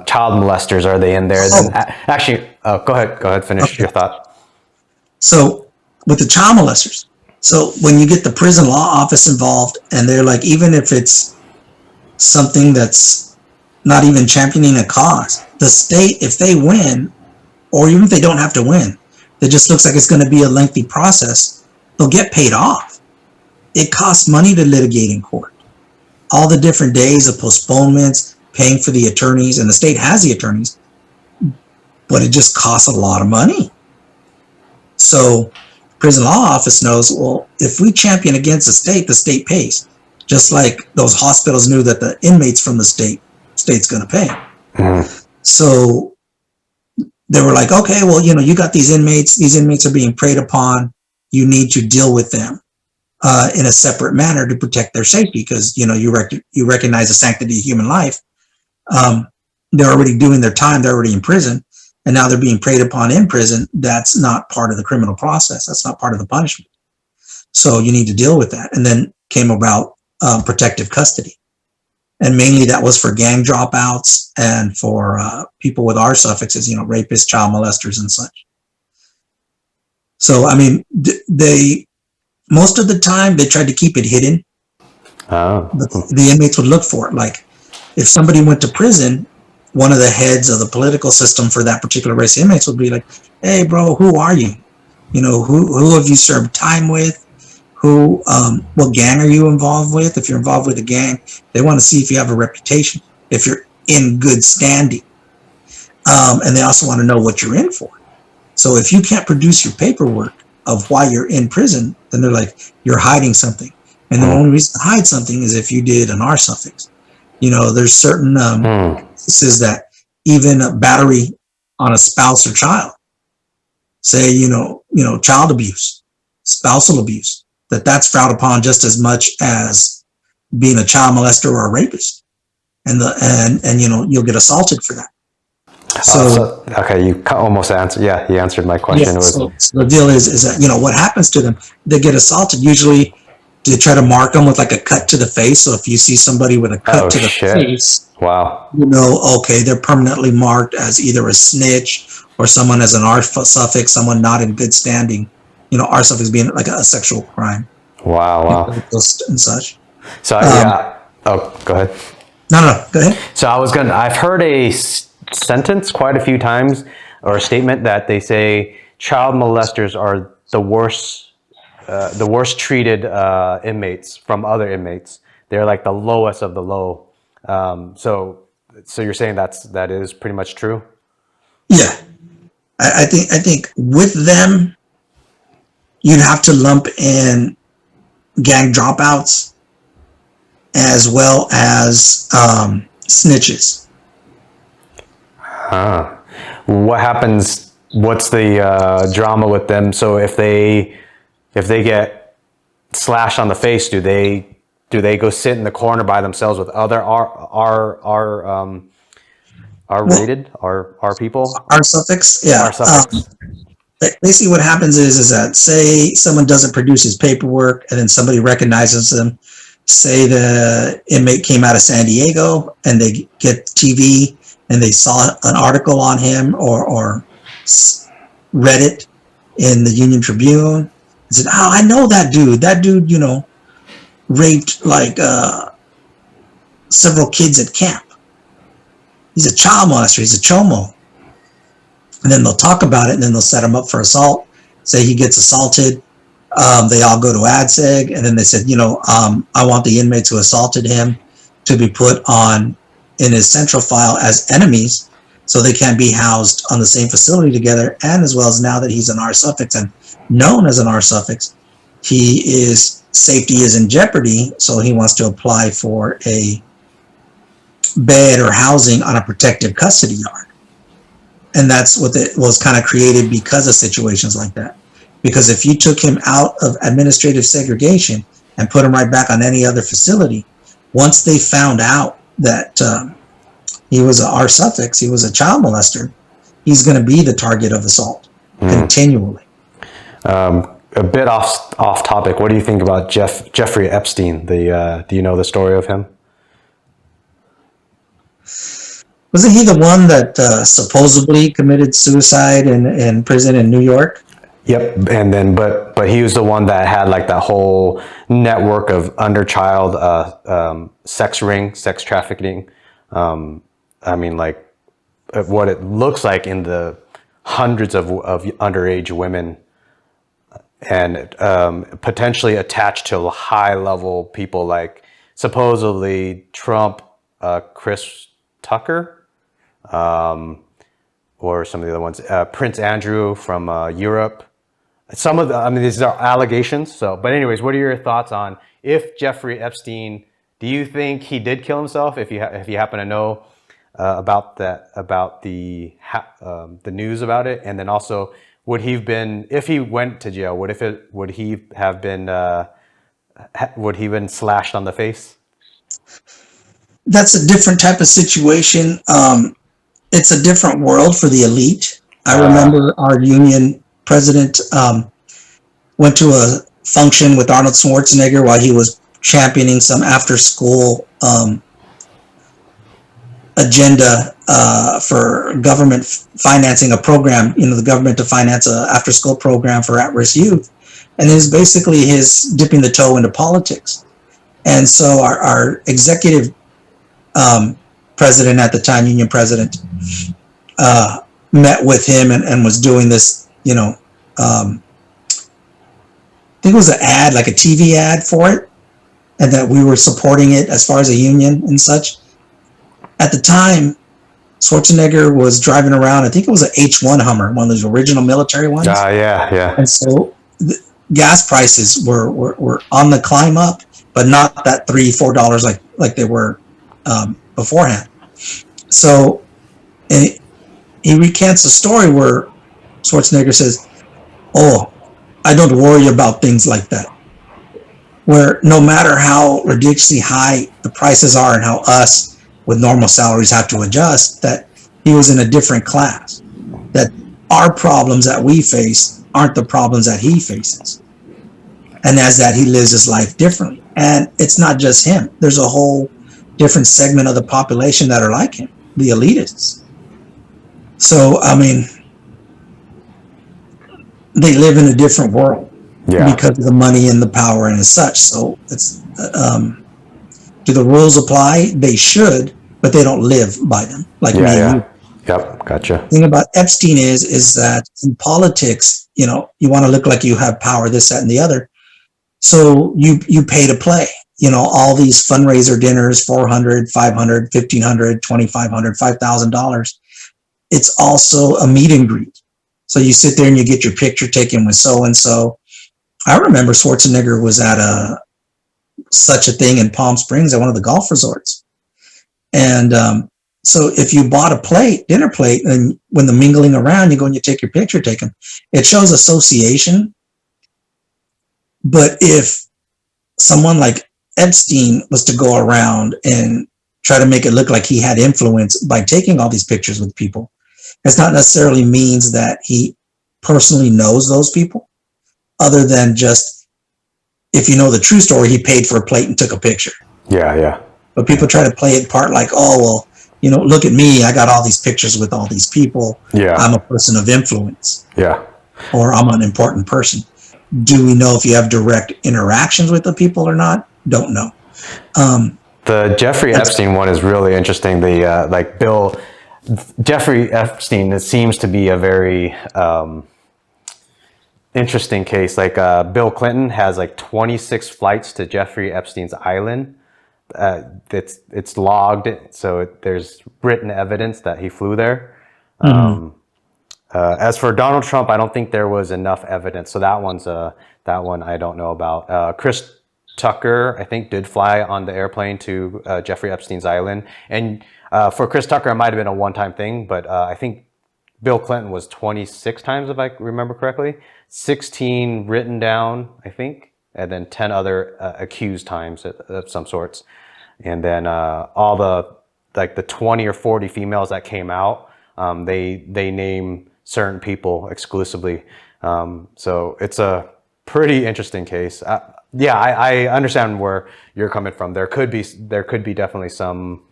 child molesters, are they in there? Oh. Then actually, go ahead, finish your thought. So with the child molesters, so when you get the prison law office involved, and they're like, even if it's something that's not even championing a cause, the state, if they win, or even if they don't have to win, it just looks like it's going to be a lengthy process, they'll get paid off. It costs money to litigate in court. All the different days of postponements, paying for the attorneys, and the state has the attorneys, but it just costs a lot of money. So prison law office knows, well, if we champion against the state pays. Just like those hospitals knew that the inmates from the state's going to pay. Mm-hmm. So they were like, okay, well, you got these inmates are being preyed upon. You need to deal with them in a separate manner to protect their safety, because, you recognize the sanctity of human life. They're already doing their time. They're already in prison. And now they're being preyed upon in prison. That's not part of the criminal process. That's not part of the punishment. So you need to deal with that. And then came about protective custody. And mainly that was for gang dropouts and for people with R suffixes, rapists, child molesters, and such. So, I mean, most of the time they tried to keep it hidden. The inmates would look for it. Like if somebody went to prison, one of the heads of the political system for that particular race of inmates would be like, hey, bro, who are you? Who have you served time with? What gang are you involved with? If you're involved with a gang, they want to see if you have a reputation, if you're in good standing. And they also want to know what you're in for. So if you can't produce your paperwork of why you're in prison, then they're like, you're hiding something. And the only reason to hide something is if you did an R suffix. There's certain cases that even a battery on a spouse or child, say, child abuse, spousal abuse, that's frowned upon just as much as being a child molester or a rapist. And you'll get assaulted for that. So okay, you almost answered. Yeah, you answered my question. Yeah, so the deal is that, what happens to them, they get assaulted. Usually they try to mark them with like a cut to the face. So if you see somebody with a cut to the face, wow, okay, they're permanently marked as either a snitch or someone as an R suffix, someone not in good standing. R suffix being like a sexual crime. Wow. And such. So oh, go ahead. No, go ahead. So I've heard a sentence quite a few times, or a statement that they say child molesters are the worst treated inmates from other inmates. They're like the lowest of the low. So you're saying that is pretty much true? Yeah, I think with them, you'd have to lump in gang dropouts as well as snitches. What happens? What's the drama with them? So if they get slashed on the face, do they go sit in the corner by themselves with other R rated R people? R suffix, yeah. R suffix. Basically, what happens is that, say someone doesn't produce his paperwork, and then somebody recognizes them. Say the inmate came out of San Diego, and they get TV, and they saw an article on him or read it in the Union Tribune, and said, "Oh, I know that dude. That dude, raped like several kids at camp. He's a child molester. He's a chomo." And then they'll talk about it, and then they'll set him up for assault. Say he gets assaulted. They all go to ADSEG, and then they said, I want the inmates who assaulted him to be put in his central file as enemies, so they can't be housed on the same facility together. And as well as, now that he's an R suffix and known as an R suffix, safety is in jeopardy, so he wants to apply for a bed or housing on a protective custody yard. And that's what was kind of created because of situations like that. Because if you took him out of administrative segregation and put him right back on any other facility, once they found out that he was an R suffix, he was a child molester, he's going to be the target of assault continually. A bit off topic. What do you think about Jeffrey Epstein? Do you know the story of him? Wasn't he the one that supposedly committed suicide in prison in New York? Yep, and then but he was the one that had like that whole network of underchild sex ring, sex trafficking. I mean, like what it looks like in the hundreds of underage women, and potentially attached to high level people like supposedly Trump, Chris Tucker, or some of the other ones, Prince Andrew from Europe. Some of the, I mean, these are allegations. So, but anyways, what are your thoughts on if Jeffrey Epstein? Do you think he did kill himself? If you happen to know about that, about the news about it, and then also, would he have been, if he went to jail? Would he have been slashed on the face? That's a different type of situation. It's a different world for the elite. I remember our union president went to a function with Arnold Schwarzenegger while he was championing some after-school agenda for government financing a program, the government to finance a after-school program for at-risk youth. And it was basically his dipping the toe into politics. And so our executive president at the time, union president, met with him and was doing this, I think it was an ad, like a TV ad for it, and that we were supporting it as far as a union and such. At the time, Schwarzenegger was driving around, I think it was an H1 Hummer, one of those original military ones. Yeah. And so the gas prices were on the climb up, but not that $3-4 like they were beforehand. So, and he recants a story where Schwarzenegger says, "Oh, I don't worry about things like that." Where no matter how ridiculously high the prices are and how us with normal salaries have to adjust, that he was in a different class. That our problems that we face aren't the problems that he faces. And as that, he lives his life differently. And it's not just him. There's a whole different segment of the population that are like him, the elitists. So, I mean, they live in a different world because of the money and the power and such. So it's, do the rules apply? They should, but they don't live by them like me and you. Yep, gotcha. The thing about Epstein is that in politics, you want to look like you have power, this, that, and the other. So you pay to play. All these fundraiser dinners, $400, $500, $1,500, $2,500, $5,000. It's also a meet and greet. So you sit there and you get your picture taken with so-and-so. I remember Schwarzenegger was at such a thing in Palm Springs at one of the golf resorts. And so if you bought a dinner plate, and when the mingling around, you go and you take your picture taken, it shows association. But if someone like Epstein was to go around and try to make it look like he had influence by taking all these pictures with people, it's not necessarily means that he personally knows those people, other than just, if you know the true story, he paid for a plate and took a picture. Yeah. But people try to play it part like, oh, well, look at me. I got all these pictures with all these people. Yeah. I'm a person of influence. Yeah. Or I'm an important person. Do we know if you have direct interactions with the people or not? Don't know. The Jeffrey Epstein one is really interesting. The Jeffrey Epstein, it seems to be a very interesting case. Like Bill Clinton has like 26 flights to Jeffrey Epstein's island. It's logged, so there's written evidence that he flew there. Mm-hmm. As for Donald Trump, I don't think there was enough evidence. So that one I don't know about. Chris Tucker, I think, did fly on the airplane to Jeffrey Epstein's island. And for Chris Tucker, it might have been a one-time thing, but I think Bill Clinton was 26 times, if I remember correctly. 16 written down, I think, and then 10 other accused times of some sorts. And then all the 20 or 40 females that came out, they name certain people exclusively. So it's a pretty interesting case. I understand where you're coming from. There could be definitely some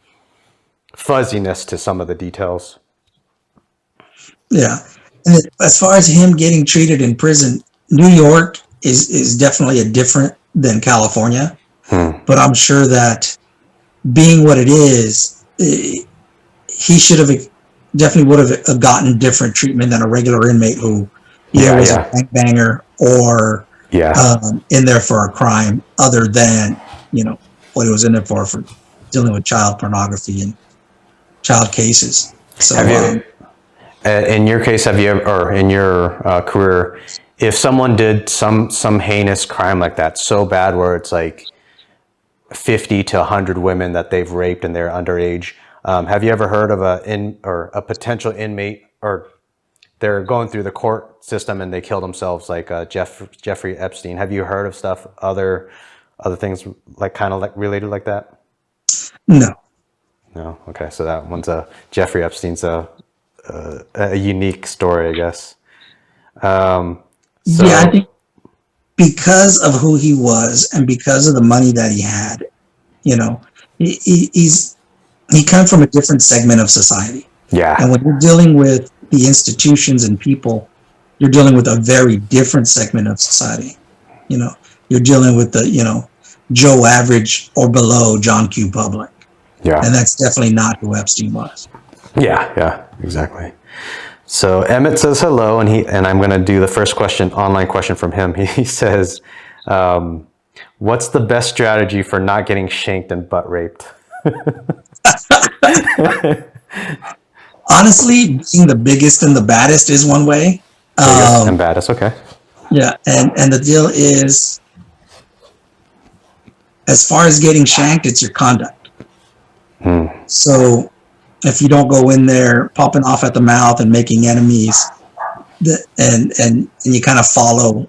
fuzziness to some of the details. Yeah. And as far as him getting treated in prison, New York is definitely a different than California. But I'm sure that being what it is, he should have definitely would have gotten different treatment than a regular inmate who either was a bank banger or in there for a crime other than, what he was in there for dealing with child pornography and child cases. So, in your case, have you ever, or in your career, if someone did some heinous crime like that, so bad where it's like 50 to 100 women that they've raped and they're underage, have you ever heard of a potential inmate, or they're going through the court system and they kill themselves, like Jeffery Epstein? Have you heard of stuff, other things like kind of like related like that? No. Okay, so that one's Jeffery Epstein's a unique story, I guess. Yeah, I think because of who he was and because of the money that he had, he comes from a different segment of society. Yeah. And when you're dealing with the institutions and people, you're dealing with a very different segment of society. You're dealing with the, Joe Average or below John Q. Public. Yeah. And that's definitely not who Epstein was. Yeah, exactly. So Emmett says hello, and I'm going to do the first online question from him. He says, what's the best strategy for not getting shanked and butt raped? Honestly, being the biggest and the baddest is one way. And baddest, okay. Yeah, and the deal is, as far as getting shanked, it's your conduct. So if you don't go in there popping off at the mouth and making enemies, and you kind of follow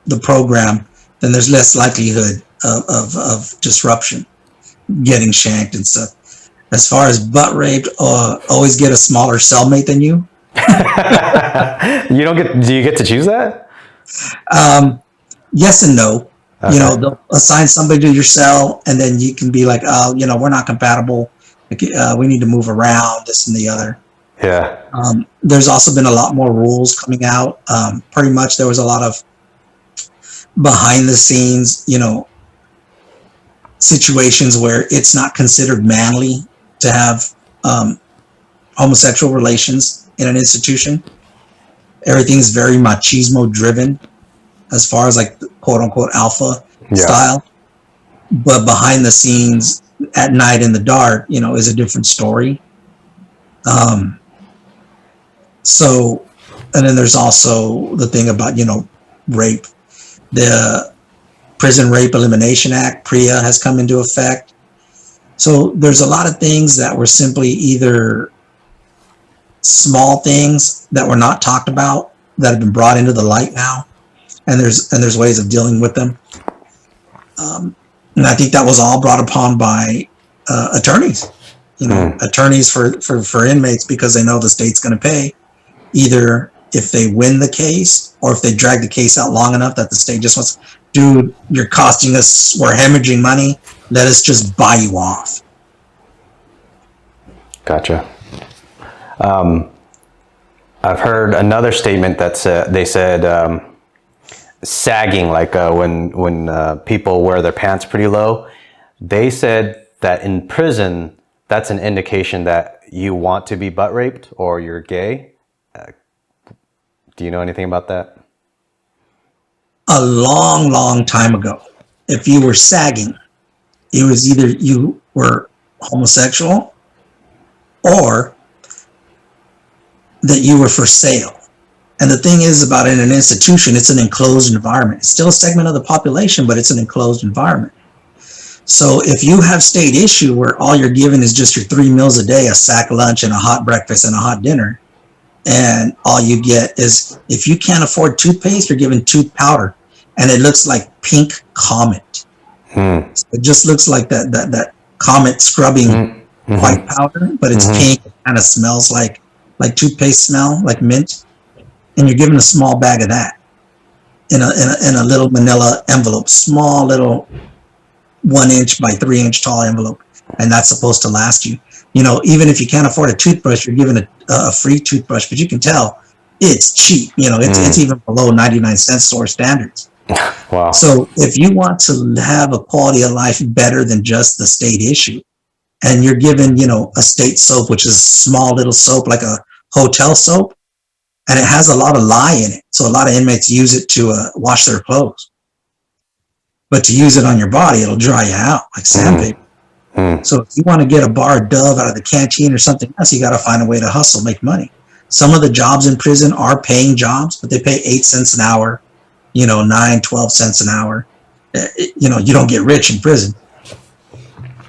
the program, then there's less likelihood of disruption, getting shanked and stuff. As far as butt raped, always get a smaller cellmate than you. Do you get to choose that? Yes and no. Okay. They'll assign somebody to your cell, and then you can be like, oh, we're not compatible. We need to move around, this and the other. Yeah. There's also been a lot more rules coming out. Pretty much there was a lot of behind the scenes, situations where it's not considered manly to have homosexual relations in an institution. Everything's very machismo driven as far as like the quote unquote alpha style. But behind the scenes at night in the dark, is a different story. So, and then there's also the thing about, rape. The Prison Rape Elimination Act, PREA, has come into effect. So there's a lot of things that were simply either small things that were not talked about that have been brought into the light now, and there's ways of dealing with them. And I think that was all brought upon by attorneys, attorneys for inmates, because they know the state's going to pay, either if they win the case or if they drag the case out long enough that the state just wants, dude, you're costing us, we're hemorrhaging money, let us just buy you off. Gotcha. I've heard another statement that they said sagging, like when people wear their pants pretty low. They said that in prison, that's an indication that you want to be butt raped or you're gay. Do you know anything about that? A long, long time ago, if you were sagging, it was either you were homosexual or that you were for sale. And the thing is about in an institution, it's an enclosed environment. It's still a segment of the population, but it's an enclosed environment. So if you have state issue where all you're given is just your 3 meals a day, a sack lunch and a hot breakfast and a hot dinner, and all you get is, if you can't afford toothpaste, you're given tooth powder, and it looks like pink Comet. So it just looks like that Comet scrubbing white powder, but it's pink. It kind of smells like toothpaste smell, like mint. And you're given a small bag of that in a little manila envelope, small little 1 inch by 3 inch tall envelope, and that's supposed to last you. Even if you can't afford a toothbrush, you're given a free toothbrush, but you can tell it's cheap. It's even below 99 cents store standards. Wow. So if you want to have a quality of life better than just the state issue, and you're given, a state soap, which is a small little soap, like a hotel soap, and it has a lot of lye in it. So a lot of inmates use it to wash their clothes. But to use it on your body, it'll dry you out like sandpaper. So if you want to get a bar of Dove out of the canteen or something else, you got to find a way to hustle, make money. Some of the jobs in prison are paying jobs, but they pay 8 cents an hour, 9, 12 cents an hour. You don't get rich in prison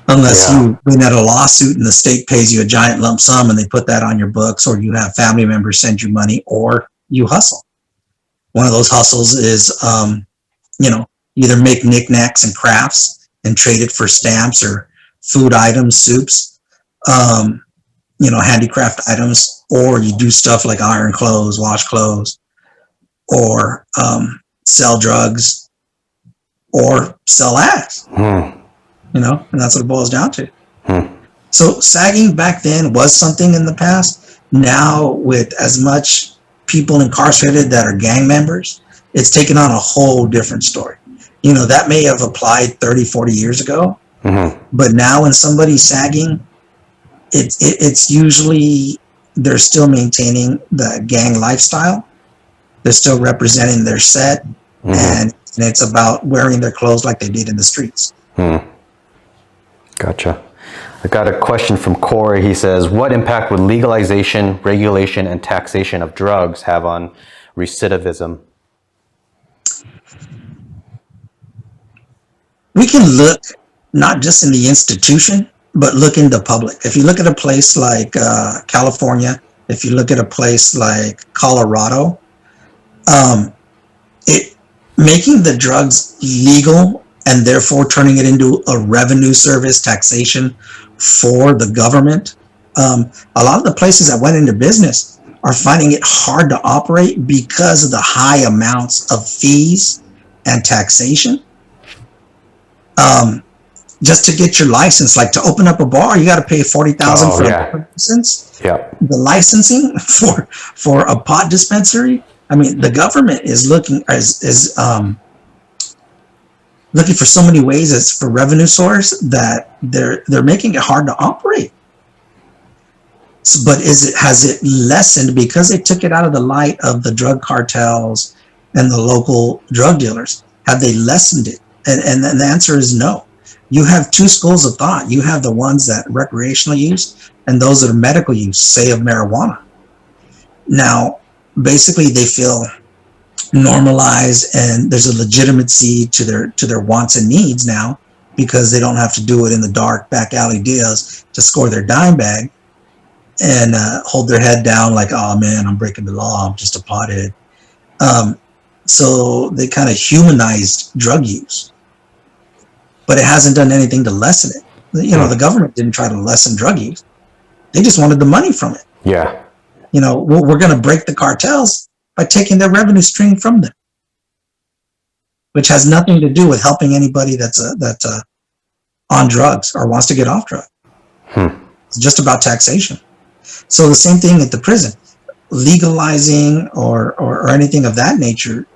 unless you win at a lawsuit and the state pays you a giant lump sum and they put that on your books, or you have family members send you money, or you hustle. One of those hustles is, either make knickknacks and crafts and trade it for stamps or food items, soups, handicraft items, or you do stuff like iron clothes, wash clothes, or sell drugs, or sell ass, and that's what it boils down to. So sagging back then was something in the past. Now, with as much people incarcerated that are gang members, it's taken on a whole different story. That may have applied 30, 40 years ago, but now when somebody's sagging, it's usually they're still maintaining the gang lifestyle. They're still representing their set, and it's about wearing their clothes like they did in the streets. Gotcha. I got a question from Corey. He says, what impact would legalization, regulation, and taxation of drugs have on recidivism? We can look not just in the institution, but look in the public. If you look at a place like California, if you look at a place like Colorado, making the drugs legal and therefore turning it into a revenue service, taxation for the government. A lot of the places that went into business are finding it hard to operate because of the high amounts of fees and taxation. Just to get your license, like to open up a bar, you got to pay $40,000 for a license. Yeah. The licensing for a pot dispensary. I mean, the government is looking looking for so many ways as for revenue source that they're making it hard to operate. So, but has it lessened because they took it out of the light of the drug cartels and the local drug dealers? Have they lessened it? And the answer is no. You have two schools of thought. You have the ones that recreational use and those that are medical use, say of marijuana. Now, basically they feel normalized and there's a legitimacy to their wants and needs now because they don't have to do it in the dark back alley deals to score their dime bag and hold their head down like, oh man, I'm breaking the law, I'm just a pothead. So they kind of humanized drug use. But it hasn't done anything to lessen it. The government didn't try to lessen drug use. They just wanted the money from it. Yeah. We're going to break the cartels by taking their revenue stream from them, which has nothing to do with helping anybody that's on drugs or wants to get off drugs. It's just about taxation. So the same thing at the prison, legalizing or anything of that nature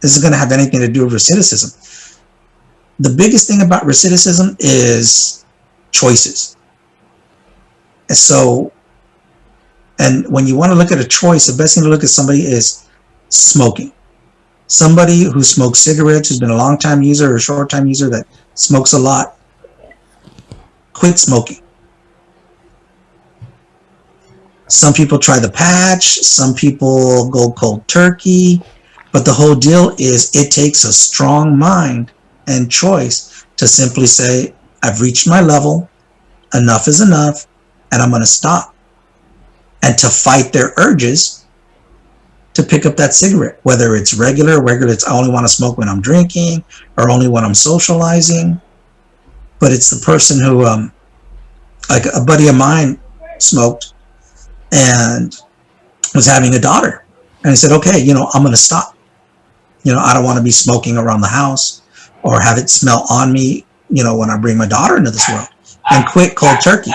isn't going to have anything to do with recidivism. The biggest thing about recidivism is choices. And when you want to look at a choice, the best thing to look at somebody is smoking. Somebody who smokes cigarettes, who's been a long time user or a short time user that smokes a lot, quit smoking. Some people try the patch, some people go cold turkey, but the whole deal is it takes a strong mind and choice to simply say, I've reached my level, enough is enough, and I'm going to stop. And to fight their urges to pick up that cigarette, whether it's regular, it's I only want to smoke when I'm drinking or only when I'm socializing. But it's the person who, like a buddy of mine smoked and was having a daughter. And he said, okay, I'm going to stop. I don't want to be smoking around the house or have it smell on me, when I bring my daughter into this world. and quit cold turkey.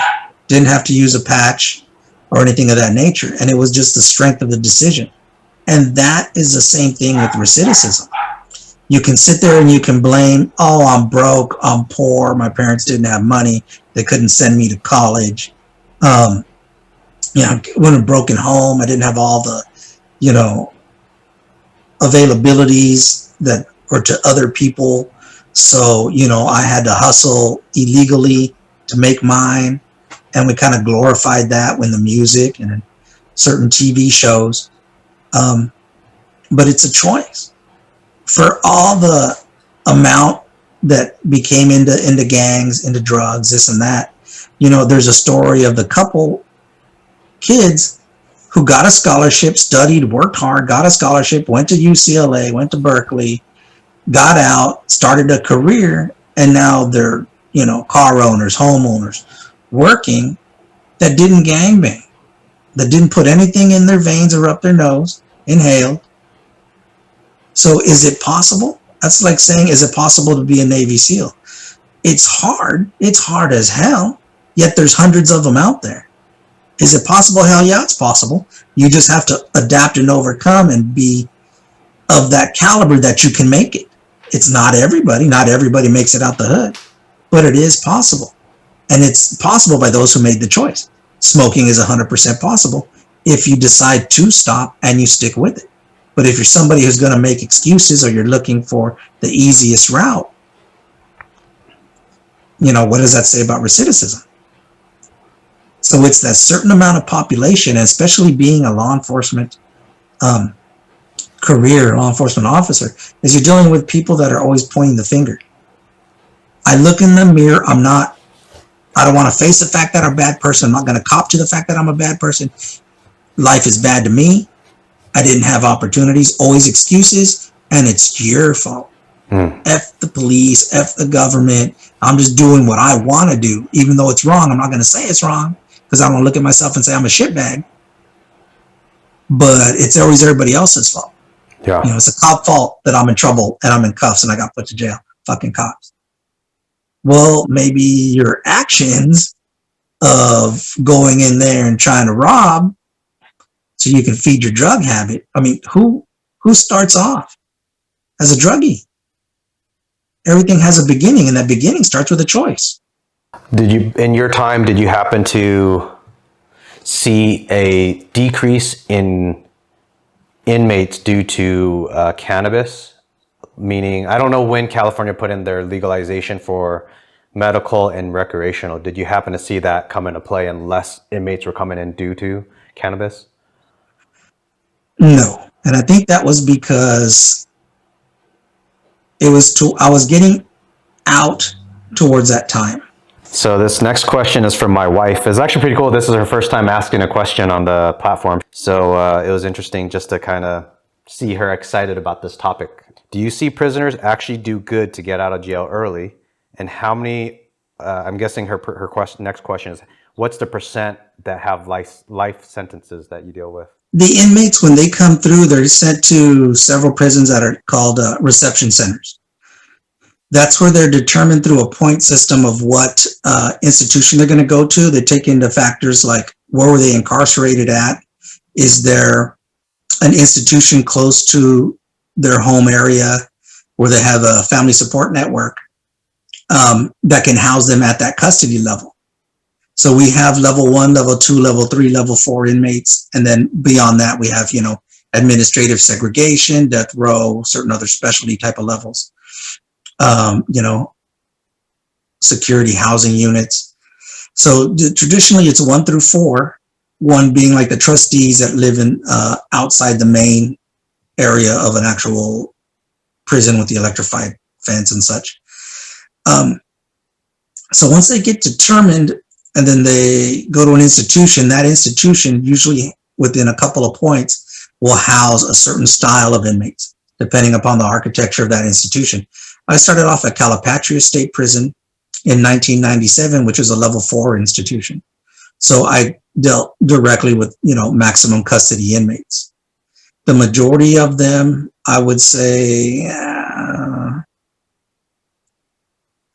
Didn't have to use a patch or anything of that nature. And it was just the strength of the decision. And that is the same thing with recidivism. You can sit there and you can blame, oh, I'm broke, I'm poor, my parents didn't have money, they couldn't send me to college. I went in a broken home, I didn't have all the, availabilities that were to other people. So, I had to hustle illegally to make mine. And we kind of glorified that when the music and certain TV shows. But it's a choice. For all the amount that became into gangs, into drugs, this and that, there's a story of the couple kids who got a scholarship, studied, worked hard, got a scholarship, went to UCLA, went to Berkeley, got out, started a career, and now they're, car owners, homeowners, working, that didn't gangbang, that didn't put anything in their veins or up their nose, inhaled. So is it possible? That's like saying, is it possible to be a Navy SEAL? It's hard. It's hard as hell. Yet there's hundreds of them out there. Is it possible? Hell yeah, it's possible. You just have to adapt and overcome and be of that caliber that you can make it. It's not everybody. Not everybody makes it out the hood, but it is possible. And it's possible by those who made the choice. Smoking is 100% possible if you decide to stop and you stick with it. But if you're somebody who's going to make excuses or you're looking for the easiest route, what does that say about recidivism? So it's that certain amount of population, and especially being a law enforcement career, law enforcement officer, is you're dealing with people that are always pointing the finger. I look in the mirror, I don't want to face the fact that I'm a bad person. I'm not going to cop to the fact that I'm a bad person. Life is bad to me. I didn't have opportunities, always excuses, and it's your fault. F the police, F the government. I'm just doing what I want to do. Even though it's wrong, I'm not going to say it's wrong because I don't look at myself and say I'm a shitbag. But it's always everybody else's fault. Yeah. It's a cop fault that I'm in trouble and I'm in cuffs and I got put to jail. Fucking cops. Well, maybe your actions of going in there and trying to rob so you can feed your drug habit. I mean, who starts off as a druggie? Everything has a beginning, and that beginning starts with a choice. In your time, did you happen to see a decrease in inmates due to cannabis? Meaning, I don't know when California put in their legalization for medical and recreational. Did you happen to see that come into play and less inmates were coming in due to cannabis? No. And I think that was because I was getting out towards that time. So this next question is from my wife. It's actually pretty cool. This is her first time asking a question on the platform. So it was interesting just to kind of see her excited about this topic. Do you see prisoners actually do good to get out of jail early? And how many, I'm guessing her next question is, what's the percent that have life sentences that you deal with? The inmates, when they come through, they're sent to several prisons that are called reception centers. That's where they're determined through a point system of what institution they're going to go to. They take into factors like, where were they incarcerated at? Is there an institution close to their home area where they have a family support network that can house them at that custody level? So we have level 1, level 2, level 3, level 4 inmates. And then beyond that, we have, administrative segregation, death row, certain other specialty type of levels. Security housing units. So traditionally it's 1 through 4, 1 being like the trustees that live in outside the main area of an actual prison with the electrified fence and such. So once they get determined and then they go to an institution, that institution usually within a couple of points will house a certain style of inmates, depending upon the architecture of that institution. I started off at Calipatria State Prison in 1997, which is a level 4 institution. So I dealt directly with, maximum custody inmates. The majority of them, I would say,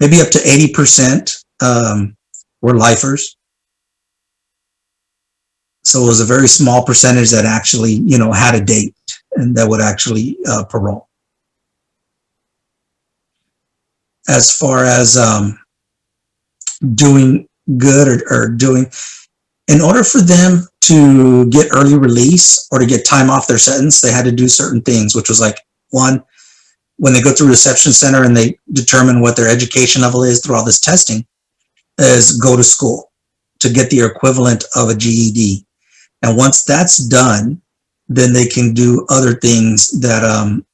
maybe up to 80%, were lifers. So it was a very small percentage that actually, had a date and that would actually parole. As far as doing good or doing, in order for them to get early release or to get time off their sentence, they had to do certain things, which was like, one, when they go through reception center and they determine what their education level is through all this testing, is go to school to get the equivalent of a GED. And once that's done, then they can do other things that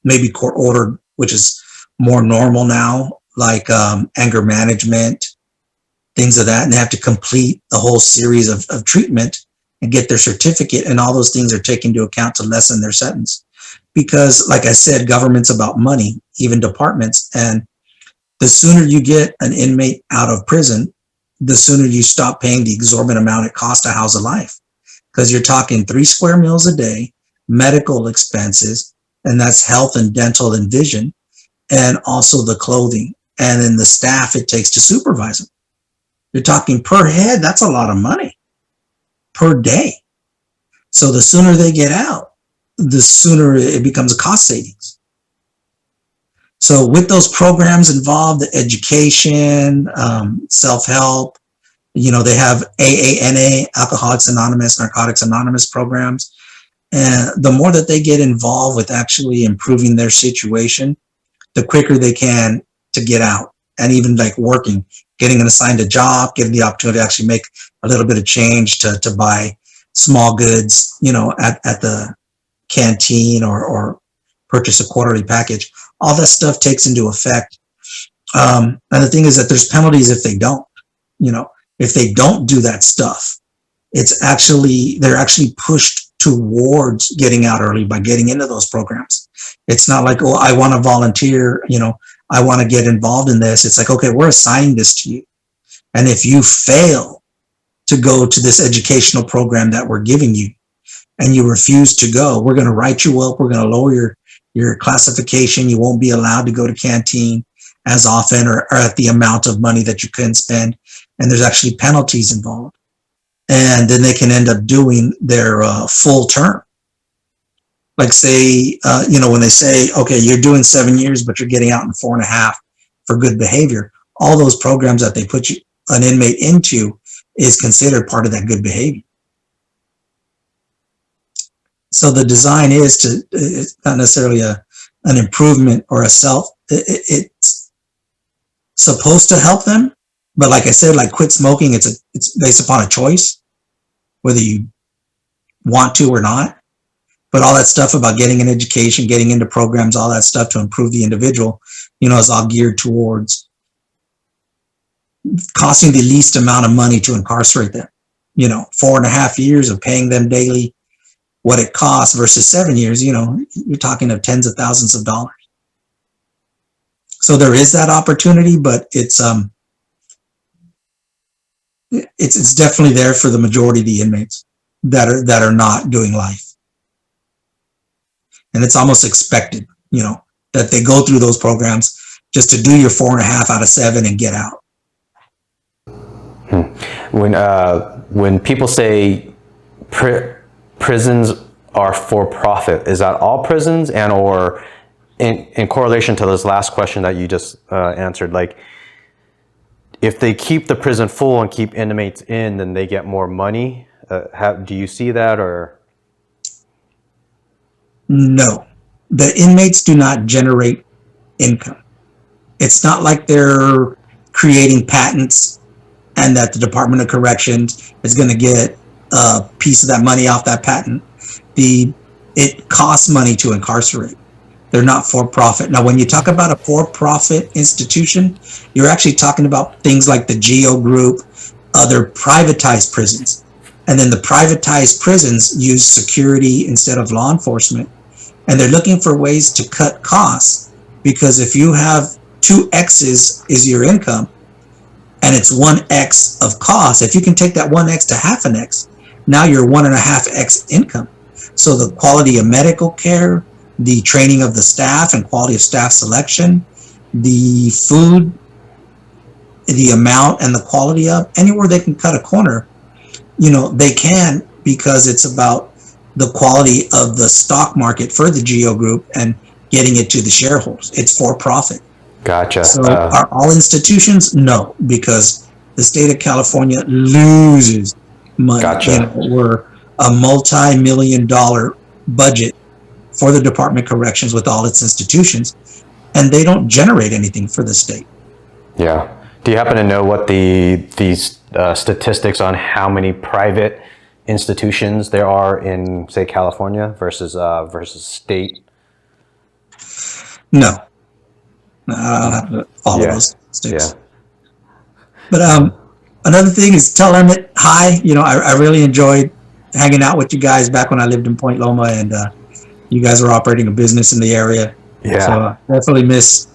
may be court ordered, which is more normal now, like anger management, things of that. And they have to complete a whole series of treatment and get their certificate. And all those things are taken into account to lessen their sentence. Because, like I said, government's about money, even departments. And the sooner you get an inmate out of prison, the sooner you stop paying the exorbitant amount it costs to house a life. Because you're talking 3 square meals a day, medical expenses, and that's health and dental and vision, and also the clothing, and then the staff it takes to supervise them. You're talking per head, that's a lot of money per day. So the sooner they get out, the sooner it becomes a cost savings. So with those programs involved, the education, self-help, they have AANA, Alcoholics Anonymous, Narcotics Anonymous programs. And the more that they get involved with actually improving their situation, the quicker they can to get out. And even like working, getting assigned a job, getting the opportunity to actually make a little bit of change to buy small goods, at the canteen or purchase a quarterly package. All that stuff takes into effect. And the thing is that there's penalties if they don't, if they don't do that stuff. They're actually pushed towards getting out early by getting into those programs. It's not like, oh, I want to volunteer, I want to get involved in this. It's like, okay, we're assigning this to you. And if you fail to go to this educational program that we're giving you and you refuse to go, we're going to write you up. We're going to lower your classification. You won't be allowed to go to canteen as often or at the amount of money that you couldn't spend. And there's actually penalties involved. And then they can end up doing their full term. Like say, when they say, okay, you're doing 7 years, but you're getting out in 4.5 for good behavior. All those programs that they put an inmate into is considered part of that good behavior. So the design it's not necessarily an improvement or it's supposed to help them. But like I said, like quit smoking, it's based upon a choice, whether you want to or not. But all that stuff about getting an education, getting into programs, all that stuff to improve the individual, is all geared towards costing the least amount of money to incarcerate them. 4.5 years of paying them daily what it costs versus 7 years, you're talking of tens of thousands of dollars. So there is that opportunity, but it's definitely there for the majority of the inmates that are not doing life. And it's almost expected, that they go through those programs just to do your 4.5 out of 7 and get out. When people say prisons are for profit, is that all prisons? And or in correlation to this last question that you just answered, like if they keep the prison full and keep inmates in, then they get more money. Do you see that or? No, the inmates do not generate income. It's not like they're creating patents and that the Department of Corrections is going to get a piece of that money off that patent. It costs money to incarcerate. They're not for profit. Now, when you talk about a for-profit institution, you're actually talking about things like the GEO Group, other privatized prisons. And then the privatized prisons use security instead of law enforcement. And they're looking for ways to cut costs, because if you have 2X's is your income and it's 1X of cost, if you can take that 1X to half an X, now you're 1.5X income. So the quality of medical care, the training of the staff and quality of staff selection, the food the amount and the quality of, anywhere they can cut a corner, they can, because it's about the quality of the stock market for the GEO group and getting it to the shareholders. It's for profit. Gotcha. So are all institutions? No, because the state of California loses money. Gotcha. We're a multi-million-dollar budget for the Department of Corrections with all its institutions, and they don't generate anything for the state. Yeah. Do you happen to know what these statistics on how many private institutions there are in, say, California versus state? No, I don't have to follow those statistics. Yeah. But another thing is tell Emmett hi. I really enjoyed hanging out with you guys back when I lived in Point Loma, and you guys were operating a business in the area. Yeah. So definitely miss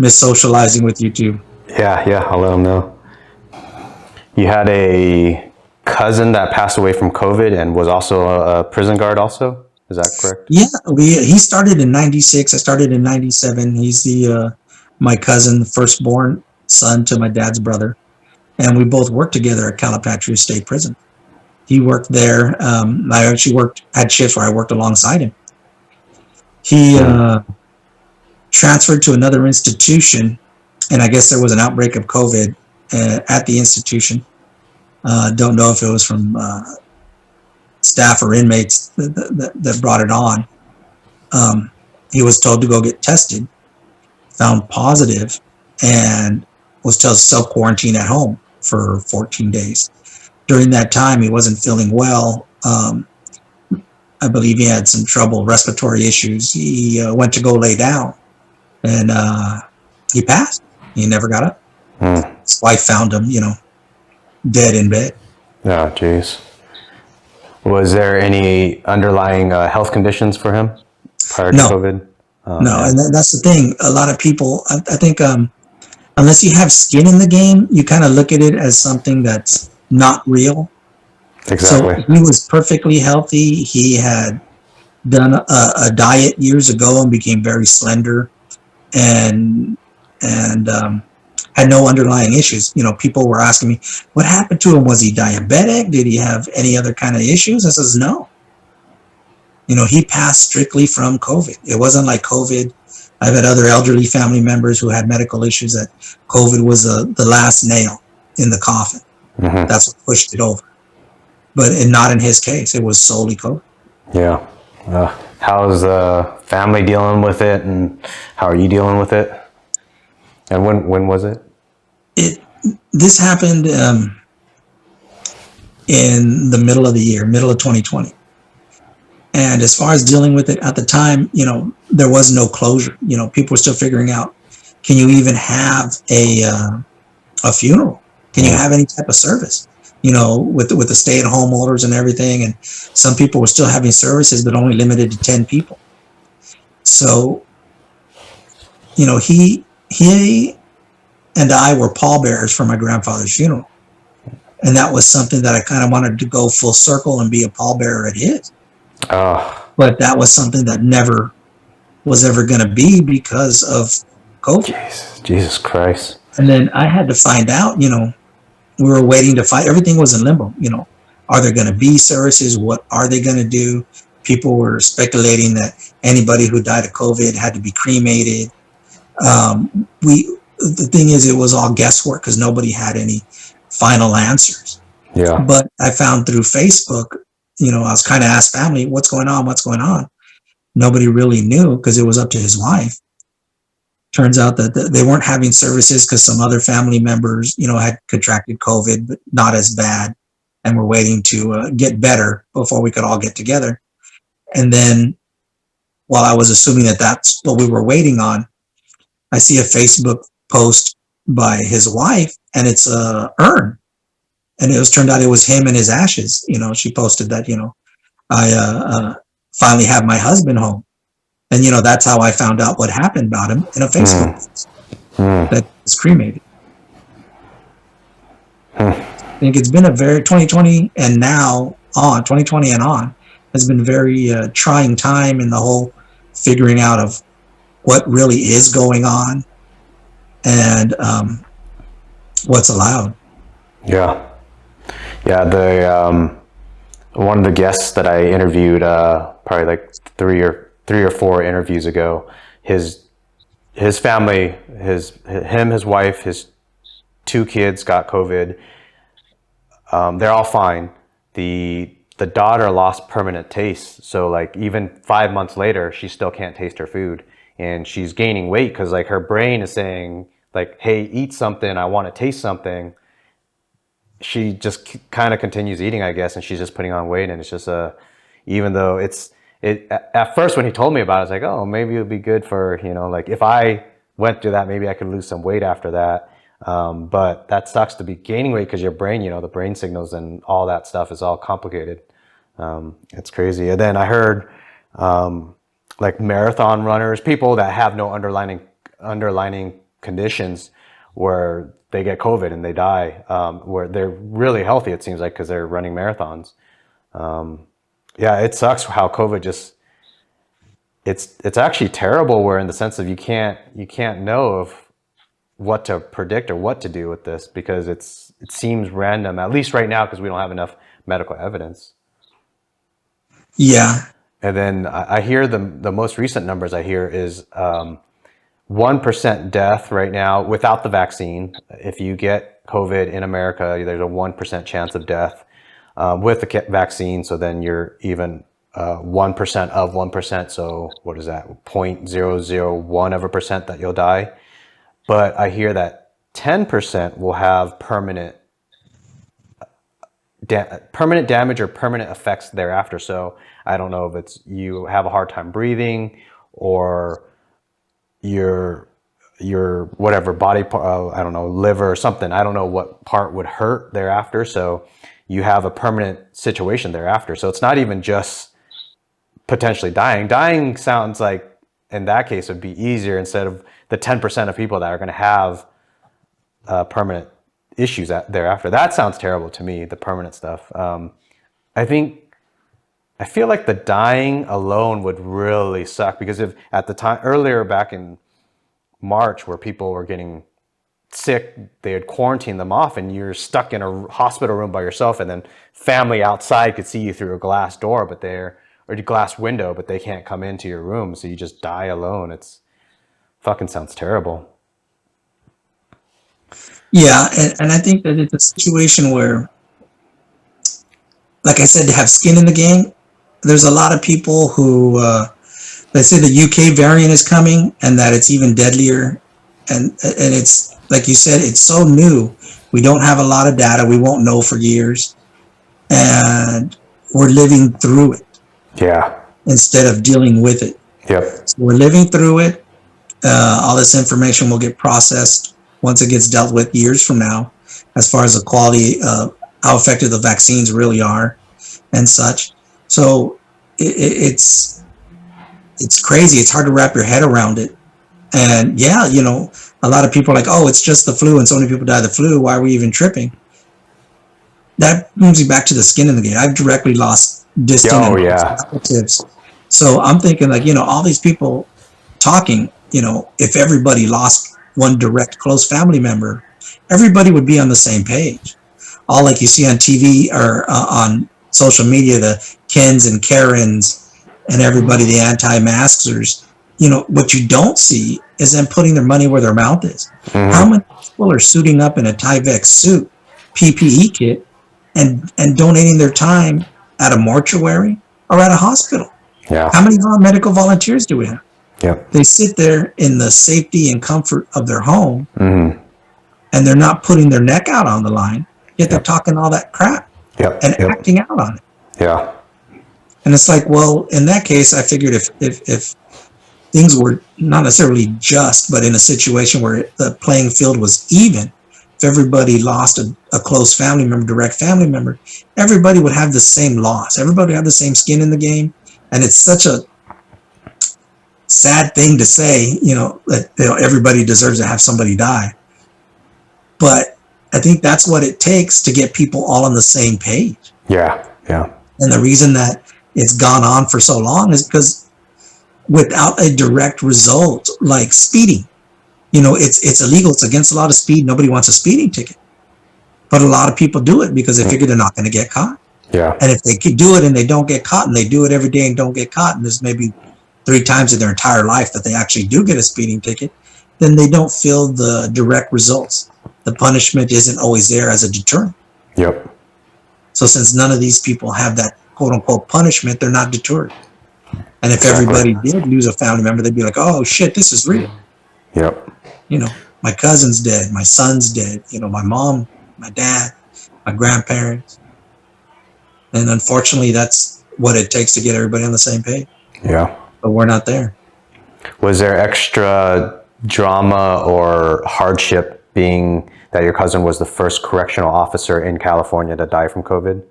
socializing with you too. Yeah, I'll let him know. You had a cousin that passed away from COVID and was also a prison guard also? Is that correct? Yeah, he started in 96. I started in 97. He's my cousin, the firstborn son to my dad's brother. And we both worked together at Calipatria State Prison. He worked there. I actually had shifts where I worked alongside him. He transferred to another institution, and I guess there was an outbreak of COVID at the institution. Don't know if it was from staff or inmates that brought it on. He was told to go get tested, found positive, and was told to self-quarantine at home for 14 days. During that time, he wasn't feeling well. I believe he had some trouble, respiratory issues. He went to go lay down, and he passed. He never got up. His wife found him, dead in bed. Oh, geez. Was there any underlying health conditions for him prior to COVID? No, and that's the thing. A lot of people, I think, unless you have skin in the game, you kind of look at it as something that's not real. Exactly. So he was perfectly healthy. He had done a diet years ago and became very slender, and had no underlying issues. People were asking me, what happened to him? Was he diabetic? Did he have any other kind of issues? I says, no. He passed strictly from COVID. It wasn't like COVID. I've had other elderly family members who had medical issues that COVID was the last nail in the coffin. Mm-hmm. That's what pushed it over. But not in his case. It was solely COVID. Yeah. How's the family dealing with it, and how are you dealing with it? And when was it? This happened in the middle of the year, middle of 2020. And as far as dealing with it at the time, there was no closure. People were still figuring out, can you even have a funeral? Can you have any type of service? With the stay-at-home orders and everything. And some people were still having services, but only limited to 10 people. So, he and I were pallbearers for my grandfather's funeral. And that was something that I kind of wanted to go full circle and be a pallbearer at his. But that was something that never was ever going to be because of COVID. Jesus Christ. And then I had to find out, we were waiting to find, everything was in limbo. Are there going to be services? What are they going to do? People were speculating that anybody who died of COVID had to be cremated. The thing is, it was all guesswork because nobody had any final answers. Yeah. But I found through Facebook, I was kind of asked family, what's going on? What's going on? Nobody really knew because it was up to his wife. Turns out that they weren't having services because some other family members, had contracted COVID, but not as bad, and were waiting to get better before we could all get together. And then, while I was assuming that that's what we were waiting on, I see a Facebook post by his wife, and it's a urn. And turned out it was him and his ashes. She posted that, I finally have my husband home. And, that's how I found out what happened about him in a Facebook post that was cremated. I think it's been a very 2020 and now on 2020 and on has been very trying time in the whole figuring out of what really is going on. And what's allowed. Yeah. Yeah. One of the guests that I interviewed, probably like three or four interviews ago, his family, his wife, his two kids got COVID. They're all fine. The daughter lost permanent taste, so like even 5 months later, she still can't taste her food, and she's gaining weight because like her brain is saying like, "Hey, eat something. I want to taste something." She just kind of continues eating, I guess, and she's just putting on weight, and it's just even though it at first when he told me about it, I was like, oh, maybe it would be good for, like if I went through that, maybe I could lose some weight after that. But that sucks to be gaining weight because your brain, the brain signals and all that stuff is all complicated. It's crazy. And then I heard like marathon runners, people that have no underlining conditions, where they get COVID and they die, where they're really healthy, it seems like, because they're running marathons. Yeah, it sucks how COVID just, it's actually terrible, where in the sense of you can't know of what to predict or what to do with this, because it seems random, at least right now, because we don't have enough medical evidence. Yeah. And then I hear the most recent numbers I hear is 1% death right now without the vaccine. If you get COVID in America, there's a 1% chance of death with the vaccine. So then you're even 1% of 1%. So what is that? 0.001 of a percent that you'll die. But I hear that 10% will have permanent damage or permanent effects thereafter. So I don't know if it's you have a hard time breathing, or your whatever body part, I don't know, liver or something. I don't know what part would hurt thereafter. So you have a permanent situation thereafter. So it's not even just potentially dying. Dying sounds like in that case would be easier, instead of the 10% of people that are going to have permanent issues thereafter. That sounds terrible to me, the permanent stuff. I feel like the dying alone would really suck, because if at the time earlier back in March, where people were getting sick, they had quarantined them off, and you're stuck in a hospital room by yourself, and then family outside could see you through a glass door, or a glass window, but they can't come into your room, so you just die alone. It's fucking sounds terrible. Yeah. And I think that it's a situation where, like I said, to have skin in the game, there's a lot of people who, let's say the UK variant is coming and that it's even deadlier. And it's, like you said, it's so new. We don't have a lot of data. We won't know for years. And we're living through it. Yeah. Instead of dealing with it. Yep. So we're living through it. All this information will get processed once it gets dealt with years from now, as far as the quality of how effective the vaccines really are and such. So it's crazy. It's hard to wrap your head around it. And yeah, a lot of people are like, oh, it's just the flu, and so many people die of the flu. Why are we even tripping? That brings me back to the skin in the game. I've directly lost distant relatives. So I'm thinking, like, all these people talking, if everybody lost one direct close family member, everybody would be on the same page. All like you see on TV or on social media, the Kens and Karens and everybody, the anti-maskers, what you don't see is them putting their money where their mouth is. Mm-hmm. How many people are suiting up in a Tyvek suit, PPE kit, and donating their time at a mortuary or at a hospital? Yeah. How many medical volunteers do we have? Yeah. They sit there in the safety and comfort of their home, mm-hmm. and they're not putting their neck out on the line, yet they're talking all that crap and acting out on it. Yeah. And it's like, well, in that case, I figured if things were not necessarily just, but in a situation where the playing field was even, if everybody lost a close family member, direct family member, everybody would have the same loss. Everybody would have the same skin in the game. And it's such a sad thing to say, that everybody deserves to have somebody die. But I think that's what it takes to get people all on the same page. Yeah, yeah. And the reason that it's gone on for so long is because without a direct result, like speeding, it's illegal. It's against the law to speed. Nobody wants a speeding ticket, but a lot of people do it because they figure they're not going to get caught. Yeah. And if they could do it and they don't get caught, and they do it every day and don't get caught, and there's maybe 3 times in their entire life that they actually do get a speeding ticket, then they don't feel the direct results. The punishment isn't always there as a deterrent. Yep. So since none of these people have that quote unquote punishment, they're not deterred. And if Exactly. everybody did lose a family member, they'd be like, oh shit, this is real. Yep. My cousin's dead, my son's dead, my mom, my dad, my grandparents. And unfortunately, that's what it takes to get everybody on the same page. Yeah. But we're not there. Was there extra drama or hardship being that your cousin was the first correctional officer in California to die from COVID?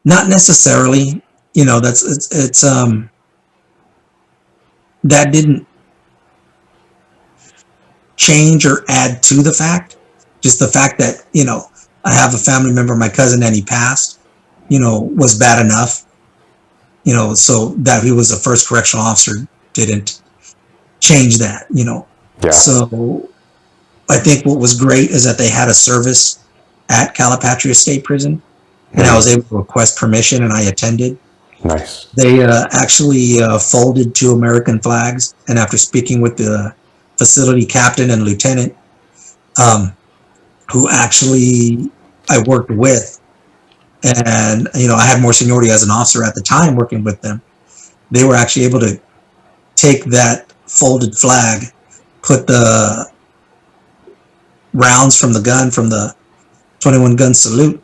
Not necessarily. That didn't change or add to the fact. Just the fact that, I have a family member, my cousin, and he passed, was bad enough. So that he was the first correctional officer didn't change that, Yeah. So I think what was great is that they had a service at Calipatria State Prison, and I was able to request permission, and I attended. Nice. They actually folded 2 American flags, and after speaking with the facility captain and lieutenant, who actually I worked with, and I had more seniority as an officer at the time working with them, they were actually able to take that folded flag, put the rounds from the gun, from the 21 gun salute,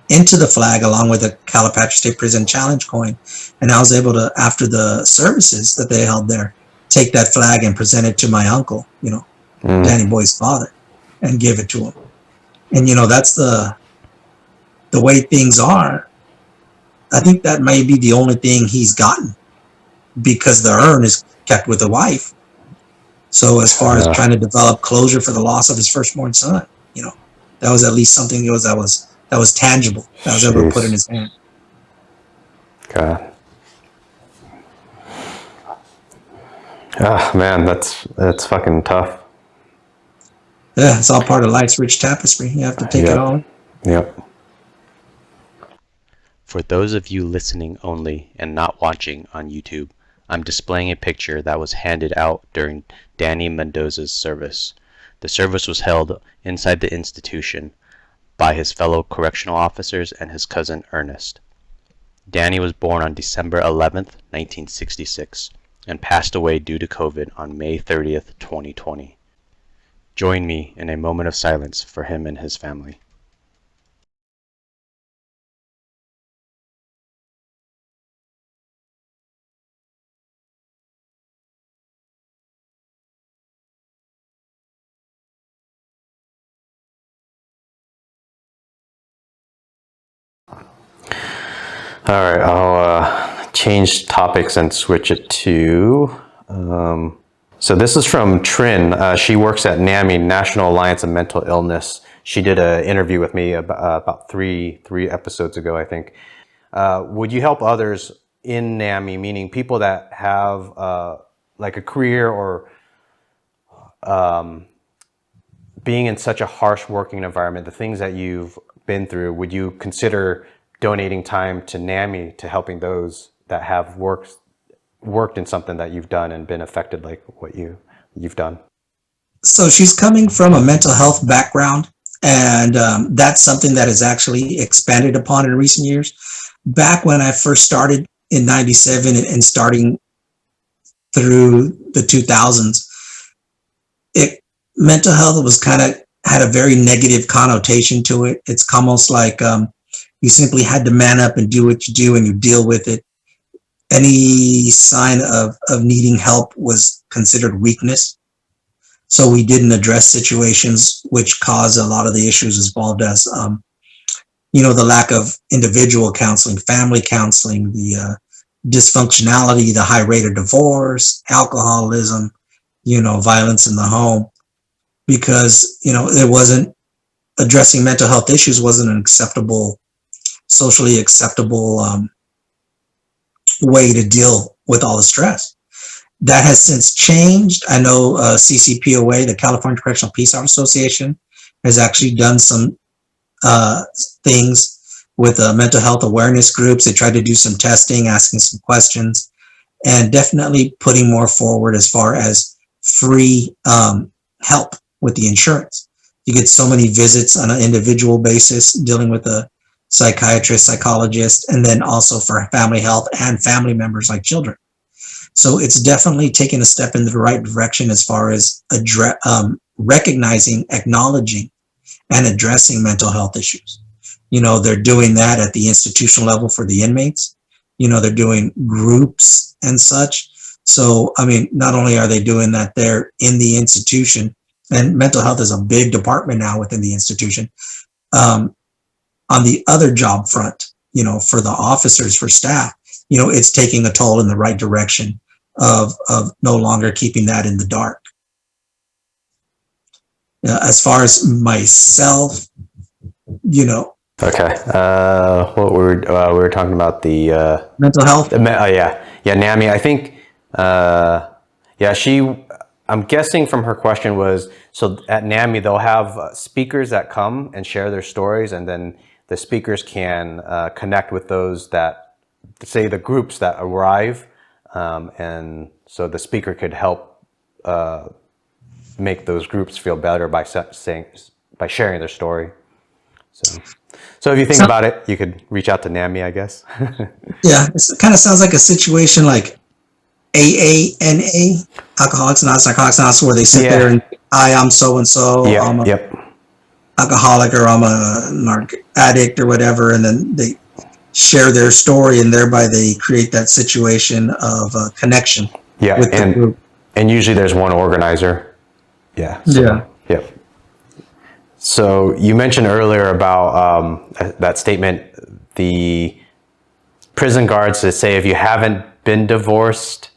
into the flag along with a Calipatria State Prison challenge coin. And I was able to, after the services that they held there, take that flag and present it to my uncle, Danny Boy's father, and give it to him. And that's the way things are. I think that may be the only thing he's gotten, because the urn is kept with the wife. So as far as trying to develop closure for the loss of his firstborn son, that was at least something that was tangible, that I was able to put in his hand. God. Ah, man, that's fucking tough. Yeah, it's all part of life's rich tapestry. You have to take it all. Yep. For those of you listening only and not watching on YouTube, I'm displaying a picture that was handed out during Danny Mendoza's service. The service was held inside the institution by his fellow correctional officers and his cousin Ernest. Danny was born on December 11th, 1966, and passed away due to COVID on May 30th, 2020. Join me in a moment of silence for him and his family. All right, I'll change topics and switch it to. So this is from Trinh. She works at NAMI, National Alliance of Mental Illness. She did an interview with me about three episodes ago, I think. Would you help others in NAMI, meaning people that have like a career or being in such a harsh working environment, the things that you've been through, would you consider donating time to NAMI to helping those that have worked in something that you've done and been affected like what you've done? So she's coming from a mental health background, and that's something that is actually expanded upon in recent years. Back when I first started in 97 and starting through the 2000s, mental health was had a very negative connotation to it. It's almost like you simply had to man up and do what you do, and you deal with it. Any sign of needing help was considered weakness. So we didn't address situations which caused a lot of the issues involved, as the lack of individual counseling, family counseling, the dysfunctionality, the high rate of divorce, alcoholism, violence in the home, because it wasn't addressing mental health issues wasn't an socially acceptable way to deal with all the stress. That has since changed. I know CCPOA, the California Correctional Peace Officers Association, has actually done some things with mental health awareness groups. They tried to do some testing, asking some questions, and definitely putting more forward as far as free help with the insurance. You get so many visits on an individual basis dealing with a psychiatrist, psychologist, and then also for family health and family members like children. So it's definitely taken a step in the right direction as far as recognizing, acknowledging, and addressing mental health issues. They're doing that at the institutional level for the inmates. They're doing groups and such. So, not only are they doing that there in the institution, and mental health is a big department now within the institution. On the other job front, for the officers, for staff, it's taking a toll in the right direction of no longer keeping that in the dark. As far as myself, Okay. What we were talking about the mental health. Yeah, NAMI. I think. I'm guessing from her question was, so at NAMI they'll have speakers that come and share their stories, and then the speakers can connect with those that, say, the groups that arrive, and so the speaker could help make those groups feel better by sharing their story. So if you think about it, you could reach out to NAMI, I guess. Yeah, it kind of sounds like a situation like AANA, Alcoholics Anonymous, Narcotics Anonymous, where they sit there and I'm so and so, I'm a alcoholic, or I'm a narc addict, or whatever, and then they share their story, and thereby they create that situation of connection. With the group. And usually there's one organizer. Yeah. So you mentioned earlier about that statement, the prison guards that say if you haven't been divorced,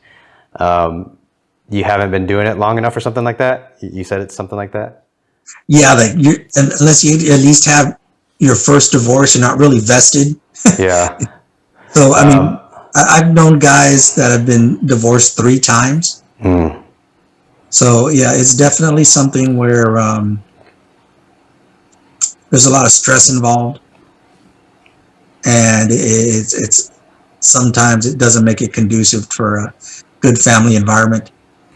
you haven't been doing it long enough, or something like that. You said it's something like that. Yeah, unless you at least have your first divorce, you're not really vested. Yeah. So I've known guys that have been divorced 3 times. So yeah, it's definitely something where there's a lot of stress involved, and it's sometimes it doesn't make it conducive for a good family environment.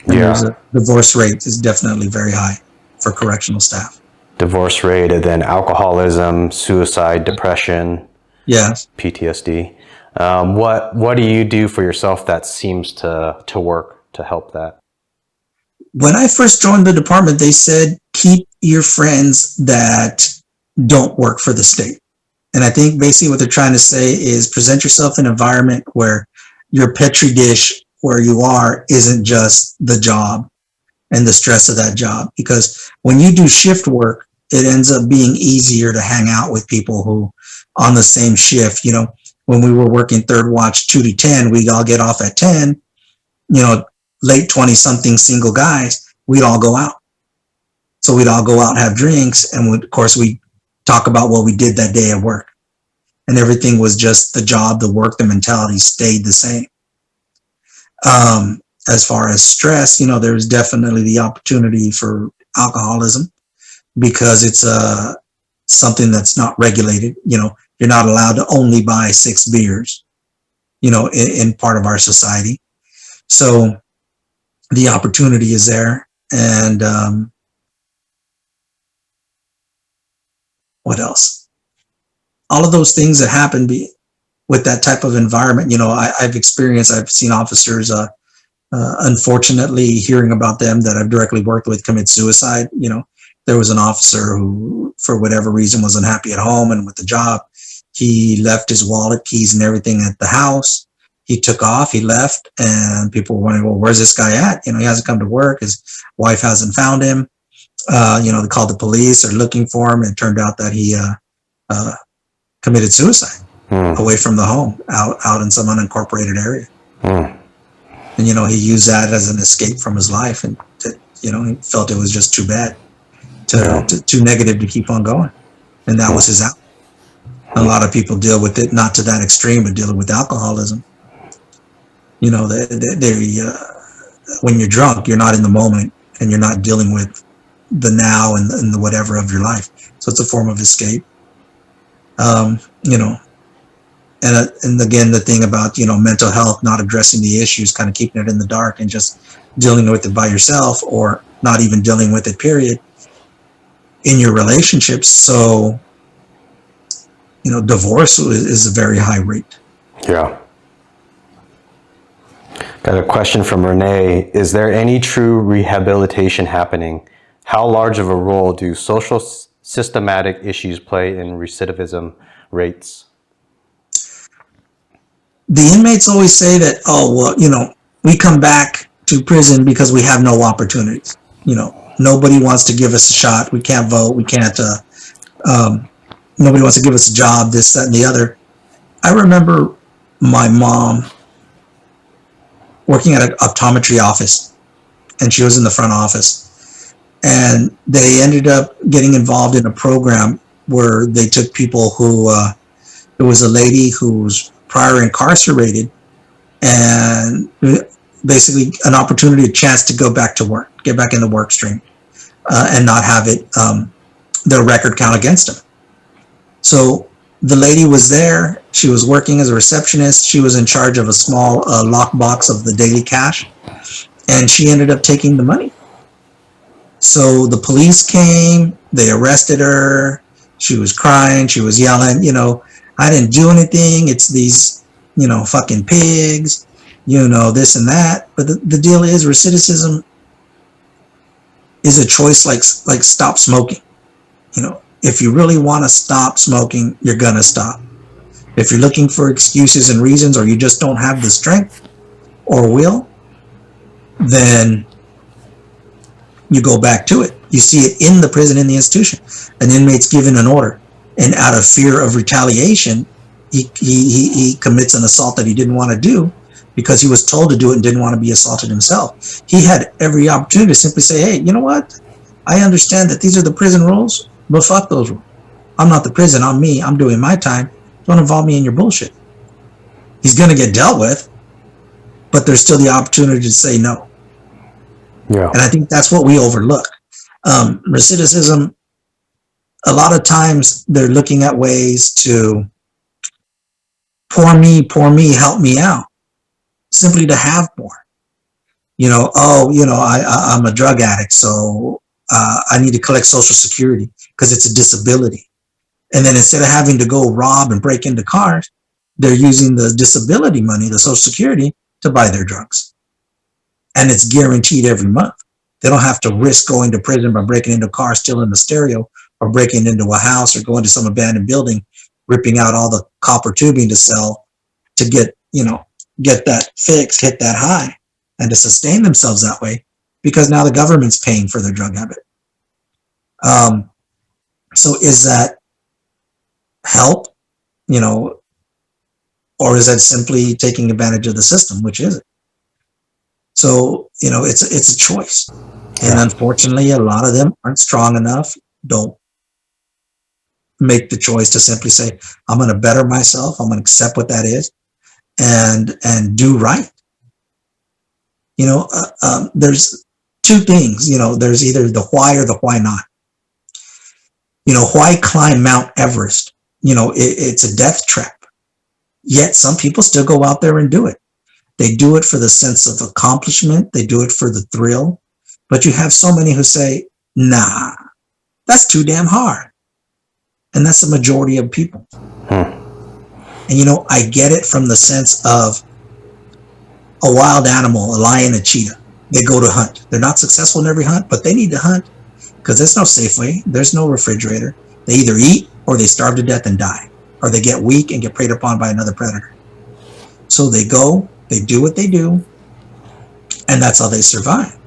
And the divorce rate is definitely very high for correctional staff. Divorce rate, and then alcoholism, suicide, depression, PTSD. What do you do for yourself that seems to work to help that? When I first joined the department, they said keep your friends that don't work for the state. And I think basically what they're trying to say is present yourself in an environment where your petri dish where you are isn't just the job and the stress of that job. Because when you do shift work, it ends up being easier to hang out with people who on the same shift. When we were working third watch 2 to 10, we'd all get off at 10, late 20 something single guys, we'd all go out. So we'd all go out and have drinks. And of course we talk about what we did that day at work, and everything was just the job, the work, the mentality stayed the same. As far as stress, there's definitely the opportunity for alcoholism, because it's something that's not regulated. You're not allowed to only buy 6 beers, in part of our society. So the opportunity is there. And what else? All of those things that happen with that type of environment. I've seen officers, unfortunately, hearing about them that I've directly worked with commit suicide. There was an officer who, for whatever reason, was unhappy at home and with the job. He left his wallet, keys, and everything at the house. He took off, he left, and people were wondering, well, where's this guy at? He hasn't come to work. His wife hasn't found him. They called the police, they're looking for him. It turned out that he committed suicide away from the home, out in some unincorporated area. And, he used that as an escape from his life, and, he felt it was just too bad, too negative to keep on going. And that was his out. A lot of people deal with it, not to that extreme, but dealing with alcoholism. They when you're drunk, you're not in the moment and you're not dealing with the now and the whatever of your life. So it's a form of escape. You know, and again, the thing about, you know, mental health, not addressing the issues, kind of keeping it in the dark and just dealing with it by yourself, or not even dealing with it, period, in your relationships. So, you know, divorce is a very high rate. Yeah. Got a question from Renee. Is there any true rehabilitation happening? How large of a role do social systematic issues play in recidivism rates? The inmates always say that, oh, well, you know, we come back to prison because we have no opportunities. You know, nobody wants to give us a shot. We can't vote. We can't, nobody wants to give us a job, this, that, and the other. I remember my mom working at an optometry office, and she was in the front office. And they ended up getting involved in a program where they took people who, there was a lady who was prior incarcerated, and basically an opportunity, a chance to go back to work, get back in the work stream, and not have it, their record count against them. So the lady was there. She was working as a receptionist. She was in charge of a small lockbox of the daily cash, and she ended up taking the money. So the police came, they arrested her. She was crying, she was yelling, you know, I didn't do anything. It's these, you know, fucking pigs, you know, this and that. But the deal is, recidivism is a choice like stop smoking. You know, if you really want to stop smoking, you're going to stop. If you're looking for excuses and reasons, or you just don't have the strength or will, then you go back to it. You see it in the prison, in the institution. An inmate's given an order, and out of fear of retaliation, he commits an assault that he didn't want to do because he was told to do it and didn't want to be assaulted himself. He had every opportunity to simply say, hey, you know what? I understand that these are the prison rules, but fuck those rules. I'm not the prison, I'm me. I'm doing my time. Don't involve me in your bullshit. He's going to get dealt with, but there's still the opportunity to say no. Yeah. And I think that's what we overlook. Recidivism, a lot of times they're looking at ways to poor me, help me out, simply to have more. You know, oh, you know, I'm a drug addict, so I need to collect Social Security because it's a disability. And then instead of having to go rob and break into cars, they're using the disability money, the Social Security, to buy their drugs. And it's guaranteed every month. They don't have to risk going to prison by breaking into a car, stealing the stereo, or breaking into a house, or going to some abandoned building, ripping out all the copper tubing to sell to get, you know, get that fix, hit that high, and to sustain themselves that way, because now the government's paying for their drug habit. So is that help, you know, or is that simply taking advantage of the system? Which is it? So, you know, it's a choice. And unfortunately, a lot of them aren't strong enough, don't make the choice to simply say, I'm going to better myself, I'm going to accept what that is, and do right. You know, there's two things, you know, there's either the why or the why not. You know, why climb Mount Everest? You know, it's a death trap. Yet some people still go out there and do it. They do it for the sense of accomplishment. They do it for the thrill. But you have so many who say, nah, that's too damn hard. And that's the majority of people. And, you know, I get it from the sense of a wild animal, a lion, a cheetah. They go to hunt. They're not successful in every hunt, but they need to hunt because there's no Safeway. There's no refrigerator. They either eat or they starve to death and die, or they get weak and get preyed upon by another predator. So they go, they do what they do, and that's how they survive,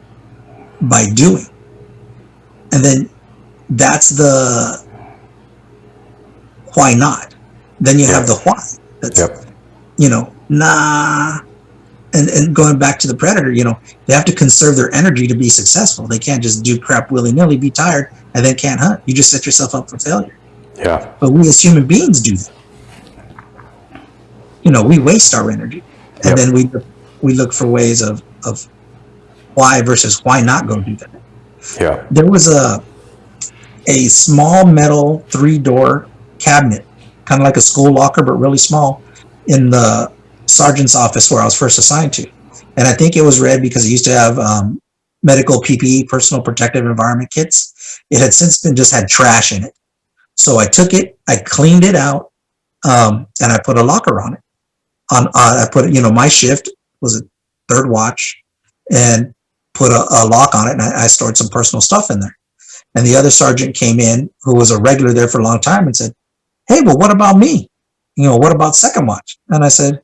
by doing. And then that's the why not. Then you have the why. That's, you know, nah. And going back to the predator, you know, they have to conserve their energy to be successful. They can't just do crap willy-nilly, be tired, and then can't hunt. You just set yourself up for failure. Yeah. But we as human beings do that. You know, we waste our energy. And then we look for ways of why versus why not go do that. Yeah. There was a small metal 3-door cabinet, kind of like a school locker, but really small, in the sergeant's office where I was first assigned to. And I think it was red because it used to have medical PPE, personal protective environment kits. It had since been just had trash in it. So I took it, I cleaned it out, and I put a locker on it. I put, my shift was a third watch, and put a lock on it, and I stored some personal stuff in there. And the other sergeant came in, who was a regular there for a long time, and said, "Hey, well, what about me? What about second watch?" And I said,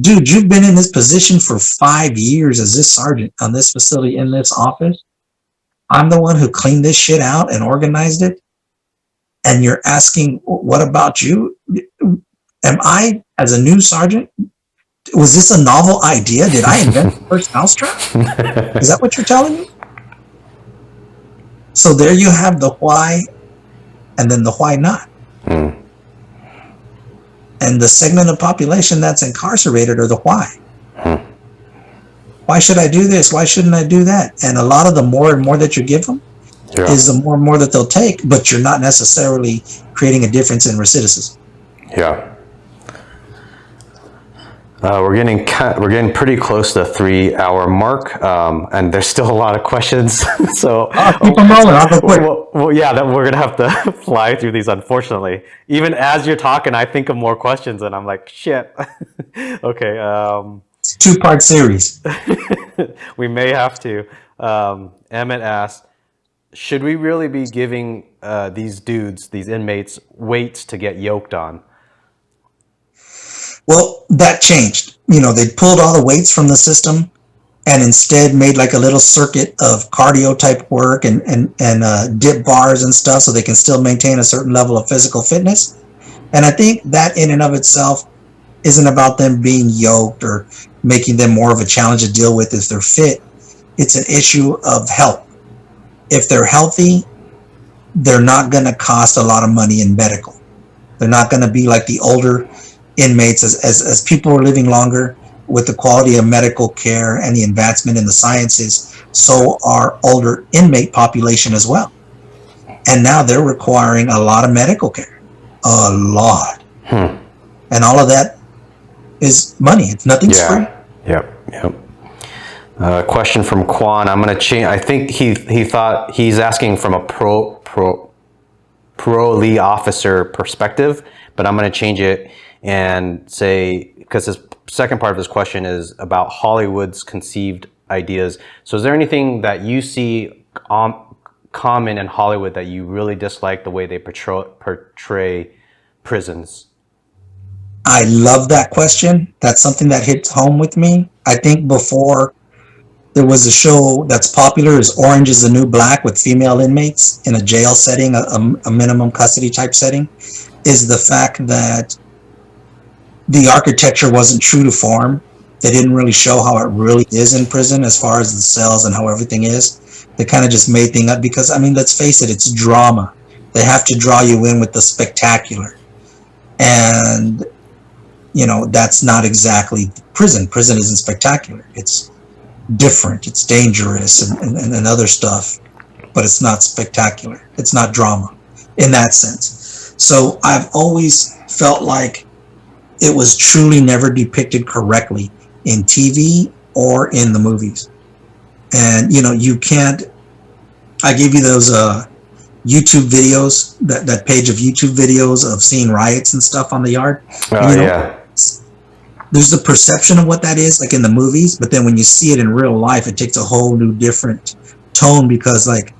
"Dude, you've been in this position for 5 years as this sergeant on this facility in this office. I'm the one who cleaned this shit out and organized it. And you're asking, what about you? Am I, as a new sergeant, was this a novel idea? Did I invent the first mousetrap? Is that what you're telling me?" So there you have the why, and then the why not. And the segment of population that's incarcerated are the why. Why should I do this? Why shouldn't I do that? And a lot of the more and more that you give them is the more and more that they'll take, but you're not necessarily creating a difference in recidivism. Yeah. We're getting pretty close to the 3-hour mark, and there's still a lot of questions. So keep them rolling. I'll go quick. Well, yeah, that we're gonna have to fly through these. Unfortunately, even as you're talking, I think of more questions, and I'm like, shit. Okay. It's a 2-part series. We may have to. Emmett asked, should we really be giving these inmates, weights to get yoked on? Well, that changed. They pulled all the weights from the system and instead made like a little circuit of cardio type work and dip bars and stuff so they can still maintain a certain level of physical fitness. And I think that in and of itself isn't about them being yoked or making them more of a challenge to deal with if they're fit. It's an issue of health. If they're healthy, they're not going to cost a lot of money in medical. They're not going to be like the older inmates. As people are living longer with the quality of medical care and the advancement in the sciences, so our older inmate population as well. And now they're requiring a lot of medical care, a lot. And all of that is money. It's nothing's free. Yep. Question from Quan. I'm going to change. I think he thought he's asking from a parolee officer perspective, but I'm going to change it and say, because his second part of his question is about Hollywood's conceived ideas. So is there anything that you see common in Hollywood that you really dislike the way they portray prisons? I love that question. That's something that hits home with me. I think before there was a show that's popular is Orange is the New Black with female inmates in a jail setting, a minimum custody type setting, is the fact that the architecture wasn't true to form. They didn't really show how it really is in prison as far as the cells and how everything is. They kind of just made things up because, let's face it, it's drama. They have to draw you in with the spectacular. And, that's not exactly prison. Prison isn't spectacular. It's different. It's dangerous and other stuff, but it's not spectacular. It's not drama in that sense. So I've always felt like it was truly never depicted correctly in TV or in the movies. And, you can't, I gave you those YouTube videos, that page of YouTube videos of seeing riots and stuff on the yard. Yeah. There's the perception of what that is, like in the movies, but then when you see it in real life, it takes a whole new different tone because, like,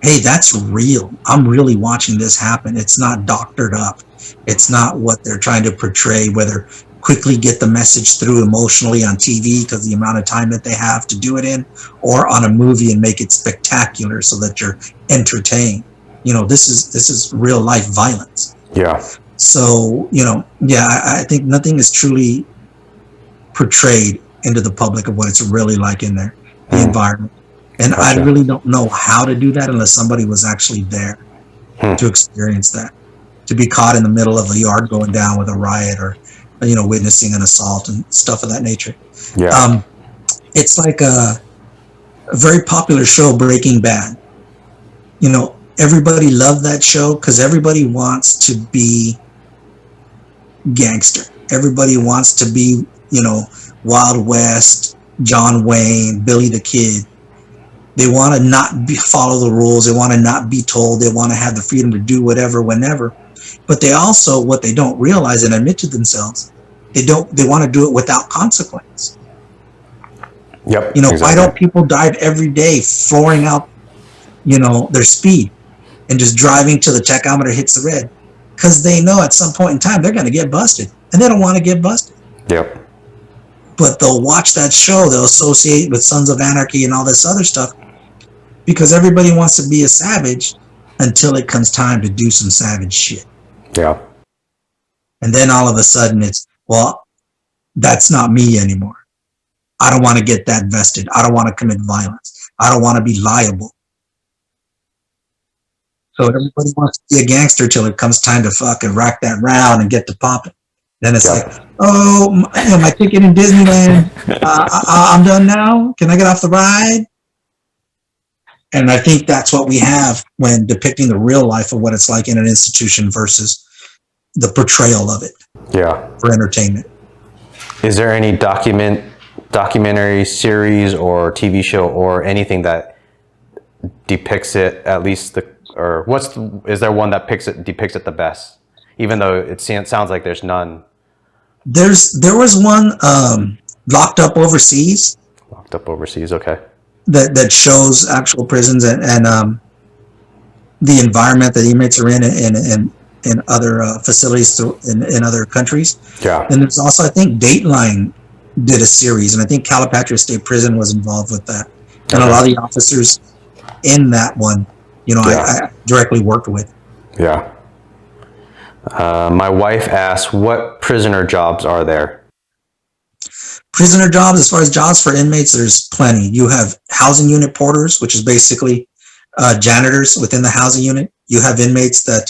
hey, that's real. I'm really watching this happen. It's not doctored up. It's not what they're trying to portray, whether quickly get the message through emotionally on TV because the amount of time that they have to do it in, or on a movie and make it spectacular so that you're entertained. This is real life violence. Yeah. So, I think nothing is truly portrayed into the public of what it's really like in there, the environment. And Gotcha. I really don't know how to do that unless somebody was actually there to experience that, to be caught in the middle of a yard going down with a riot or, witnessing an assault and stuff of that nature. Yeah. It's like a very popular show, Breaking Bad. You know, everybody loved that show because everybody wants to be gangster. Everybody wants to be, you know, Wild West, John Wayne, Billy the Kid. They want to not follow the rules. They want to not be told. They want to have the freedom to do whatever, whenever. But they also, what they don't realize and admit to themselves, they want to do it without consequence. Yep. You know, exactly. why don't people drive every day flooring out, you know, their speed and just driving till the tachometer hits the red? Because they know at some point in time they're going to get busted, and they don't want to get busted. Yep. But they'll watch that show. They'll associate with Sons of Anarchy and all this other stuff because everybody wants to be a savage until it comes time to do some savage shit. Yeah. And then all of a sudden it's, well, that's not me anymore. I don't want to get that vested. I don't want to commit violence. I don't want to be liable. So everybody wants to be a gangster till it comes time to fucking rack that round and get to popping. Then it's like, oh, my ticket in Disneyland, I'm done now. Can I get off the ride? And I think that's what we have when depicting the real life of what it's like in an institution versus the portrayal of it. Yeah. For entertainment. Is there any documentary series or TV show or anything that depicts it at least is there one that depicts it the best, even though it sounds like there's none? There was one Locked Up Overseas. Locked Up Overseas, okay. That shows actual prisons and the environment that inmates are in other facilities in other countries. Yeah. And there's also, I think, Dateline did a series, and I think Calipatria State Prison was involved with that. And a lot of the officers in that one, you know, I directly worked with. Yeah. My wife asked, what prisoner jobs are there? Prisoner jobs, as far as jobs for inmates, there's plenty. You have housing unit porters, which is basically janitors within the housing unit. You have inmates that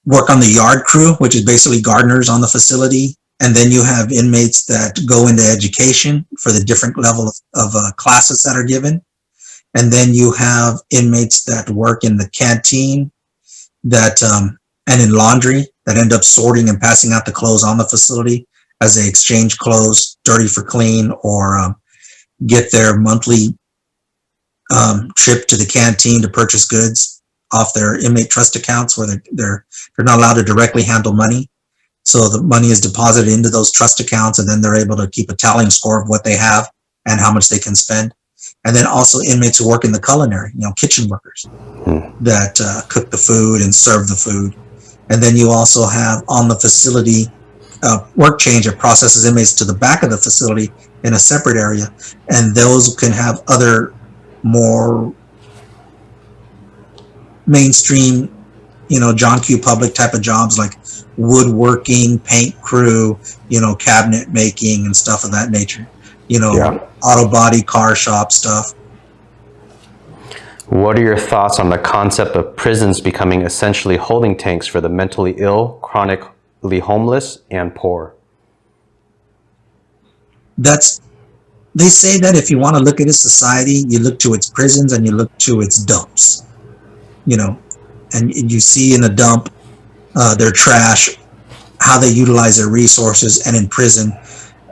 work on the yard crew, which is basically gardeners on the facility. And then you have inmates that go into education for the different level of classes that are given. And then you have inmates that work in the canteen and in laundry that end up sorting and passing out the clothes on the facility as they exchange clothes, dirty for clean, or get their monthly trip to the canteen to purchase goods off their inmate trust accounts, where they're not allowed to directly handle money. So the money is deposited into those trust accounts, and then they're able to keep a tallying score of what they have and how much they can spend. And then also inmates who work in the culinary, you know, kitchen workers that cook the food and serve the food. And then you also have on the facility work change that processes inmates to the back of the facility in a separate area. And those can have other more mainstream, you know, John Q. Public type of jobs like woodworking, paint crew, you know, cabinet making and stuff of that nature. You know, auto body, car shop stuff. What are your thoughts on the concept of prisons becoming essentially holding tanks for the mentally ill, chronically homeless, and poor? They say that if you want to look at a society, you look to its prisons and you look to its dumps. You know, and you see in a dump their trash, how they utilize their resources, and in prison,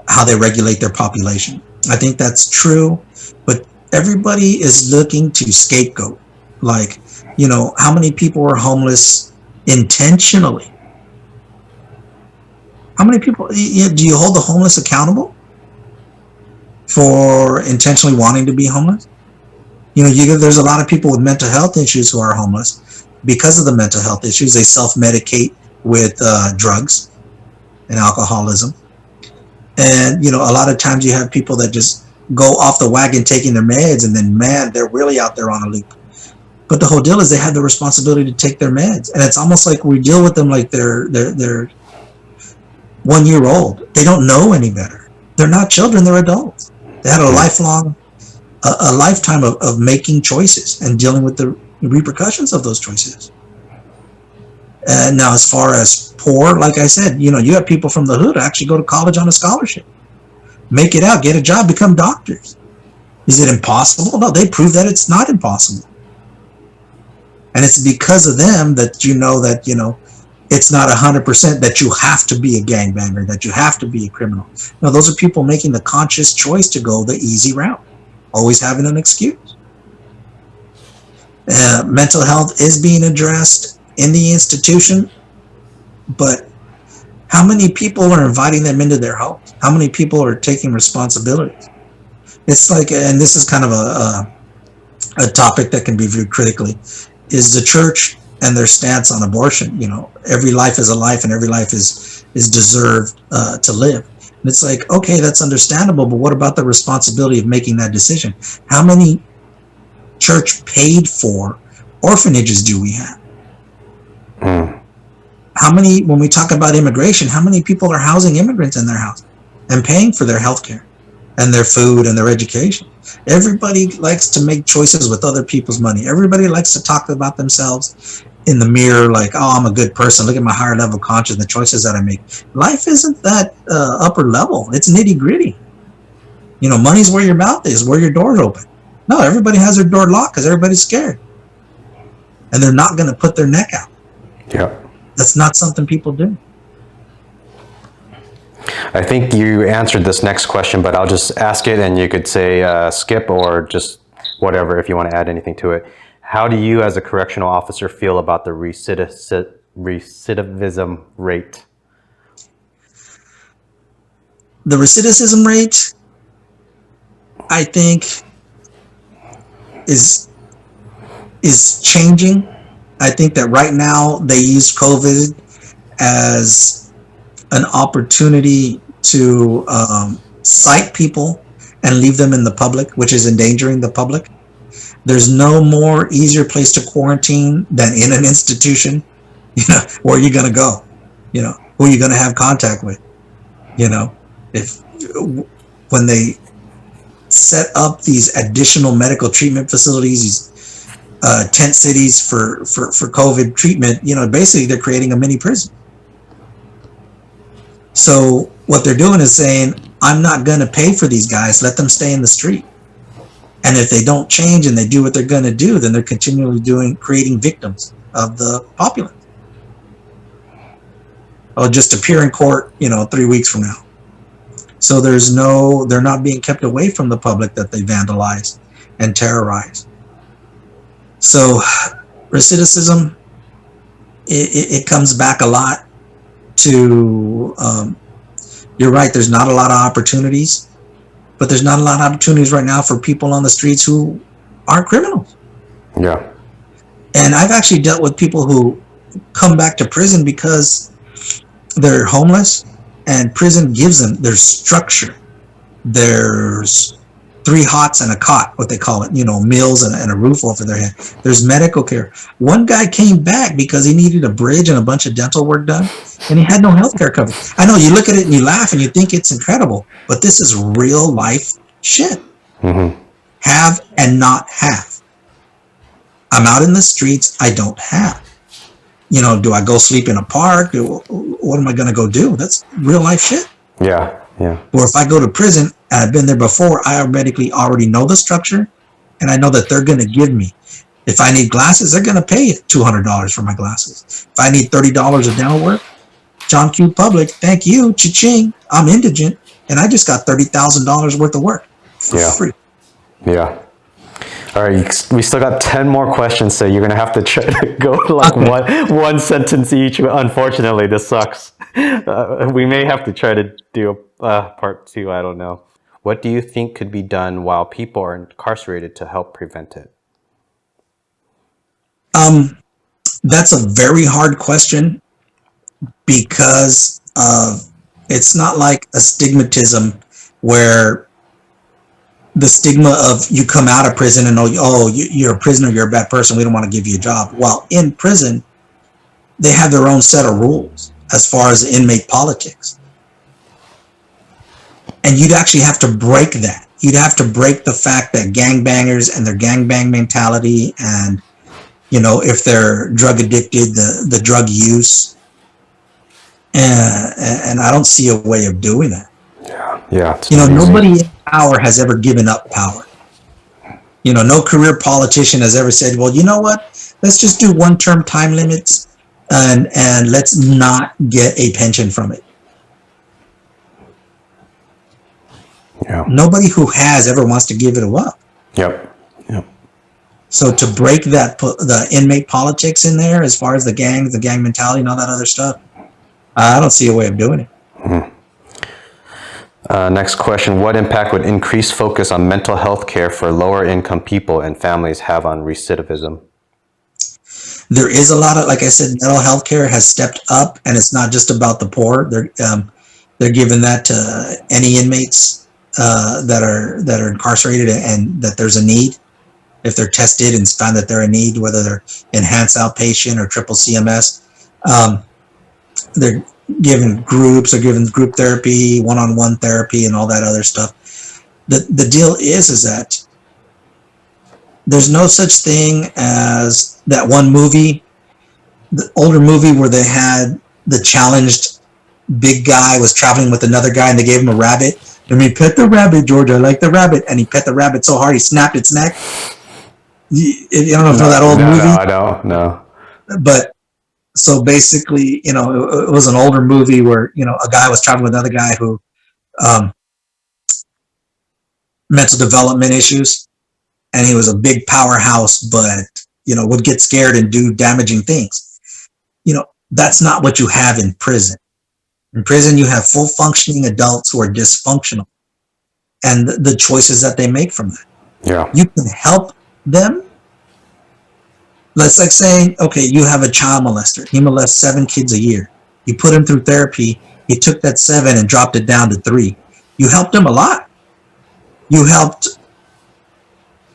how they regulate their population. I think that's true, but everybody is looking to scapegoat. Like, you know, how many people are homeless intentionally? How many people, do you hold the homeless accountable for intentionally wanting to be homeless? You know, there's a lot of people with mental health issues who are homeless. Because of the mental health issues, they self-medicate with drugs and alcoholism. And, you know, a lot of times you have people that just go off the wagon taking their meds, and then, man, they're really out there on a loop. But the whole deal is they have the responsibility to take their meds. And it's almost like we deal with them like they're 1 year old. They don't know any better. They're not children, they're adults. They had a lifetime of making choices and dealing with the repercussions of those choices. And now, as far as poor, like I said, you know, you have people from the hood actually go to college on a scholarship, make it out, get a job, become doctors. Is it impossible? No, they prove that it's not impossible. And it's because of them that it's not 100% that you have to be a gangbanger, that you have to be a criminal. No, those are people making the conscious choice to go the easy route, always having an excuse. Mental health is being addressed in the institution, but how many people are inviting them into their homes? How many people are taking responsibilities? It's like, and this is kind of a topic that can be viewed critically, is the church and their stance on abortion. Every life is a life and every life is deserved to live. And it's like, okay, that's understandable, but what about the responsibility of making that decision? How many church paid for orphanages do we have? How many, when we talk about immigration, how many people are housing immigrants in their house and paying for their health care and their food and their education? Everybody likes to make choices with other people's money. Everybody likes to talk about themselves in the mirror like, oh, I'm a good person. Look at my higher level conscience, the choices that I make. Life isn't that upper level. It's nitty gritty. Money's where your mouth is, where your door's open. No, everybody has their door locked because everybody's scared. And they're not going to put their neck out. Yeah. That's not something people do. I think you answered this next question, but I'll just ask it and you could say skip or just whatever if you want to add anything to it. How do you as a correctional officer feel about the recidivism rate? The recidivism rate, I think, is changing. I think that right now they use COVID as an opportunity to cite people and leave them in the public, which is endangering the public. There's no more easier place to quarantine than in an institution. Where are you going to go? Who are you going to have contact with? When they set up these additional medical treatment facilities, these tent cities for COVID treatment, basically they're creating a mini prison. So what they're doing is saying, I'm not going to pay for these guys. Let them stay in the street. And if they don't change and they do what they're going to do, then they're continually creating victims of the populace. I'll just appear in court, 3 weeks from now. So they're not being kept away from the public that they vandalize and terrorize. So recidivism, it comes back a lot to, you're right, there's not a lot of opportunities, but there's not a lot of opportunities right now for people on the streets who aren't criminals. Yeah. And I've actually dealt with people who come back to prison because they're homeless and prison gives them their structure. There's 3 hots and a cot, what they call it, meals and a roof over their head. There's medical care. One guy came back because he needed a bridge and a bunch of dental work done, and he had no health care coverage. I know, you look at it and you laugh and you think it's incredible, but this is real life shit. Mm-hmm. Have and not have. I'm out in the streets, I don't have. Do I go sleep in a park? What am I going to go do? That's real life shit. Yeah. Or if I go to prison and I've been there before, I already know the structure, and I know that they're going to give me. If I need glasses, they're going to pay $200 for my glasses. If I need $30 of dental work, John Q. Public, thank you, cha-ching, I'm indigent, and I just got $30,000 worth of work for free. Yeah. All right, we still got 10 more questions, so you're going to have to try to go like one sentence each. Unfortunately, this sucks. We may have to try to do a part 2, I don't know. What do you think could be done while people are incarcerated to help prevent it? That's a very hard question because it's not like a stigmatism where the stigma of you come out of prison and you're a prisoner, you're a bad person, we don't want to give you a job. While in prison, they have their own set of rules as far as inmate politics. And you'd actually have to break that. You'd have to break the fact that gangbangers and their gangbang mentality and, if they're drug addicted, the drug use. And I don't see a way of doing that. Yeah. Nobody in power has ever given up power. No career politician has ever said, well, you know what? Let's just do 1-term time limits and let's not get a pension from it. Yeah. Nobody who has ever wants to give it up. Yep. Yep. So to break the inmate politics in there, as far as the gangs, the gang mentality and all that other stuff, I don't see a way of doing it. Mm-hmm. Next question. What impact would increased focus on mental health care for lower income people and families have on recidivism? There is a lot of, like I said, mental health care has stepped up, and it's not just about the poor. They're giving that to any inmates that are incarcerated and that there's a need. If they're tested and found that they're in need, whether they're enhanced outpatient or triple CMS, they're given groups, or given group therapy, one-on-one therapy, and all that other stuff. The deal is that there's no such thing as that one movie, the older movie where they had the challenged big guy was traveling with another guy and they gave him a rabbit. I mean, pet the rabbit, George. I like the rabbit. And he pet the rabbit so hard he snapped its neck. I don't know if you know that old movie. No, I don't. No. But so basically, it was an older movie where, a guy was traveling with another guy who mental development issues, and he was a big powerhouse, but, would get scared and do damaging things. That's not what you have in prison. In prison, you have full functioning adults who are dysfunctional, and the choices that they make from that. Yeah. You can help them. That's like saying, okay, you have a child molester. He molests 7 kids a year. You put him through therapy. He took that 7 and dropped it down to 3. You helped him a lot. You helped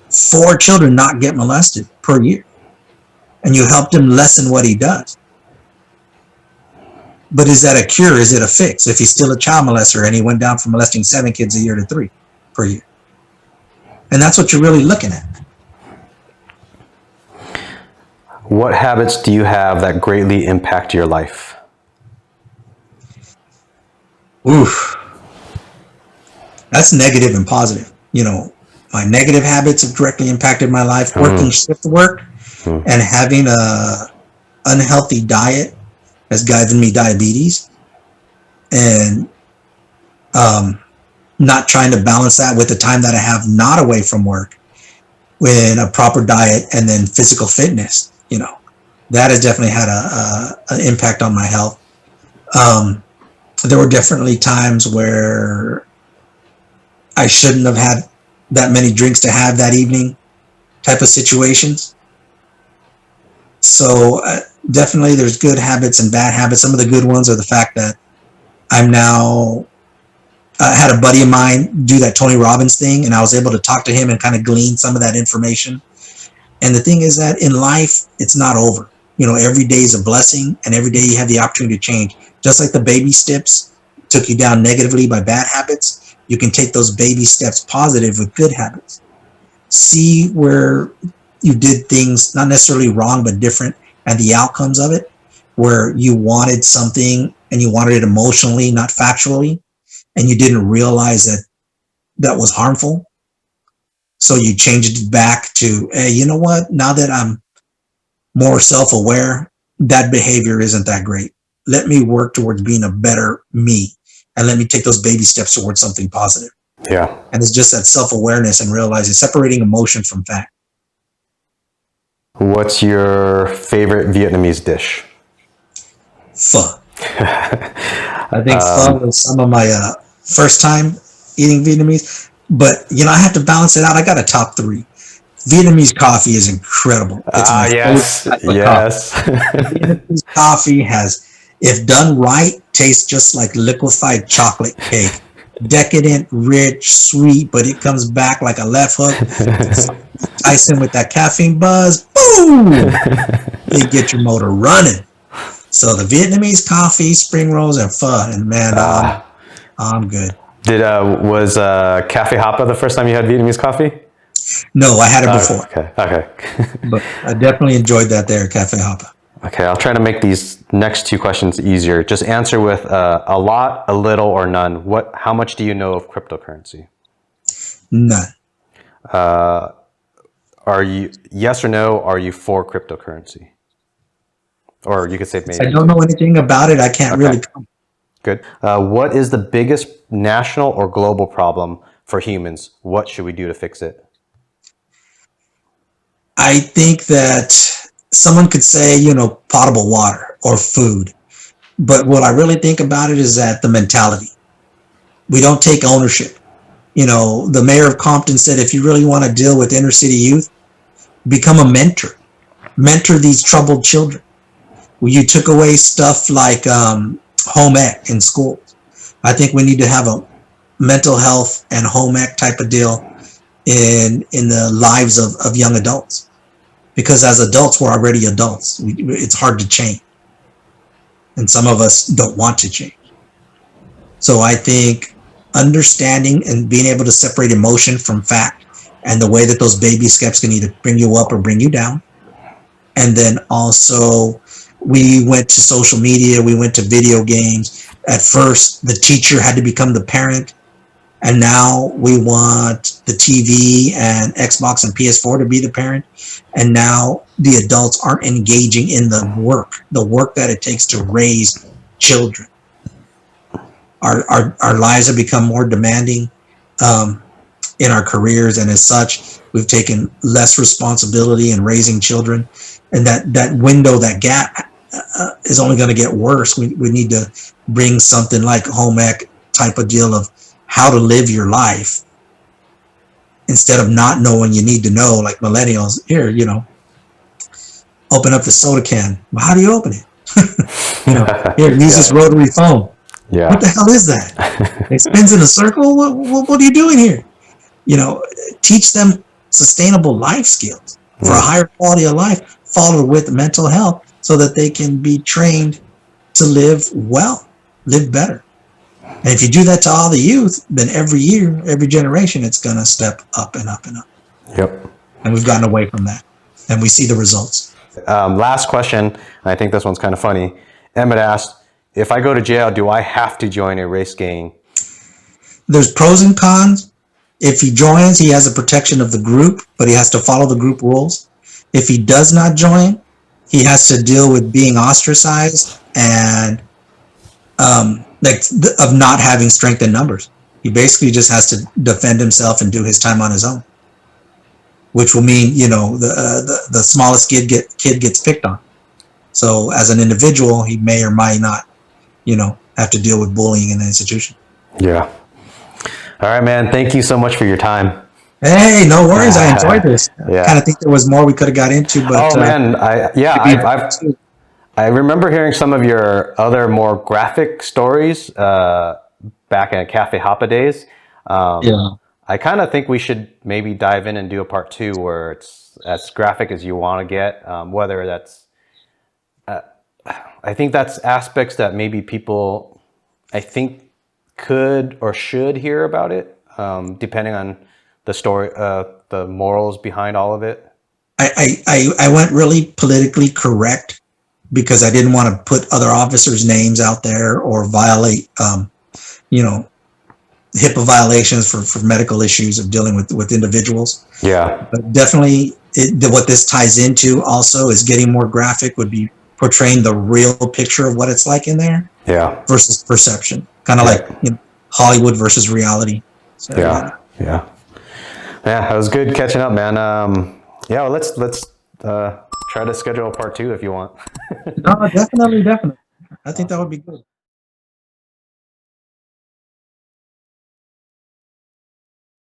4 children not get molested per year. And you helped him lessen what he does. But is that a cure? Is it a fix? If he's still a child molester and he went down from molesting 7 kids a year to 3 per year. And that's what you're really looking at. What habits do you have that greatly impact your life? Oof. That's negative and positive. My negative habits have directly impacted my life. Working shift work and having a unhealthy diet has given me diabetes. And not trying to balance that with the time that I have not away from work with a proper diet and then physical fitness. That has definitely had an impact on my health. There were definitely times where I shouldn't have had that many drinks to have that evening, type of situations. So definitely there's good habits and bad habits. Some of the good ones are the fact that I'm now had a buddy of mine do that Tony Robbins thing, and I was able to talk to him and kind of glean some of that information. And the thing is that in life, it's not over. Every day is a blessing, and every day you have the opportunity to change. Just like the baby steps took you down negatively by bad habits, you can take those baby steps positive with good habits. See where you did things not necessarily wrong, but different, and the outcomes of it, where you wanted something and you wanted it emotionally, not factually, and you didn't realize that was harmful. So you changed it back to, hey, you know what? Now that I'm more self-aware, that behavior isn't that great. Let me work towards being a better me, and let me take those baby steps towards something positive. Yeah. And it's just that self-awareness and realizing, separating emotion from fact. What's your favorite Vietnamese dish? Pho. I think pho was some of my first time eating Vietnamese, but I have to balance it out. I got a top 3. Vietnamese coffee is incredible. It's my yes. Coffee. Vietnamese coffee has, if done right, tastes just like liquefied chocolate cake. Decadent, rich, sweet, but it comes back like a left hook. Tyson with that caffeine buzz, boom! You get your motor running. So the Vietnamese coffee, spring rolls, and pho, and man, I'm good. Was Cafe Hapa the first time you had Vietnamese coffee? No, I had it before. Okay. But I definitely enjoyed that there at Cafe Hapa. Okay, I'll try to make these next 2 questions easier. Just answer with a lot, a little, or none. How much do you know of cryptocurrency? None. are you, yes or no, are you for cryptocurrency? Or you could say maybe. I don't know anything about it. I can't really. Good. What is the biggest national or global problem for humans? What should we do to fix it? I think that someone could say, potable water or food. But what I really think about it is that the mentality. We don't take ownership. The mayor of Compton said, if you really want to deal with inner city youth, become a mentor. Mentor these troubled children. You took away stuff like home ec in schools. I think we need to have a mental health and home ec type of deal in the lives of young adults. Because as adults, we're already adults. It's hard to change. And some of us don't want to change. So I think understanding and being able to separate emotion from fact and the way that those baby steps can either bring you up or bring you down. And then also we went to social media, we went to video games. At first, the teacher had to become the parent. And now we want the TV and Xbox and PS4 to be the parent. And now the adults aren't engaging in the work that it takes to raise children. Our lives have become more demanding in our careers. And as such, we've taken less responsibility in raising children. And that window, that gap is only going to get worse. We need to bring something like home ec type of deal of how to live your life instead of not knowing. You need to know, like millennials here, open up the soda can. Well, how do you open it? Here, use this rotary phone. Yeah. What the hell is that? It spins in a circle. What are you doing here? Teach them sustainable life skills for a higher quality of life, followed with mental health, so that they can be trained to live well, live better. And if you do that to all the youth, then every year, every generation, it's going to step up and up and up. Yep. And we've gotten away from that. And we see the results. Last question. I think this one's kind of funny. Emmett asked, if I go to jail, do I have to join a race gang? There's pros and cons. If he joins, he has a protection of the group, but he has to follow the group rules. If he does not join, he has to deal with being ostracized and of not having strength in numbers. He basically just has to defend himself and do his time on his own, which will mean, the smallest kid gets picked on. So as an individual, he may or might not, have to deal with bullying in the institution. Yeah. All right, man. Thank you so much for your time. Hey, no worries. I enjoyed this. Yeah. I kind of think there was more we could have got into, but man, I remember hearing some of your other more graphic stories back in Cafe Hoppa days. I kind of think we should maybe dive in and do a part 2 where it's as graphic as you want to get. Whether that's, I think that's aspects that maybe people, I think, could or should hear about it, depending on the story, the morals behind all of it. I went really politically correct because I didn't want to put other officers' names out there or violate, HIPAA violations for medical issues of dealing with individuals. Yeah. But definitely what this ties into also is getting more graphic, would be portraying the real picture of what it's like in there. Yeah. Versus perception. Kind of like Hollywood versus reality. So, Yeah. It was good catching up, man. Well, let's try to schedule a part 2 if you want. No, definitely. I think that would be good.